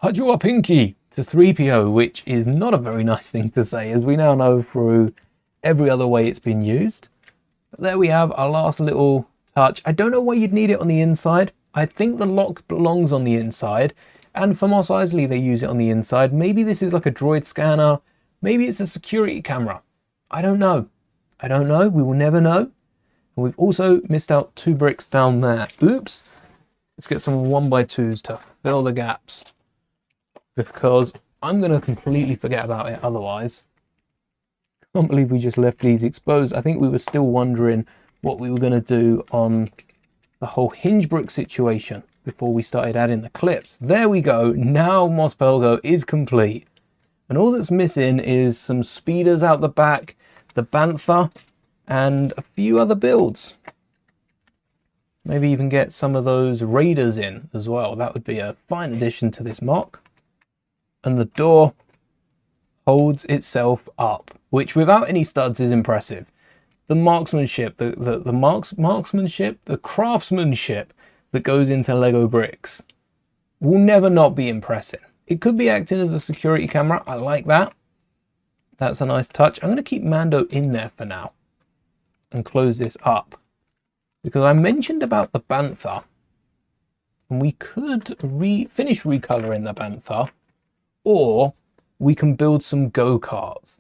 Hajua Pinky to 3PO, which is not a very nice thing to say, as we now know through every other way it's been used. But there we have our last little touch. I don't know why you'd need it on the inside. I think the lock belongs on the inside, and for Mos Eisley they use it on the inside. Maybe this is like a droid scanner. Maybe it's a security camera. I don't know. I don't know. We will never know. And we've also missed out 2 bricks down there. Oops. Let's get some 1x2s to fill the gaps, because I'm going to completely forget about it otherwise. Can't believe we just left these exposed. I think we were still wondering what we were going to do on the whole hinge brick situation before we started adding the clips. There we go. Now Mos Pelgo is complete. And all that's missing is some speeders out the back, the Bantha, and a few other builds. Maybe even get some of those Raiders in as well. That would be a fine addition to this mock. And the door holds itself up, which without any studs is impressive. The marksmanship, marksmanship, the craftsmanship that goes into Lego bricks will never not be impressive. It could be acting as a security camera. I like that. That's a nice touch. I'm going to keep Mando in there for now and close this up, because I mentioned about the Bantha, and we could finish recoloring the Bantha, or we can build some go-karts.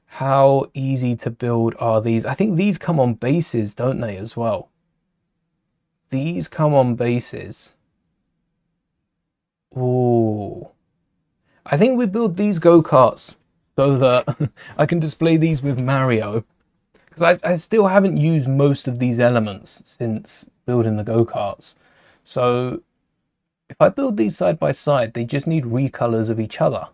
How easy to build are these? I think these come on bases, don't they, as well? These come on bases. Ooh. I think we build these go-karts so that I can display these with Mario. Because I still haven't used most of these elements since building the go-karts. So if I build these side by side, they just need recolors of each other.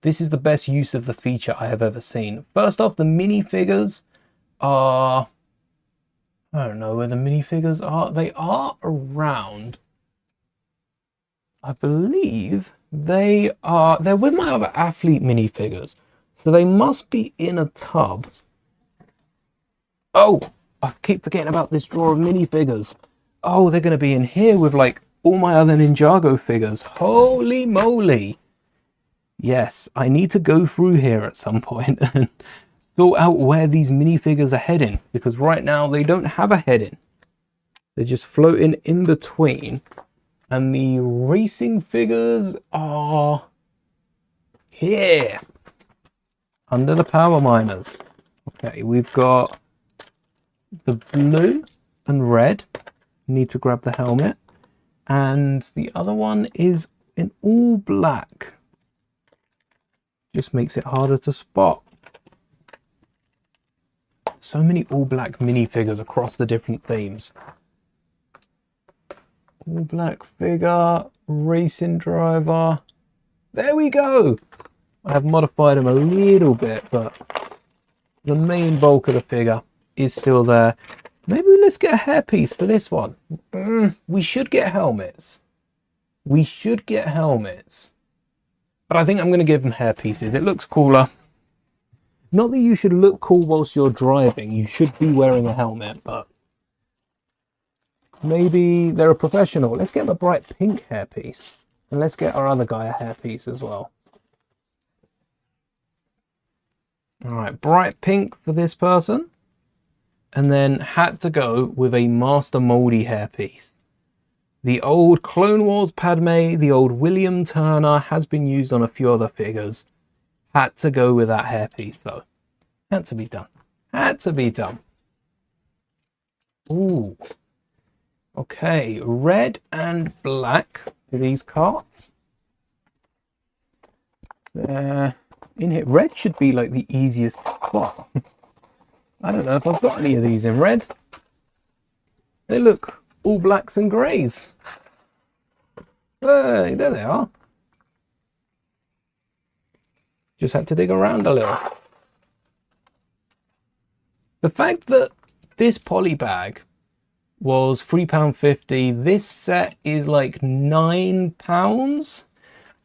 This is the best use of the feature I have ever seen. First off, the minifigures are... I don't know where the minifigures are. They are around. I believe they're with my other athlete minifigures. So they must be in a tub. Oh, I keep forgetting about this drawer of minifigures. Oh, they're going to be in here with like all my other Ninjago figures. Holy moly. Yes, I need to go through here at some point and sort out where these minifigures are heading, because right now they don't have a heading. They're just floating in between, and the racing figures are here under the power miners. Okay, we've got the blue and red. You need to grab the helmet. And the other one is in all black. Just makes it harder to spot. So many all black minifigures across the different themes. All black figure, racing driver. There we go. I have modified him a little bit, but the main bulk of the figure is still there. Maybe let's get a hairpiece for this one. We should get helmets. We should get helmets. But I think I'm going to give them hairpieces. It looks cooler. Not that you should look cool whilst you're driving. You should be wearing a helmet, but maybe they're a professional. Let's get the bright pink hairpiece. And let's get our other guy a hairpiece as well. All right, bright pink for this person. And then had to go with a Master Mouldie hairpiece. The old Clone Wars Padme, the old William Turner has been used on a few other figures. Had to go with that hairpiece though. Had to be done. Had to be done. Ooh. Okay, red and black for these carts. In here, red should be like the easiest spot. I don't know if I've got any of these in red. They look all blacks and greys. Hey, there they are. Just had to dig around a little. The fact that this poly bag was £3.50, this set is like £9,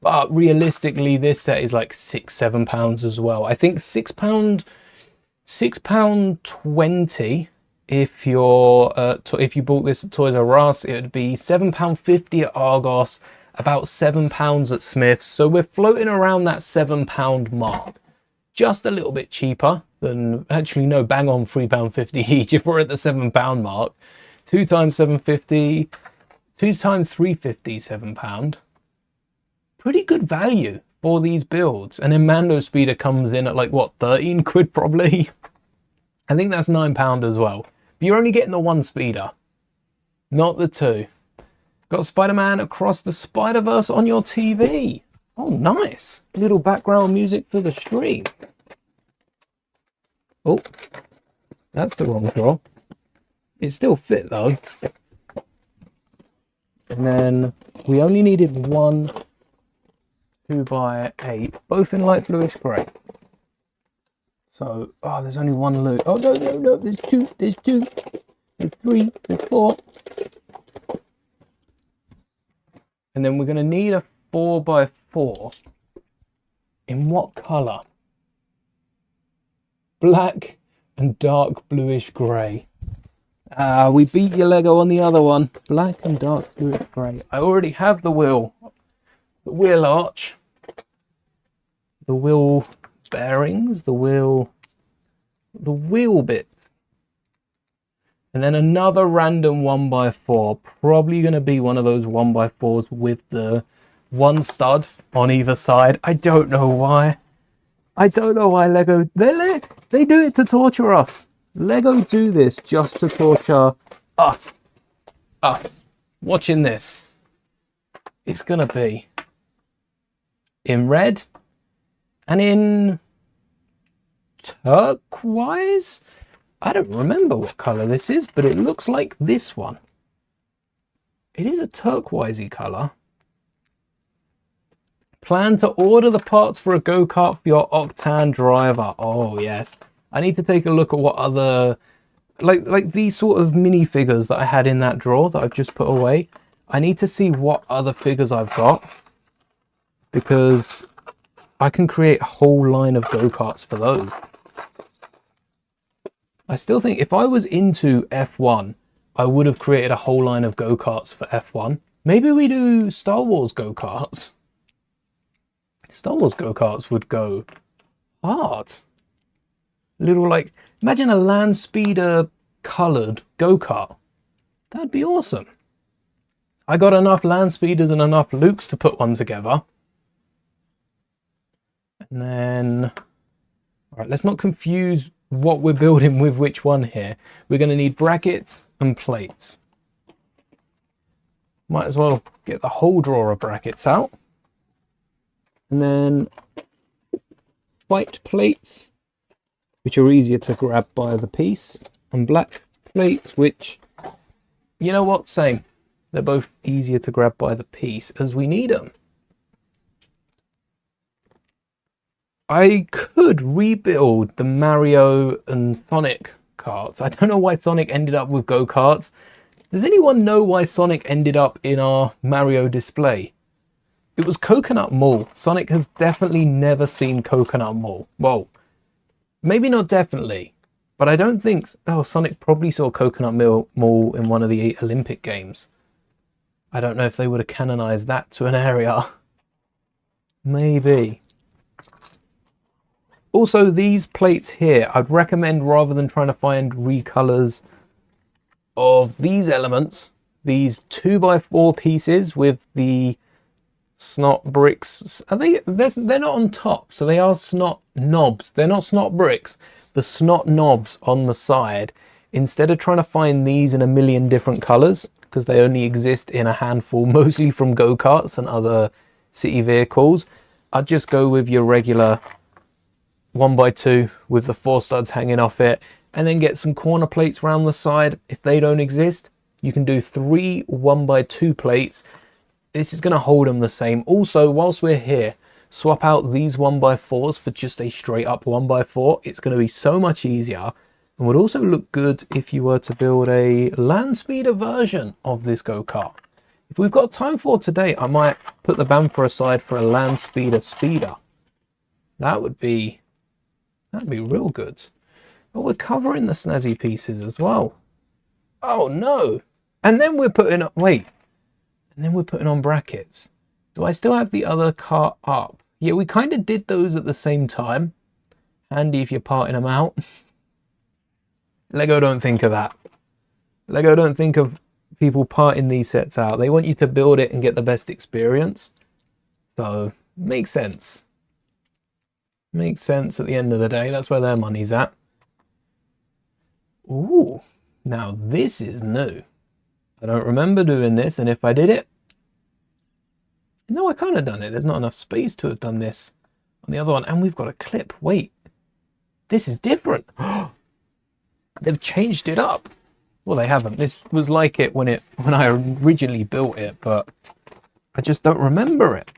but realistically this set is like £6-7 as well. I think £6.20 if you're if you bought this at Toys R Us. It would be £7.50 at Argos, about £7 at Smith's. So we're floating around that £7 mark, just a little bit cheaper than, actually no, bang on £3.50 each if we're at the £7 mark. 2 times £7.50, 2 times £3.50, £7. Pretty good value for these builds. And then Mando Speeder comes in at like what, 13 quid probably. I think that's £9 as well. But you're only getting the one speeder, not the two. Got Spider-Man Across the Spider-Verse on your TV. Oh, nice. Little background music for the stream. Oh, that's the wrong draw. It still fit though. And then we only needed one 2x8, both in light bluish grey. So, oh, there's only one loot. Oh, no, no, no, there's two, there's 3, there's 4. And then we're going to need a 4x4. In what colour? Black and dark bluish grey. We beat your Lego on the other one. Black and dark bluish grey. I already have the wheel arch, the wheel bearings, the wheel bits, and then another random 1x4, probably going to be one of those 1x4s with the one stud on either side. I don't know why Lego, they do it to torture us. Lego do this just to torture us watching this. It's gonna be in red and in turquoise. I don't remember what color this is, but it looks like this one. It is a turquoisey color. Plan to order the parts for a go-kart for your Octan driver. Oh yes, I need to take a look at what other, like these sort of minifigures that I had in that drawer that I've just put away. I need to see what other figures I've got, because I can create a whole line of go-karts for those. I still think if I was into F1, I would have created a whole line of go-karts for F1. Maybe we do Star Wars go-karts. Star Wars go-karts would go hard. Little, like, imagine a land speeder coloured go-kart. That'd be awesome. I got enough land speeders and enough Lukes to put one together. And then, all right, let's not confuse what we're building with which one here. We're going to need brackets and plates. Might as well get the whole drawer of brackets out. And then white plates, which are easier to grab by the piece, and black plates, which, you know what, same. They're both easier to grab by the piece as we need them. I could rebuild the Mario and Sonic carts. I don't know why Sonic ended up with go-karts. Does anyone know why Sonic ended up in our Mario display? It was Coconut Mall. Sonic has definitely never seen Coconut Mall. Well, maybe not definitely, but I don't think... Oh, Sonic probably saw Coconut Mall in one of the Olympic Games. I don't know if they would have canonized that to an area. Maybe. Also, these plates here, I'd recommend, rather than trying to find recolors of these elements, these 2x4 pieces with the snot bricks, they're not on top, so they are snot knobs. They're not snot bricks, the snot knobs on the side. Instead of trying to find these in a million different colors, because they only exist in a handful, mostly from go-karts and other city vehicles, I'd just go with your regular 1x2 with the 4 studs hanging off it, and then get some corner plates around the side. If they don't exist, you can do 3 1x2 plates. This is going to hold them the same. Also, whilst we're here, swap out these 1x4s for just a straight up 1x4. It's going to be so much easier, and would also look good if you were to build a land speeder version of this go-kart. If we've got time for today, I might put the Bantha aside for a land speeder. That'd be real good. But we're covering the snazzy pieces as well. Oh no! And then we're putting up, wait. And then we're putting on brackets. Do I still have the other cart up? Yeah, we kind of did those at the same time. Handy if you're parting them out. Lego don't think of that. Lego don't think of people parting these sets out. They want you to build it and get the best experience. So, makes sense. Makes sense at the end of the day. That's where their money's at. Ooh, now this is new. I don't remember doing this, and if I did it... No, I can't have done it. There's not enough space to have done this on the other one. And we've got a clip. Wait, this is different. They've changed it up. Well, they haven't. This was like it when I originally built it, but I just don't remember it.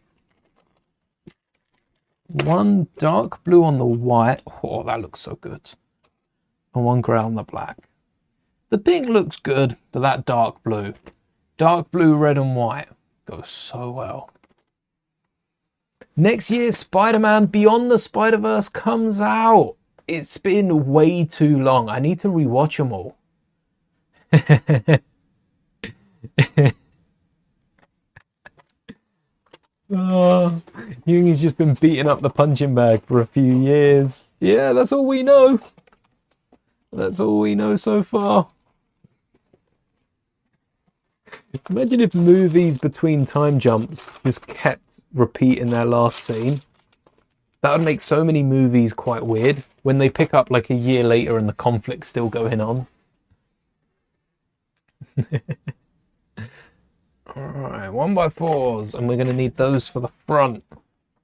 One dark blue on the white. Oh, that looks so good. And one grey on the black. The pink looks good, but that dark blue, red and white goes so well. Next year, Spider-Man Beyond the Spider-Verse comes out. It's been way too long. I need to rewatch them all. Oh, Yoongi's just been beating up the punching bag for a few years. Yeah, that's all we know. That's all we know so far. Imagine if movies between time jumps just kept repeating their last scene. That would make so many movies quite weird when they pick up like a year later and the conflict's still going on. Alright, 1x4s, and we're going to need those for the front.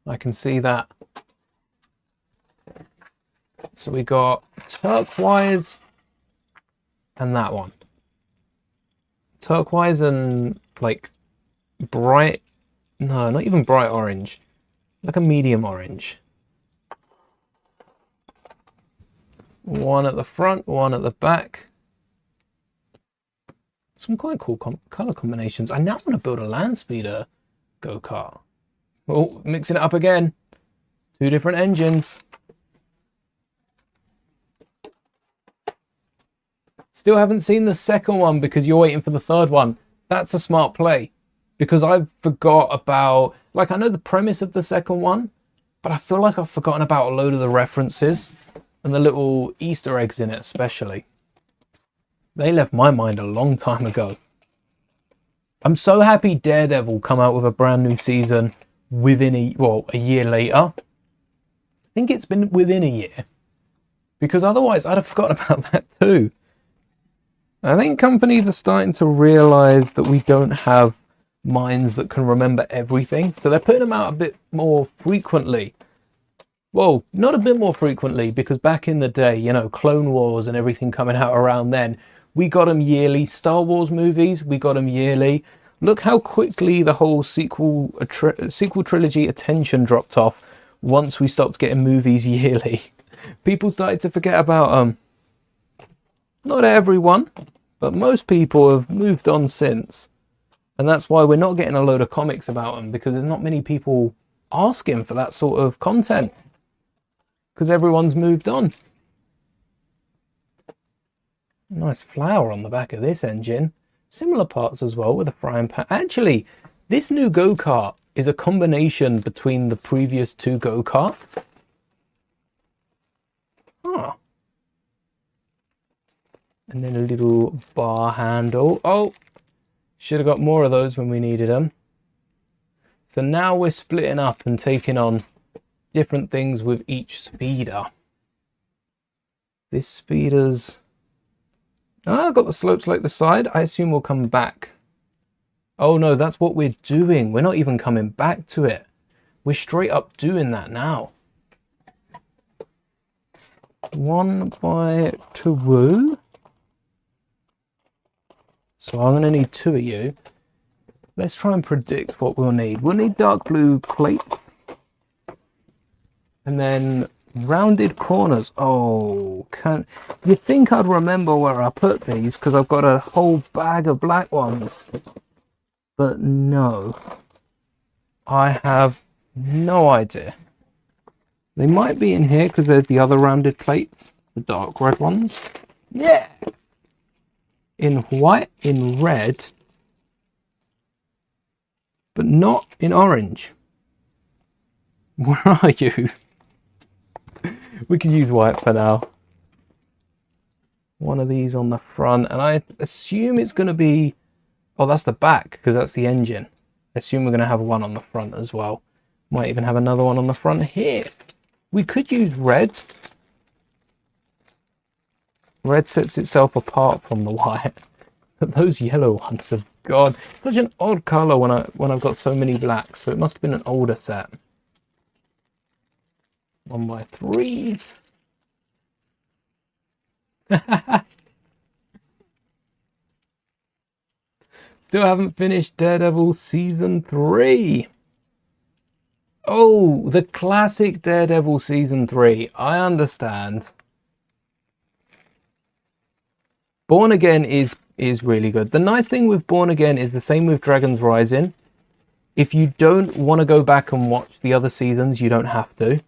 I can see that. So we got turquoise and that one. Turquoise and like bright, no, not even bright orange, like a medium orange. One at the front, one at the back. Some quite cool color combinations. I now want to build a land speeder go-kart. Oh, mixing it up again. 2 different engines. Still haven't seen the second one because you're waiting for the third one. That's a smart play. Because I forgot about... Like, I know the premise of the second one, but I feel like I've forgotten about a load of the references and the little Easter eggs in it especially. They left my mind a long time ago. I'm so happy Daredevil come out with a brand new season within a year later. I think it's been within a year. because otherwise I'd have forgotten about that too. I think companies are starting to realize that we don't have minds that can remember everything, so they're putting them out a bit more frequently. Well, not a bit more frequently, because back in the day, you know, Clone Wars and everything coming out around then, we got them yearly. Star Wars movies, we got them yearly. Look how quickly the whole sequel trilogy attention dropped off once we stopped getting movies yearly. People started to forget about them. Not everyone, but most people have moved on since. And that's why we're not getting a load of comics about them, because there's not many people asking for that sort of content. Because everyone's moved on. Nice flower on the back of this engine. Similar parts as well with a frying pan. Actually, this new go-kart is a combination between the previous two go-karts. Huh. And then a little bar handle. Oh, should have got more of those when we needed them. So now we're splitting up and taking on different things with each speeder. This speeder's... I've got the slopes like the side. I assume we'll come back. Oh no, that's what we're doing. We're not even coming back to it. We're straight up doing that now. 1x2. So I'm going to need 2 of you. Let's try and predict what we'll need. We'll need dark blue plates. And then rounded corners. Oh, you'd think I'd remember where I put these, because I've got a whole bag of black ones. But no. I have no idea. They might be in here, because there's the other rounded plates. The dark red ones. Yeah! In white, in red, but not in orange. Where are you? We can use white for now. One of these on the front, and I assume it's going to be... Oh, that's the back, because that's the engine. I assume we're going to have one on the front as well. Might even have another one on the front here. We could use red. Red sets itself apart from the white. But those yellow ones have got such an odd colour when I've got so many blacks. So it must have been an older set. 1x3s. Still haven't finished Daredevil Season 3. Oh, the classic Daredevil Season 3. I understand. Born Again is really good. The nice thing with Born Again is the same with Dragon's Rising. If you don't want to go back and watch the other seasons, you don't have to.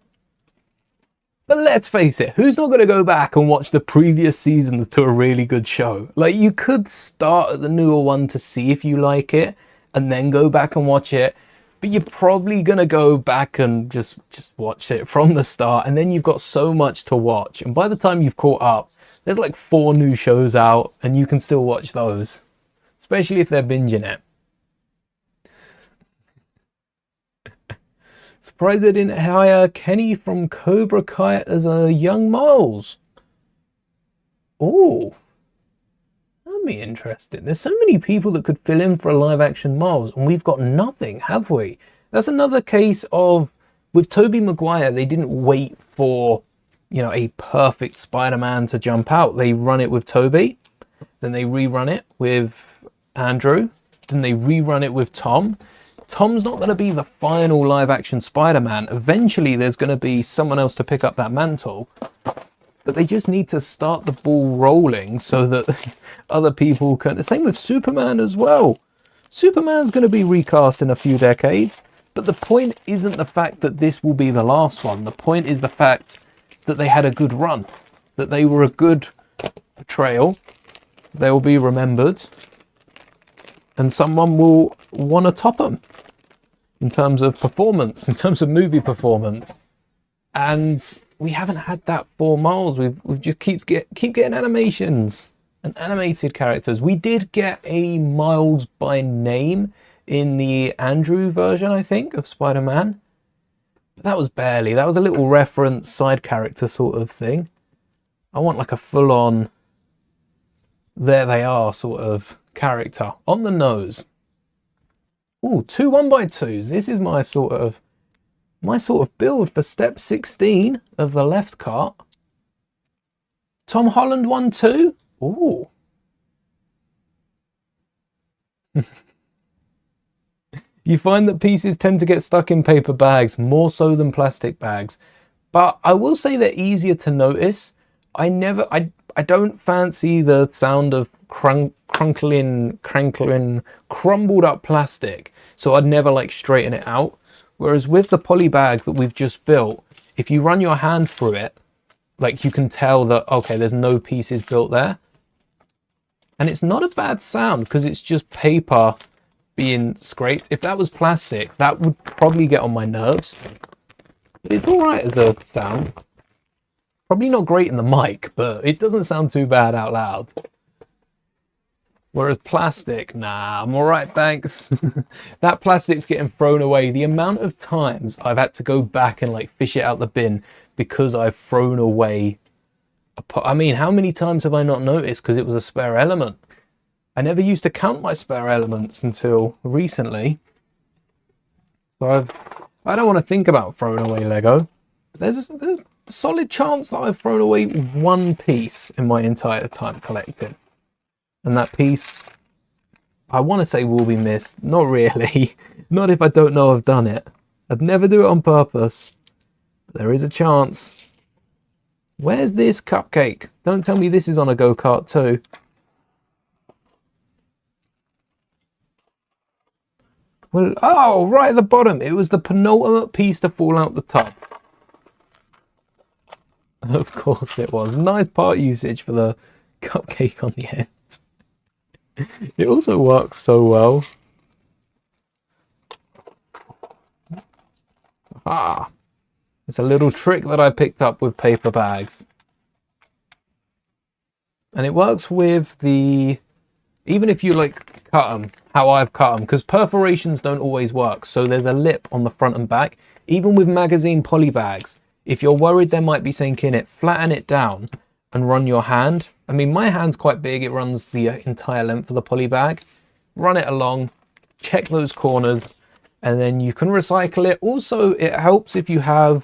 But let's face it, who's not going to go back and watch the previous seasons to a really good show? Like, you could start at the newer one to see if you like it, and then go back and watch it. But you're probably going to go back and just watch it from the start, and then you've got so much to watch. And by the time you've caught up, there's like 4 new shows out, and you can still watch those. Especially if they're binging it. Surprised they didn't hire Kenny from Cobra Kai as a young Miles. Oh, that'd be interesting. There's so many people that could fill in for a live action Miles, and we've got nothing, have we? That's another case of, with Tobey Maguire, they didn't wait for, you know, a perfect Spider-Man to jump out. They run it with Tobey, then they rerun it with Andrew, then they rerun it with Tom. Tom's not going to be the final live-action Spider-Man. Eventually, there's going to be someone else to pick up that mantle. But they just need to start the ball rolling so that other people can... The same with Superman as well. Superman's going to be recast in a few decades. But the point isn't the fact that this will be the last one. The point is the fact that they had a good run. That they were a good portrayal. They will be remembered. And someone will want to top them. In terms of performance, in terms of movie performance. And we haven't had that for Miles. We've just keep getting animations and animated characters. We did get a Miles by name in the Andrew version, I think, of Spider-Man. But that was barely. That was a little reference side character sort of thing. I want like a full-on, there they are sort of character on the nose. Ooh, 2 1x2s. This is my sort of build for step 16 of the left cart. Tom Holland 1-2. Ooh. You find that pieces tend to get stuck in paper bags more so than plastic bags, but I will say they're easier to notice. I don't fancy the sound of crunkling, crumbled up plastic, so I'd never like straighten it out. Whereas with the poly bag that we've just built, if you run your hand through it, like you can tell that, okay, there's no pieces built there. And it's not a bad sound because it's just paper being scraped. If that was plastic, that would probably get on my nerves. But it's all right as a sound. Probably not great in the mic, but it doesn't sound too bad out loud. Whereas plastic, nah, I'm all right, thanks. That plastic's getting thrown away. The amount of times I've had to go back and like fish it out the bin because I've thrown away. I mean, how many times have I not noticed because it was a spare element? I never used to count my spare elements until recently. So I don't want to think about throwing away Lego. There's a solid chance that I've thrown away one piece in my entire time collecting. And that piece, I want to say will be missed. Not really. Not if I don't know I've done it. I'd never do it on purpose. But there is a chance. Where's this cupcake? Don't tell me this is on a go-kart too. Well, oh, right at the bottom. It was the penultimate piece to fall out the tub. Of course it was. Nice part usage for the cupcake on the end. It also works so well. Ah, it's a little trick that I picked up with paper bags. And it works with the, even if you like cut them, how I've cut them, because perforations don't always work. So there's a lip on the front and back. Even with magazine poly bags, if you're worried there might be something in it, flatten it down and run your hand. I mean, my hand's quite big. It runs the entire length of the poly bag. Run it along, check those corners, and then you can recycle it. Also, it helps if you have,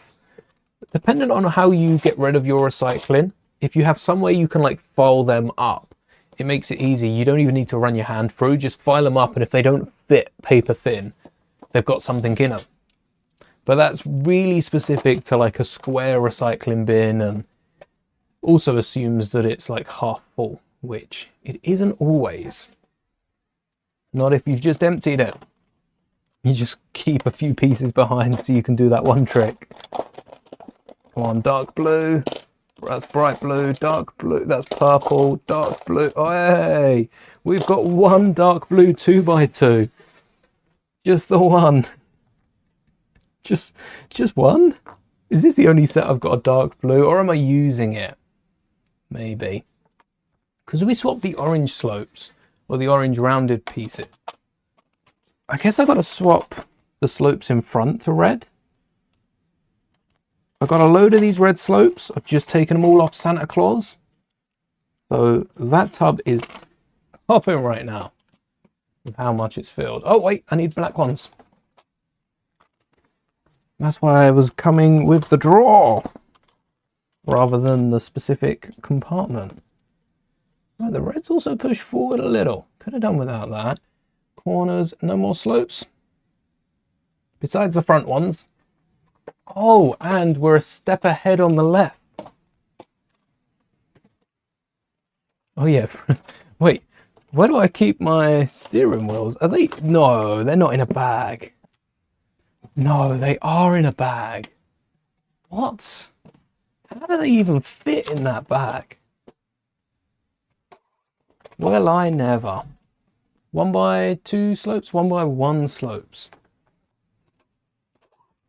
depending on how you get rid of your recycling, if you have somewhere you can like file them up, it makes it easy. You don't even need to run your hand through, just file them up, and if they don't fit paper thin, they've got something in them. But that's really specific to like a square recycling bin, and also assumes that it's like half full, which it isn't always. Not if you've just emptied it. You just keep a few pieces behind so you can do that one trick. Come on, dark blue. That's bright blue, dark blue, that's purple, dark blue. Oh, hey, we've got one dark blue 2x2. Just the one. Just one? Is this the only set I've got a dark blue, or am I using it? Maybe. Because we swapped the orange slopes, or the orange rounded pieces. I guess I got to swap the slopes in front to red. I've got a load of these red slopes. I've just taken them all off Santa Claus. So that tub is popping right now with how much it's filled. Oh, wait, I need black ones. That's why I was coming with the drawer rather than the specific compartment. Right, the red's also pushed forward a little. Could have done without that. Corners, no more slopes. Besides the front ones. Oh, and we're a step ahead on the left. Oh yeah, wait, where do I keep my steering wheels? Are they? No, they're not in a bag. No, they are in a bag. What? How do they even fit in that bag? Well, I never. 1x2 slopes, 1x1 slopes.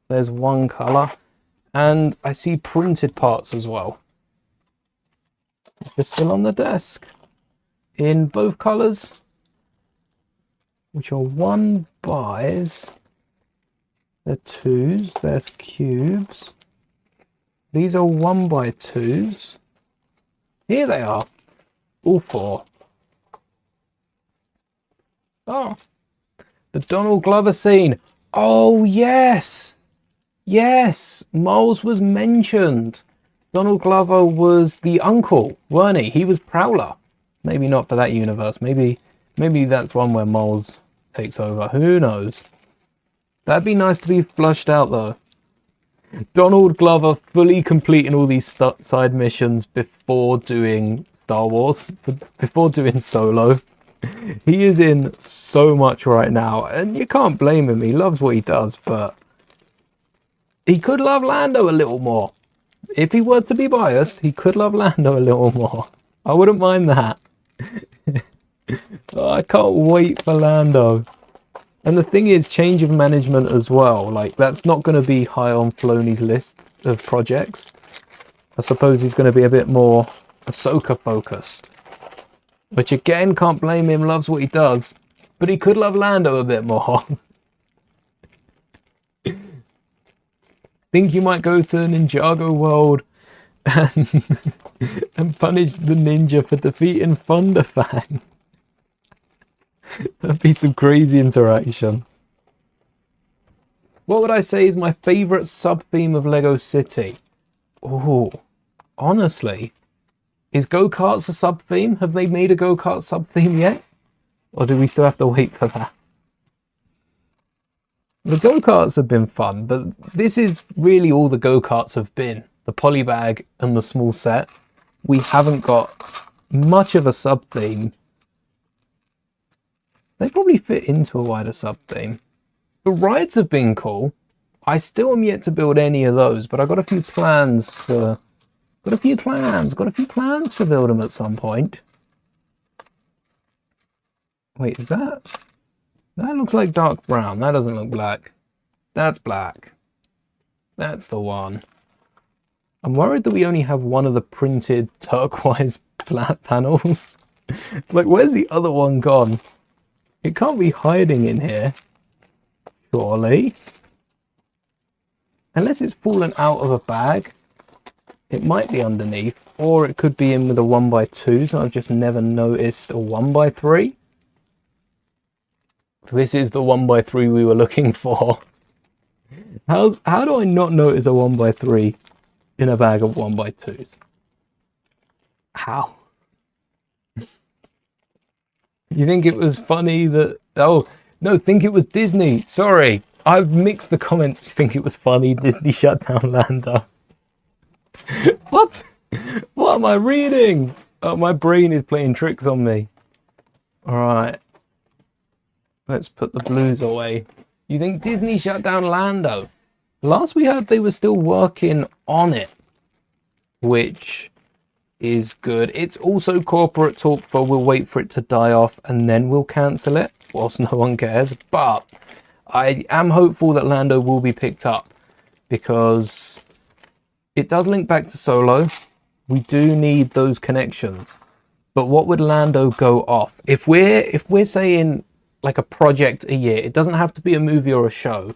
There's one colour, and I see printed parts as well. They're still on the desk in both colours, which are 1x's. They're 2s, they're cubes. These are 1x2s. Here they are. All 4. Oh, the Donald Glover scene. Oh, yes. Yes, Miles was mentioned. Donald Glover was the uncle, weren't he? He was Prowler. Maybe not for that universe. Maybe that's one where Miles takes over. Who knows? That'd be nice to be flushed out, though. Donald Glover fully completing all these side missions before doing Star Wars, before doing Solo. He is in so much right now, and you can't blame him. He loves what he does, but he could love Lando a little more. If he were to be biased, he could love Lando a little more. I wouldn't mind that. Oh, I can't wait for Lando. And the thing is, change of management as well. Like, that's not going to be high on Filoni's list of projects. I suppose he's going to be a bit more Ahsoka focused. Which again, can't blame him, loves what he does. But he could love Lando a bit more. Think you might go to Ninjago World and punish the ninja for defeating Thunderfang. That'd be some crazy interaction. What would I say is my favourite sub-theme of Lego City? Oh, honestly. Is go-karts a sub-theme? Have they made a go-kart sub-theme yet? Or do we still have to wait for that? The go-karts have been fun, but this is really all the go-karts have been. The polybag and the small set. We haven't got much of a sub-theme. They probably fit into a wider sub-theme. The rides have been cool. I still am yet to build any of those, but I've got a few plans for... Got a few plans to build them at some point. Wait, is that... That looks like dark brown. That doesn't look black. That's black. That's the one. I'm worried that we only have one of the printed turquoise flat panels. Like, where's the other one gone? It can't be hiding in here. Surely. Unless it's fallen out of a bag. It might be underneath. Or it could be in with a 1x2, so I've just never noticed a 1x3. This is the 1x3 we were looking for. How do I not notice a 1x3 in a bag of 1x2s? How? You think it was funny that... Oh, no, think it was Disney. Sorry. I've mixed the comments to think it was funny Disney shut down Lando. What? What am I reading? Oh, my brain is playing tricks on me. Alright. Let's put the blues away. You think Disney shut down Lando? Last we heard they were still working on it. Which is good. It's also corporate talk for we'll wait for it to die off and then we'll cancel it. Whilst no one cares. But I am hopeful that Lando will be picked up. Because it does link back to Solo. We do need those connections. But what would Lando go off? If we're saying... like a project a year. It doesn't have to be a movie or a show.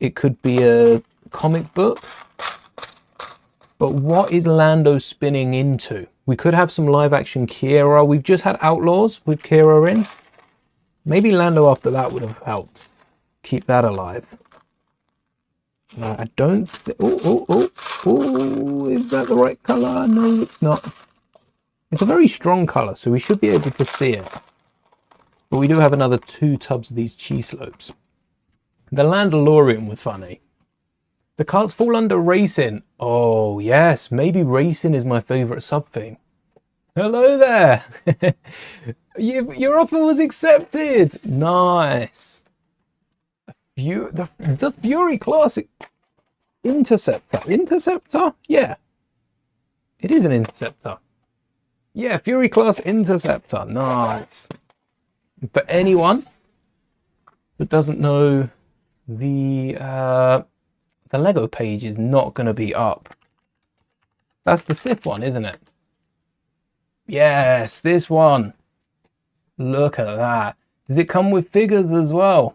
It could be a comic book. But what is Lando spinning into? We could have some live action Kira. We've just had Outlaws with Kira in. Maybe Lando after that would have helped keep that alive. No, I don't think... Oh, is that the right colour? No, it's not. It's a very strong colour, so we should be able to see it. But we do have another 2 tubs of these cheese slopes. The Landalorian was funny. The carts fall under racing. Oh, yes. Maybe racing is my favourite sub-theme. Hello there. Your offer was accepted. Nice. The Fury Classic Interceptor. Interceptor? Yeah. It is an Interceptor. Yeah, Fury Class Interceptor. Nice. For anyone that doesn't know, the Lego page is not going to be up. That's the Sith one, isn't it? Yes, this one. Look at that. Does it come with figures as well?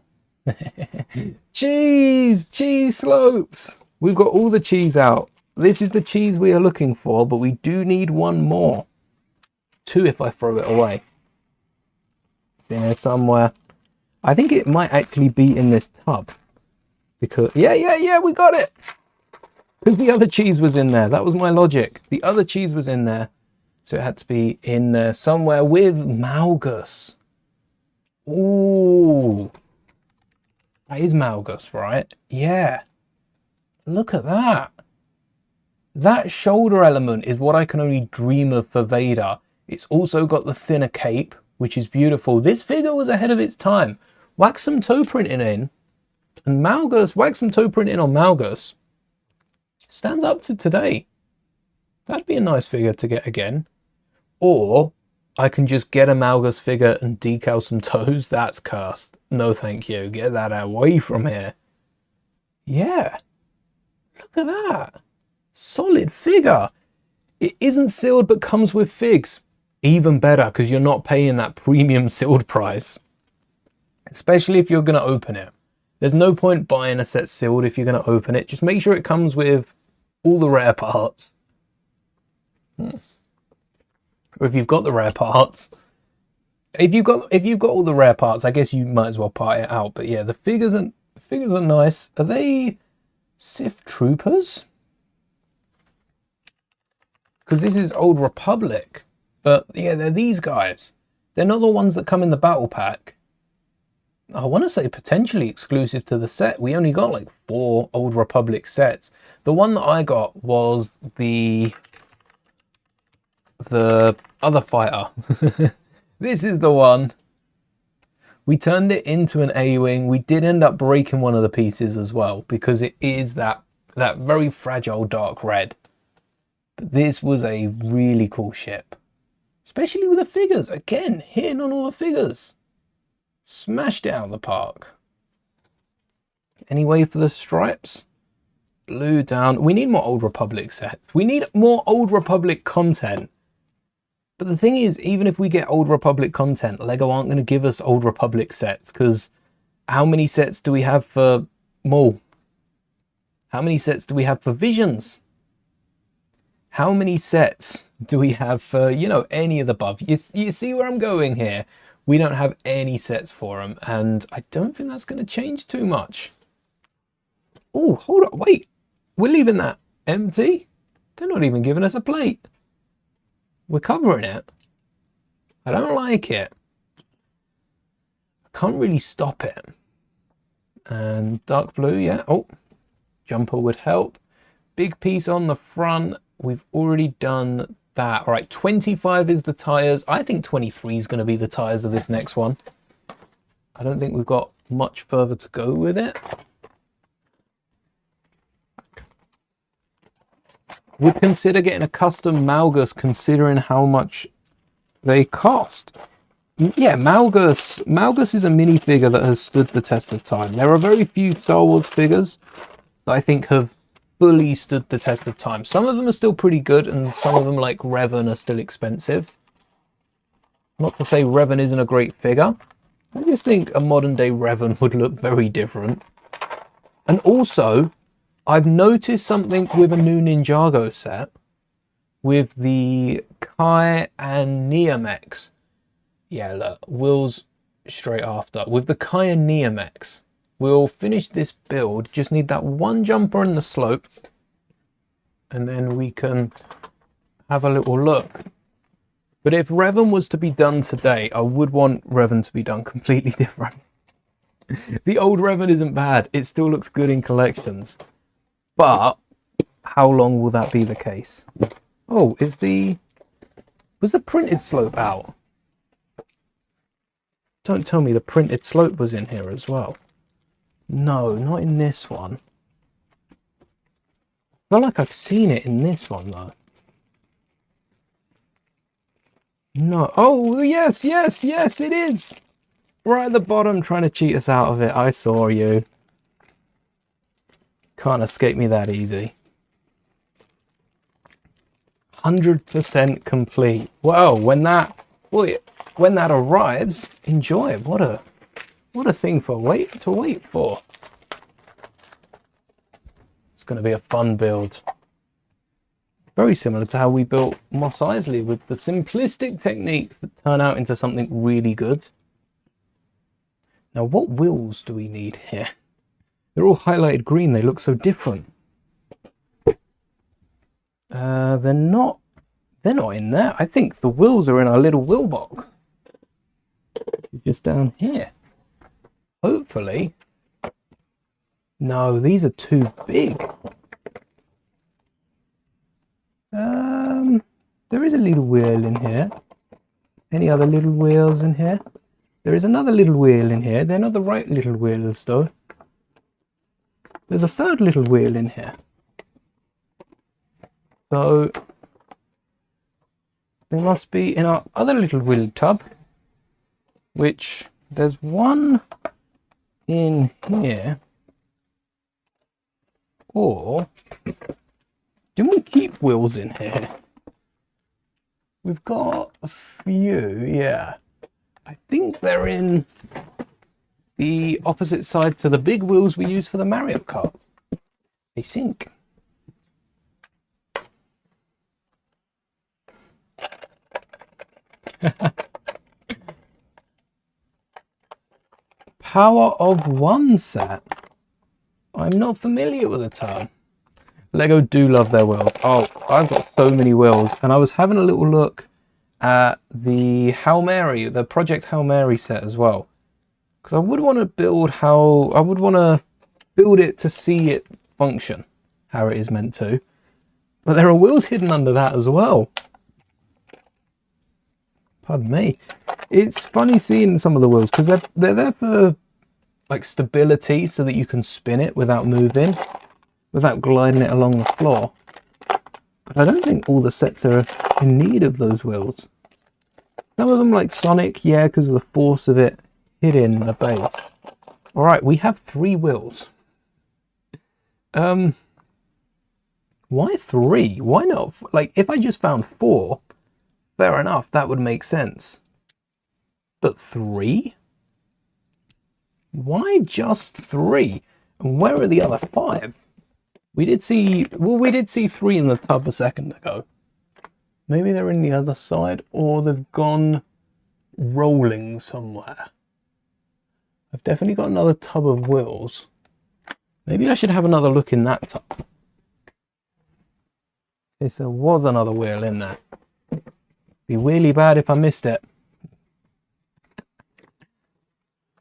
Cheese slopes. We've got all the cheese out. This is the cheese we are looking for, but we do need one more. 2 if I throw it away. It's in here somewhere. I think it might actually be in this tub. Because, yeah, we got it! Because the other cheese was in there. That was my logic. The other cheese was in there. So it had to be in there somewhere with Malgus. Ooh. That is Malgus, right? Yeah. Look at that. That shoulder element is what I can only dream of for Vader. It's also got the thinner cape, which is beautiful. This figure was ahead of its time. Whack some toe printing in. And Malgus, whack some toe printing on Malgus. Stands up to today. That'd be a nice figure to get again. Or I can just get a Malgus figure and decal some toes. That's cursed. No thank you. Get that away from here. Yeah. Look at that. Solid figure. It isn't sealed but comes with figs. Even better, because you're not paying that premium sealed price. Especially if you're going to open it. There's no point buying a set sealed if you're going to open it. Just make sure it comes with all the rare parts. Or if you've got the rare parts. If you've got all the rare parts, I guess you might as well part it out. But yeah, the figures are nice. Are they Sith Troopers? Because this is Old Republic. But yeah, they're these guys. They're not the ones that come in the battle pack. I want to say potentially exclusive to the set. We only got like 4 Old Republic sets. The one that I got was the other fighter. This is the one. We turned it into an A-Wing. We did end up breaking one of the pieces as well, because it is that very fragile dark red. But this was a really cool ship. Especially with the figures. Again, hitting on all the figures. Smashed it out of the park. Any way for the stripes? Blue down. We need more Old Republic sets. We need more Old Republic content. But the thing is, even if we get Old Republic content, LEGO aren't going to give us Old Republic sets, because how many sets do we have for Maul? How many sets do we have for Visions? How many sets do we have for, you know, any of the above? You see where I'm going here? We don't have any sets for them, and I don't think that's going to change too much. Oh, hold on, wait. We're leaving that empty? They're not even giving us a plate. We're covering it. I don't like it. I can't really stop it. And dark blue, yeah. Oh, jumper would help. Big piece on the front. We've already done that. All right, 25 is the tires. I think 23 is going to be the tires of this next one. I don't think we've got much further to go with it. Would consider getting a custom Malgus, considering how much they cost. Yeah, Malgus is a minifigure that has stood the test of time. There are very few Star Wars figures that I think have fully stood the test of time. Some of them are still pretty good, and some of them, like Revan, are still expensive. Not to say Revan isn't a great figure. I just think a modern day Revan would look very different. And also, I've noticed something with a new Ninjago set with the Kai and Neomex. Yeah, look, Will's straight after. With the Kai and Neomex, we'll finish this build. Just need that one jumper in the slope, and then we can have a little look. But if Revan was to be done today, I would want Revan to be done completely different. The old Revan isn't bad. It still looks good in collections. But how long will that be the case? Oh, was the printed slope out? Don't tell me the printed slope was in here as well. No, not in this one. I feel like I've seen it in this one though. No. Oh, yes, yes, yes, it is. Right at the bottom, trying to cheat us out of it. I saw you. Can't escape me that easy. 100% complete. Well, when that arrives, enjoy. What a thing to wait for. It's going to be a fun build. Very similar to how we built Mos Eisley, with the simplistic techniques that turn out into something really good. Now, what wheels do we need here? They're all highlighted green. They look so different. They're not in there. I think the wheels are in our little wheel box. Just down here. Hopefully. No, these are too big. There is a little wheel in here. Any other little wheels in here? There is another little wheel in here. They're not the right little wheels though. There's a third little wheel in here. So they must be in our other little wheel tub, which there's one in here. Or didn't we keep wheels in here? We've got a few, yeah. I think they're in the opposite side to the big wheels we use for the Mario Kart. I think. Power of one set. I'm not familiar with the term. Lego do love their wheels. Oh, I've got so many wheels, and I was having a little look at the Hail Mary, the Project Hail Mary set as well, because I would want to build it to see it function how it is meant to, but there are wheels hidden under that as well. Pardon me. It's funny seeing some of the wheels because they're there for like stability, so that you can spin it without moving, without gliding it along the floor. But I don't think all the sets are in need of those wheels. Some of them, like Sonic, yeah, because of the force of it hitting the base. All right, we have 3 wheels. Why 3? Why not? Like, if I just found 4, fair enough, that would make sense. But 3? Why just 3? And where are the other 5? We did see 3 in the tub a second ago. Maybe they're in the other side, or they've gone rolling somewhere. I've definitely got another tub of wheels. Maybe I should have another look in that tub. Yes, there was another wheel in there. Be really bad if I missed it.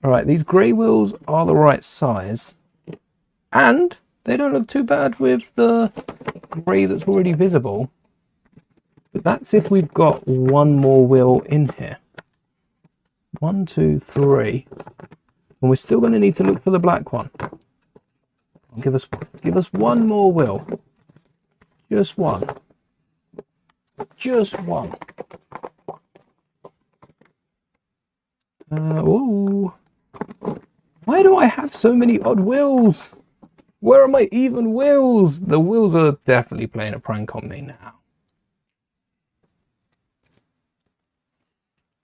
Alright, these grey wheels are the right size. And they don't look too bad with the grey that's already visible. But that's if we've got one more wheel in here. 1, 2, 3. And we're still going to need to look for the black one. Give us one more wheel. Just one. Just one. Ooh. Why do I have so many odd wheels? Where are my even wheels? The wheels are definitely playing a prank on me now.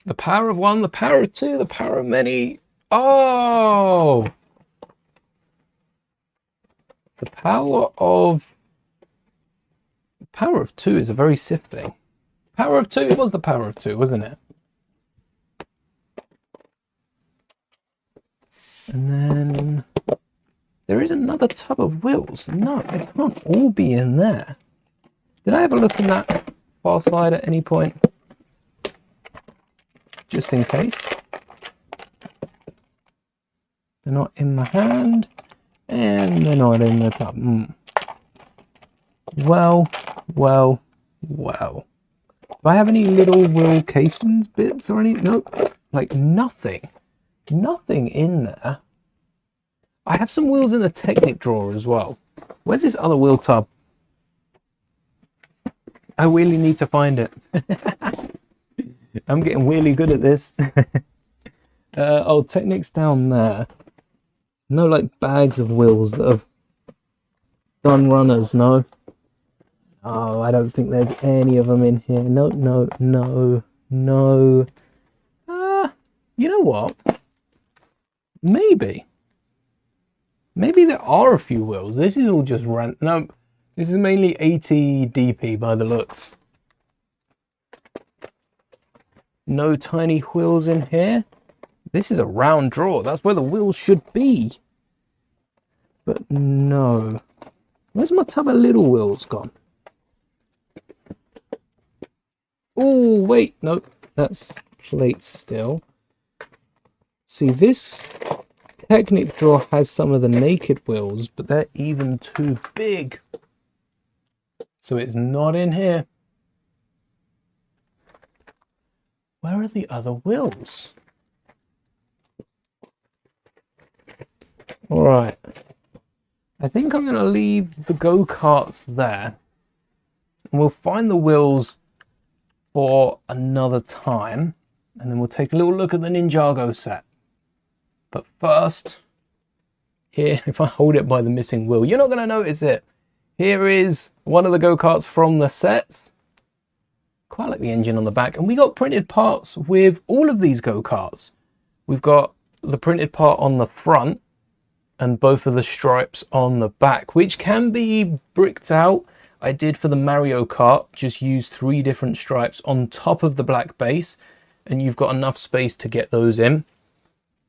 The power of one, the power of two, the power of many. Oh! The power of 2 is a very Sith thing. Power of 2, it was the power of 2, wasn't it? And then there is another tub of wheels. No, they can't all be in there. Did I have a look in that far side at any point? Just in case. They're not in my hand, and they're not in the tub. Well. Do I have any little wheel casings bits or any? Nope. Like nothing. Nothing in there. I have some wheels in the Technic drawer as well. Where's this other wheel tub? I really need to find it. I'm getting really good at this. Oh, Technic's down there. No, like bags of wheels that have done runners, no. Oh, I don't think there's any of them in here. No. You know what? Maybe there are a few wheels. This is all just random. No, This is mainly 80 DP by the looks. No tiny wheels in here. This is a round drawer. That's where the wheels should be. But no. Where's my tub of little wheels gone? Oh, wait. Nope. That's plate still. See, this Technic drawer has some of the naked wheels, but they're even too big. So it's not in here. Where are the other wheels? All right. I think I'm going to leave the go-karts there. And we'll find the wheels for another time. And then we'll take a little look at the Ninjago set. But first, here, if I hold it by the missing wheel, you're not going to notice it. Here is one of the go-karts from the sets. Quite like the engine on the back. And we got printed parts with all of these go-karts. We've got the printed part on the front and both of the stripes on the back, which can be bricked out. I did for the Mario Kart, just use 3 different stripes on top of the black base, and you've got enough space to get those in.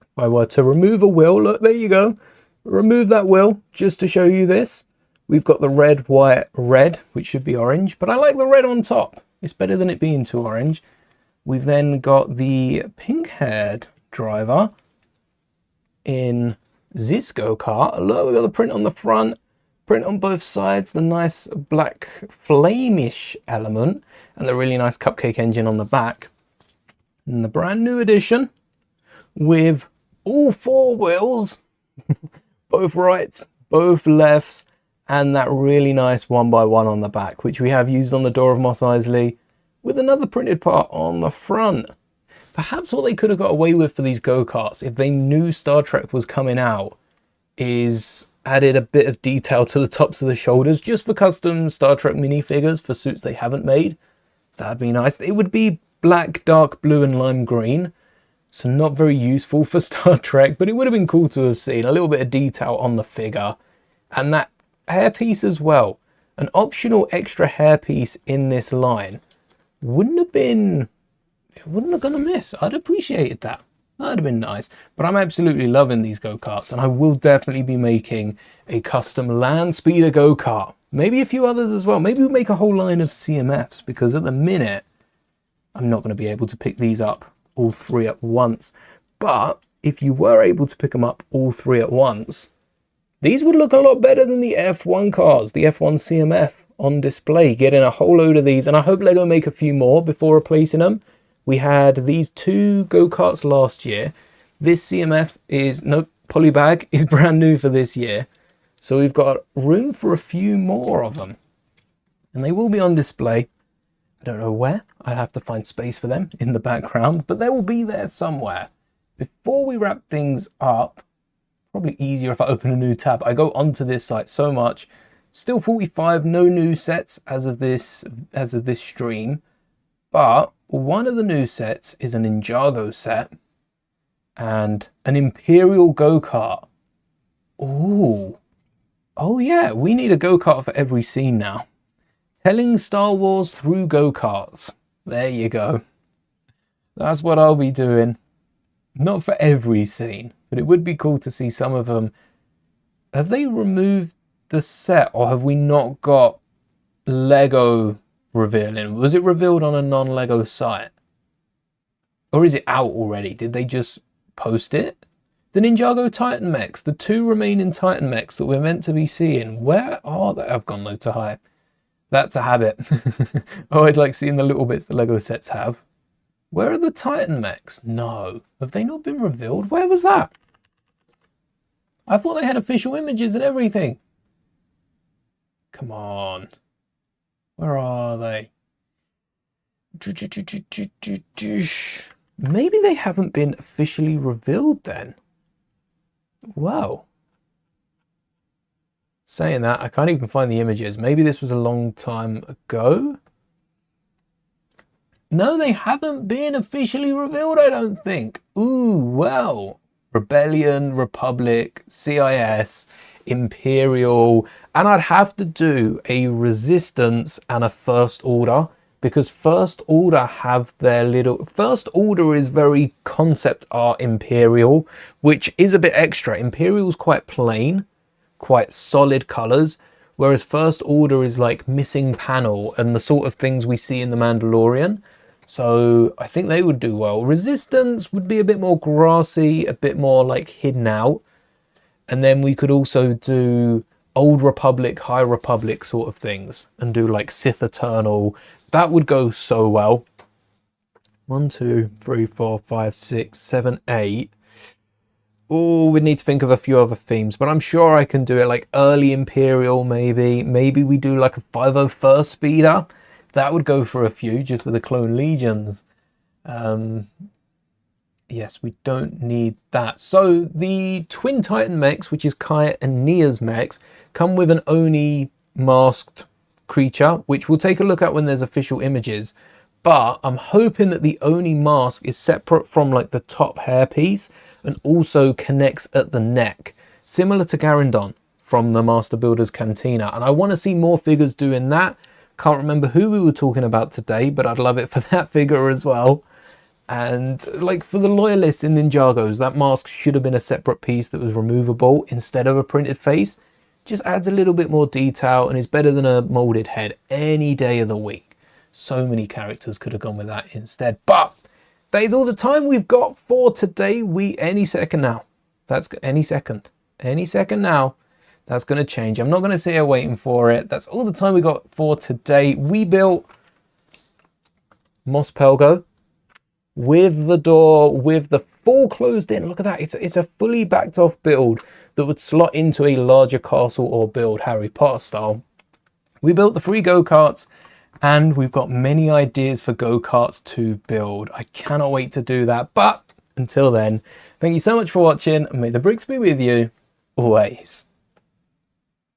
If I were to remove a wheel, look, there you go. Remove that wheel just to show you this. We've got the red, white, red, which should be orange, but I like the red on top. It's better than it being too orange. We've then got the pink-haired driver in this go-kart. Look, we've got the print on the front, print on both sides, the nice black flame-ish element, and the really nice cupcake engine on the back. And the brand new edition with all 4 wheels, both rights, both lefts, and that really nice 1x1 on the back, which we have used on the door of Mos Eisley with another printed part on the front. Perhaps what they could have got away with for these go-karts, if they knew Star Trek was coming out, is added a bit of detail to the tops of the shoulders, just for custom Star Trek minifigures for suits they haven't made. That'd be nice. It would be black, dark blue, and lime green, so not very useful for Star Trek, but it would have been cool to have seen a little bit of detail on the figure. And that hairpiece as well, an optional extra hairpiece in this line, wouldn't have been, it wouldn't have gone amiss. I'd appreciated that. That'd have been nice. But I'm absolutely loving these go-karts, and I will definitely be making a custom land speeder go-kart. Maybe a few others as well. Maybe we'll make a whole line of CMFs, because at the minute, I'm not going to be able to pick these up all 3 at once. But if you were able to pick them up all 3 at once, these would look a lot better than the F1 cars, the F1 CMF on display. Getting a whole load of these, and I hope Lego make a few more before replacing them. We had these 2 go-karts last year. This CMF is, nope, polybag is brand new for this year. So we've got room for a few more of them. And they will be on display. I don't know where. I'd have to find space for them in the background, but they will be there somewhere. Before we wrap things up, probably easier if I open a new tab. I go onto this site so much. Still 45, no new sets as of this stream. But one of the new sets is an Ninjago set and an Imperial go-kart. Ooh. Oh yeah, we need a go-kart for every scene now. Telling Star Wars through go-karts. There you go. That's what I'll be doing. Not for every scene, but it would be cool to see some of them. Have they removed the set, or have we not got Lego revealing? Was it revealed on a non-Lego site? Or is it out already? Did they just post it? The Ninjago Titan mechs, the 2 remaining Titan mechs that we're meant to be seeing, where are they? I've gone low to high. That's a habit. I always like seeing the little bits the Lego sets have. Where are the Titan mechs? No. Have they not been revealed? Where was that? I thought they had official images and everything. Come on. Where are they? Maybe they haven't been officially revealed then. Wow. Saying that, I can't even find the images. Maybe this was a long time ago. No, they haven't been officially revealed, I don't think. Ooh, well. Rebellion, Republic, CIS. Imperial, and I'd have to do a Resistance and a First Order, because First Order have their little... First Order is very concept art Imperial, which is a bit extra. Imperial's quite plain, quite solid colours, whereas First Order is like missing panel and the sort of things we see in The Mandalorian. So I think they would do well. Resistance would be a bit more grassy, a bit more like hidden out. And then we could also do Old Republic, High Republic sort of things and do like Sith Eternal. That would go so well. 1, 2, 3, 4, 5, 6, 7, 8. Oh, we need to think of a few other themes, but I'm sure I can do it like early Imperial maybe. Maybe we do like a 501st speeder. That would go for a few just with the Clone Legions. Yes, we don't need that. So the Twin Titan mechs, which is Kai and Nia's mechs, come with an Oni masked creature, which we'll take a look at when there's official images. But I'm hoping that the Oni mask is separate from like the top hairpiece and also connects at the neck, similar to Garandon from the Master Builder's Cantina. And I want to see more figures doing that. Can't remember who we were talking about today, but I'd love it for that figure as well. And like for the Loyalists in Ninjagos, that mask should have been a separate piece that was removable instead of a printed face. Just adds a little bit more detail and is better than a molded head any day of the week. So many characters could have gone with that instead. But that is all the time we've got for today. Any second now. That's any second now. That's going to change. I'm not going to sit here waiting for it. That's all the time we got for today. We built Mos Pelgo with the door, with the full closed in. Look at that. It's a fully backed off build that would slot into a larger castle or build Harry Potter style. We built the 3 go-karts and we've got many ideas for go-karts to build. I cannot wait to do that. But until then, thank you so much for watching and may the bricks be with you always.